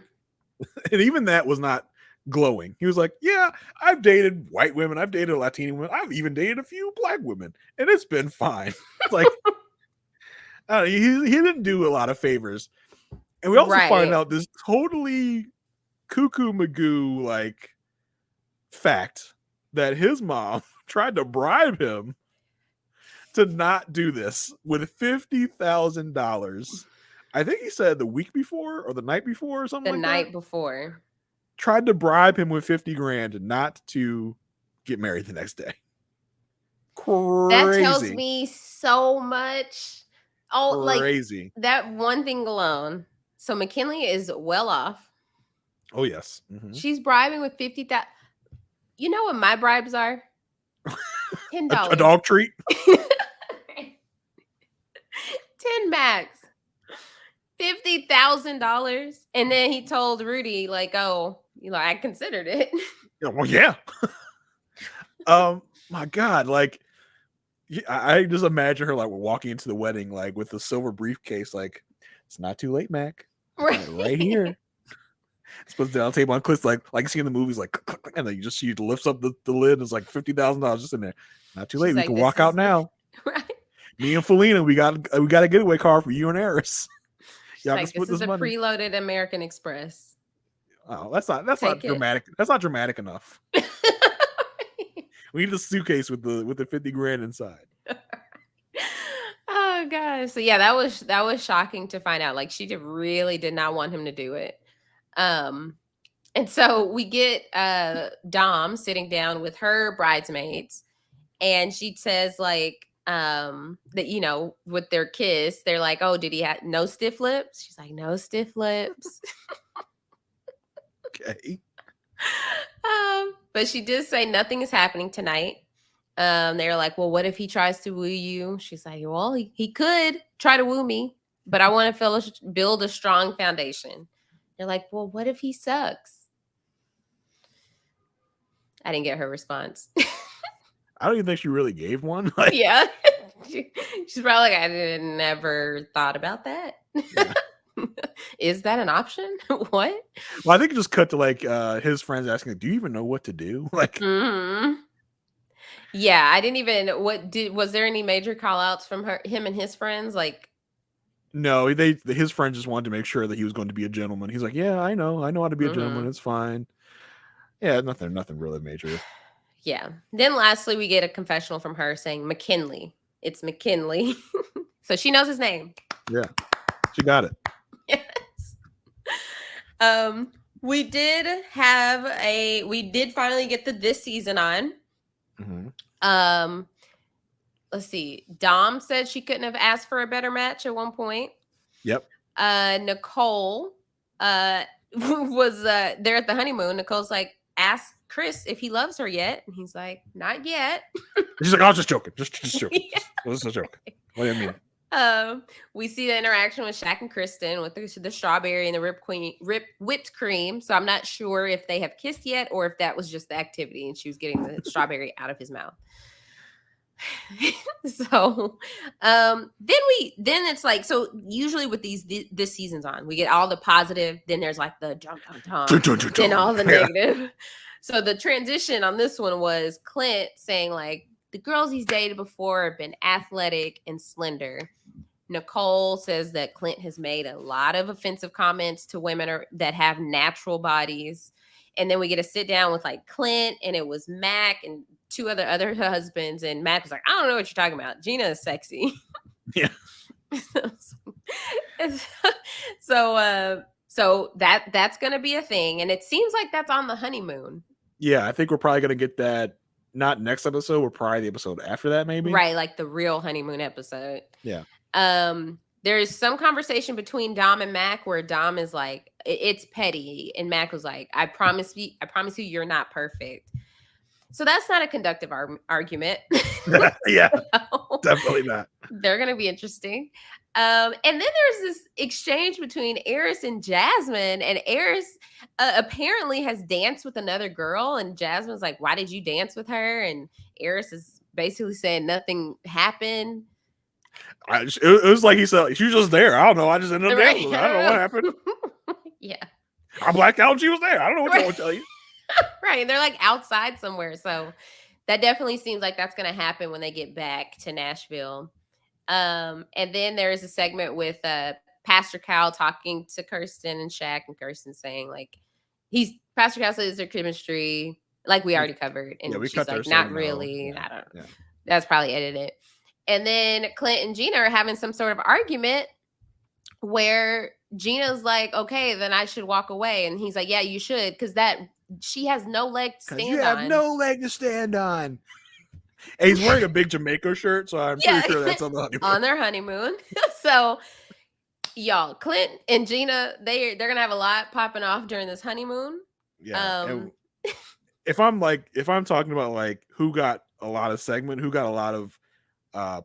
And even that was not glowing. He was like, yeah, I've dated white women, I've dated Latino women, I've even dated a few black women, and it's been fine. It's like, he didn't do a lot of favors. And we also find out this totally cuckoo magoo like fact that his mom tried to bribe him to not do this with $50,000. I think he said the week before or the night before or something the like that. night before. Tried to bribe him with $50,000 not to get married the next day. Crazy. That tells me so much. Oh, crazy. Like that one thing alone. So McKinley is well off. Oh yes. Mm-hmm. She's bribing with 50,000. You know what my bribes are? $10. A dog treat. 10 max. $50,000. And then he told Rudy, like, oh, I considered it. Yeah, well, yeah. My God, like, I just imagine her like walking into the wedding, like with the silver briefcase, like, it's not too late, Mac. Right here. It's puts down the table on Cliff's like you see in the movies, like, and then she lifts up the lid and it's like $50,000 just in there. Not too late. She's we like, can walk out now. Right. Me and Felina, we got a getaway car for you and Eris. Yeah, like, this is a preloaded American Express. Oh, that's not dramatic. That's not dramatic enough. We need a suitcase with the $50,000 inside. Oh gosh. So yeah, that was shocking to find out. Like she really did not want him to do it. And so we get Dom sitting down with her bridesmaids, and she says like that, with their kiss, they're like, oh, did he have no stiff lips? She's like, no stiff lips. Okay. But she did say nothing is happening tonight. They're like, well, what if he tries to woo you? She's like, well, he could try to woo me, but I want to build a strong foundation. They're like, well, what if he sucks? I didn't get her response. I don't even think she really gave one. Yeah. She's probably like, I never thought about that. Yeah. Is that an option? What? Well, I think it just cut to like his friends asking, do you even know what to do? Like, yeah, I didn't even. Was there any major call outs from him and his friends? Like, no, his friends just wanted to make sure that he was going to be a gentleman. He's like, yeah, I know how to be a gentleman. It's fine. Yeah, nothing really major. Yeah. Then lastly, we get a confessional from her saying McKinley. It's McKinley. So she knows his name. Yeah, she got it. Yes. We did finally get this season on. Mm-hmm. Let's see. Dom said she couldn't have asked for a better match at one point. Yep. Nicole was there at the honeymoon. Nicole's like, asks Chris if he loves her yet, and he's like, not yet. She's like, I was just joking. Just joking. Yeah. Just a joke. What do you mean? We see the interaction with Shaq and Kirsten with the strawberry and the whipped cream. So I'm not sure if they have kissed yet or if that was just the activity and she was getting the strawberry out of his mouth. So then it's like, so usually with this season's on, we get all the positive, then there's like the then all the negative. So the transition on this one was Clint saying like the girls he's dated before have been athletic and slender. Nicole says that Clint has made a lot of offensive comments to women that have natural bodies. And then we get to sit down with like Clint, and it was Mac and two other husbands. And Mac was like, I don't know what you're talking about. Gina is sexy. Yeah. So that's going to be a thing. And it seems like that's on the honeymoon. Yeah, I think we're probably going to get that. Not next episode. We're probably the episode after that, maybe. Right, like the real honeymoon episode. Yeah. There's some conversation between Dom and Mac where Dom is like, it's petty, and Mac was like, I promise you, you're not perfect. So that's not a conductive argument. Yeah, so, definitely not. They're gonna be interesting. And then there's this exchange between Eris and Jasmine, and Eris apparently has danced with another girl, and Jasmine's like, why did you dance with her? And Eris is basically saying nothing happened. It was like he said, she was just there. I don't know. I just ended up dancing with her. I don't know what happened. Yeah. I blacked out and she was there. I don't know what I want to tell you. Right. They're like outside somewhere. So that definitely seems like that's going to happen when they get back to Nashville. And then there is a segment with Pastor Cal talking to Kirsten and Shaq, and Kirsten saying like, Pastor Cal says their chemistry, like we already covered. And we she's like, not really. Yeah. I don't know. Yeah. That's probably edited. And then Clint and Gina are having some sort of argument where Gina's like, okay, then I should walk away. And he's like, yeah, you should. Because she has no leg to stand on. You have no leg to stand on. And he's wearing a big Jamaica shirt. So I'm pretty sure that's on the honeymoon. On their honeymoon. So y'all, Clint and Gina, they're going to have a lot popping off during this honeymoon. Yeah. If I'm talking about like who got a lot of segment, who got a lot of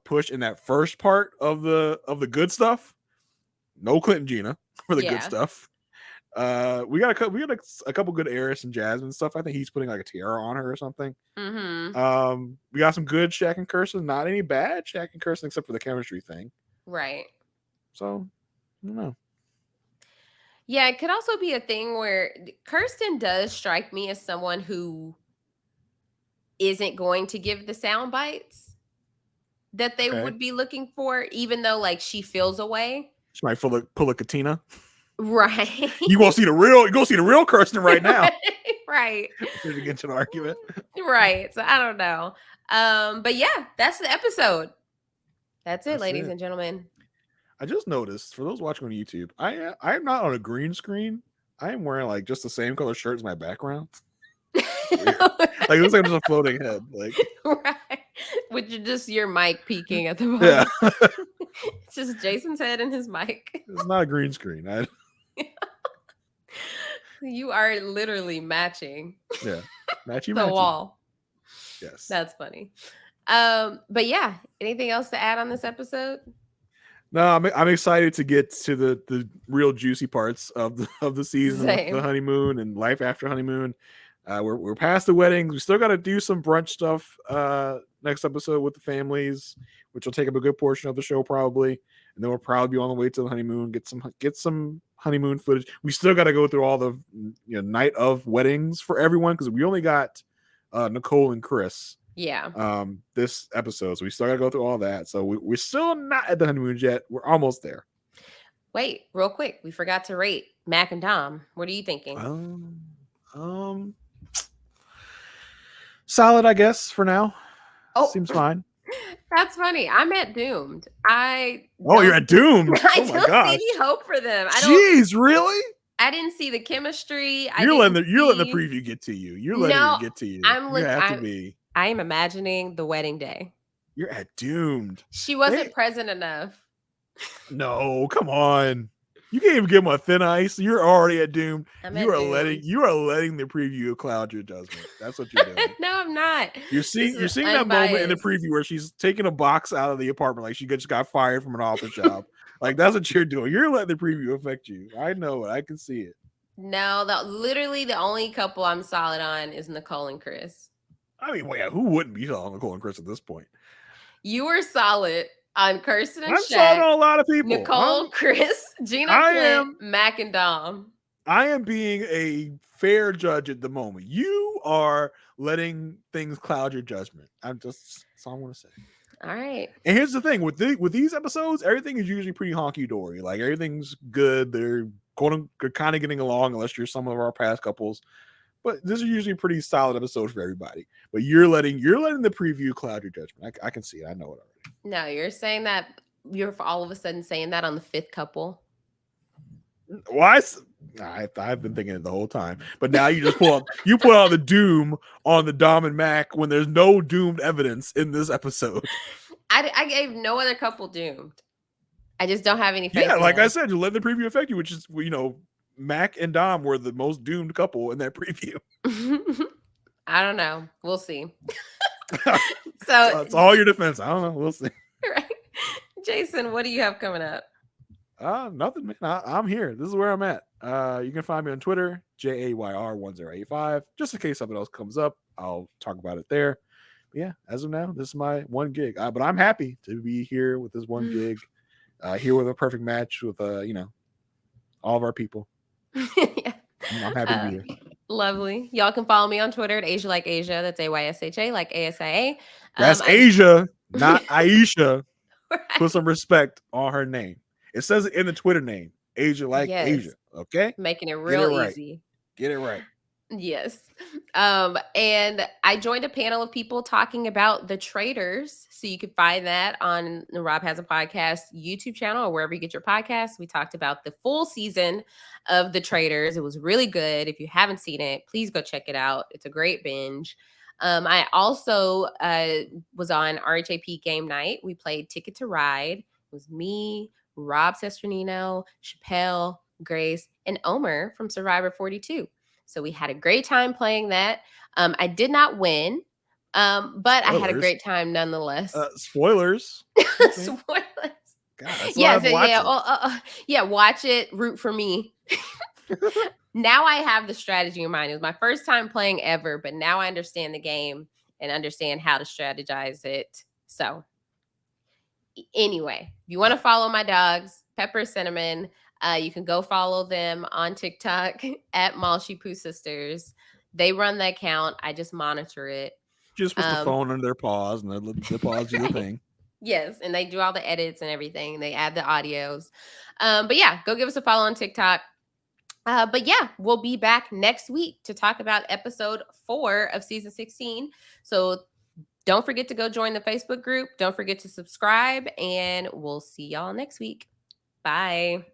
push in that first part of the good stuff, no Clint and Gina for the good stuff. We got a couple good Eris and Jasmine stuff. I think he's putting like a tiara on her or something. Mm-hmm. We got some good Shaq and Kirsten, not any bad Shaq and Kirsten except for the chemistry thing. Right. So I don't know. Yeah, it could also be a thing where Kirsten does strike me as someone who isn't going to give the sound bites that they would be looking for, even though like she feels away. She might pull a Katina. Right. You go see the real Kirsten right now. Right. To get into an argument. Right. So I don't know. But yeah, that's the episode. That's it, ladies and gentlemen. I just noticed, for those watching on YouTube, I'm not on a green screen. I am wearing like just the same color shirt as my background. Like it looks like just a floating head. Like right. With just your mic peeking at the bottom. Yeah. It's just Jason's head and his mic. It's not a green screen. You are literally matching. Yeah. Matchy the wall. Yes. That's funny. But yeah, anything else to add on this episode? No, I'm excited to get to the real juicy parts of the season, the honeymoon and life after honeymoon. We're past the weddings. We still got to do some brunch stuff next episode with the families, which will take up a good portion of the show probably, and then we'll probably be on the way to the honeymoon. Get some honeymoon footage. We still got to go through all the night of weddings for everyone because we only got Nicole and Chris. Yeah. This episode, so we still got to go through all that. So we're still not at the honeymoon yet. We're almost there. Wait, real quick, we forgot to rate Mac and Dom. What are you thinking? Solid, I guess, for now. Oh, seems fine. That's funny. I'm at Doomed. You're at Doomed. I don't see any hope for them. Jeez, really? I didn't see the chemistry. You're letting the preview get to you. You're letting it get to you. I am imagining the wedding day. You're at Doomed. She wasn't present enough. No, come on. You can't even give them a thin ice. You're already at doomed. I'm You at are doomed. letting the preview cloud your judgment. That's what you're doing. No, I'm not. You're This seeing is that moment in the unbiased. preview where she's taking a box out of the apartment like she just got fired from an office job. Like that's what you're doing. You're letting the preview affect you. I know it. I can see it. No, literally the only couple I'm solid on is Nicole and Chris. I mean, wait, who wouldn't be solid on Nicole and Chris at this point? You were solid on Kirsten and I'm Shaq. solid on a lot of people. Nicole, Chris, Gina, Flint, Mac, and Dom. I am being a fair judge at the moment. You are letting things cloud your judgment. That's all I want to say. All right. And here's the thing with these episodes, everything is usually pretty honky dory. Like everything's good. They're kind of getting along, unless you're some of our past couples. But this is usually a pretty solid episode for everybody. But you're letting the preview cloud your judgment. I can see it. I know it already. No, you're saying that you're all of a sudden saying that on the 5th couple. Why? I've been thinking it the whole time, but now you just put out the doom on the Dom and Mac when there's no doomed evidence in this episode. I gave no other couple doomed. I just don't have any faith. Yeah, like I said, you let the preview affect you, which is Mac and Dom were the most doomed couple in that preview. I don't know. We'll see. So it's all your defense. I don't know. We'll see. Right. Jason, what do you have coming up? Nothing, man. I'm here. This is where I'm at. You can find me on Twitter, JAYR1085. Just in case something else comes up, I'll talk about it there. But yeah, as of now, this is my one gig. But I'm happy to be here with this one gig. Here with a perfect match with all of our people. Yeah. I'm happy to be here. Lovely. Y'all can follow me on Twitter at Aysha like Asia. That's AYSHA like ASIA. That's Asia, not Aisha. Right. Put some respect on her name. It says it in the Twitter name. Asia like Asia. Okay? Making it real easy. Get it right. Yes. And I joined a panel of people talking about The Traitors. So you can find that on the Rob Has a Podcast YouTube channel or wherever you get your podcasts. We talked about the full season of The Traitors. It was really good. If you haven't seen it, please go check it out. It's a great binge. I also was on RHAP game night. We played Ticket to Ride. It was me, Rob Sesternino, Chappelle, Grace, and Omer from Survivor 42. So we had a great time playing that. I did not win, but I had a great time nonetheless. Spoilers. Spoilers. God, yeah, watch it. Root for me. Now I have the strategy in mind. It was my first time playing ever, but now I understand the game and understand how to strategize it. So anyway, if you want to follow my dogs, Pepper, Cinnamon, you can go follow them on TikTok at Malshi Poo Sisters. They run the account. I just monitor it. Just put the phone under their paws and the paws do the thing. Yes, and they do all the edits and everything. They add the audios. But yeah, go give us a follow on TikTok. But yeah, we'll be back next week to talk about episode 4 of season 16. So don't forget to go join the Facebook group. Don't forget to subscribe, and we'll see y'all next week. Bye.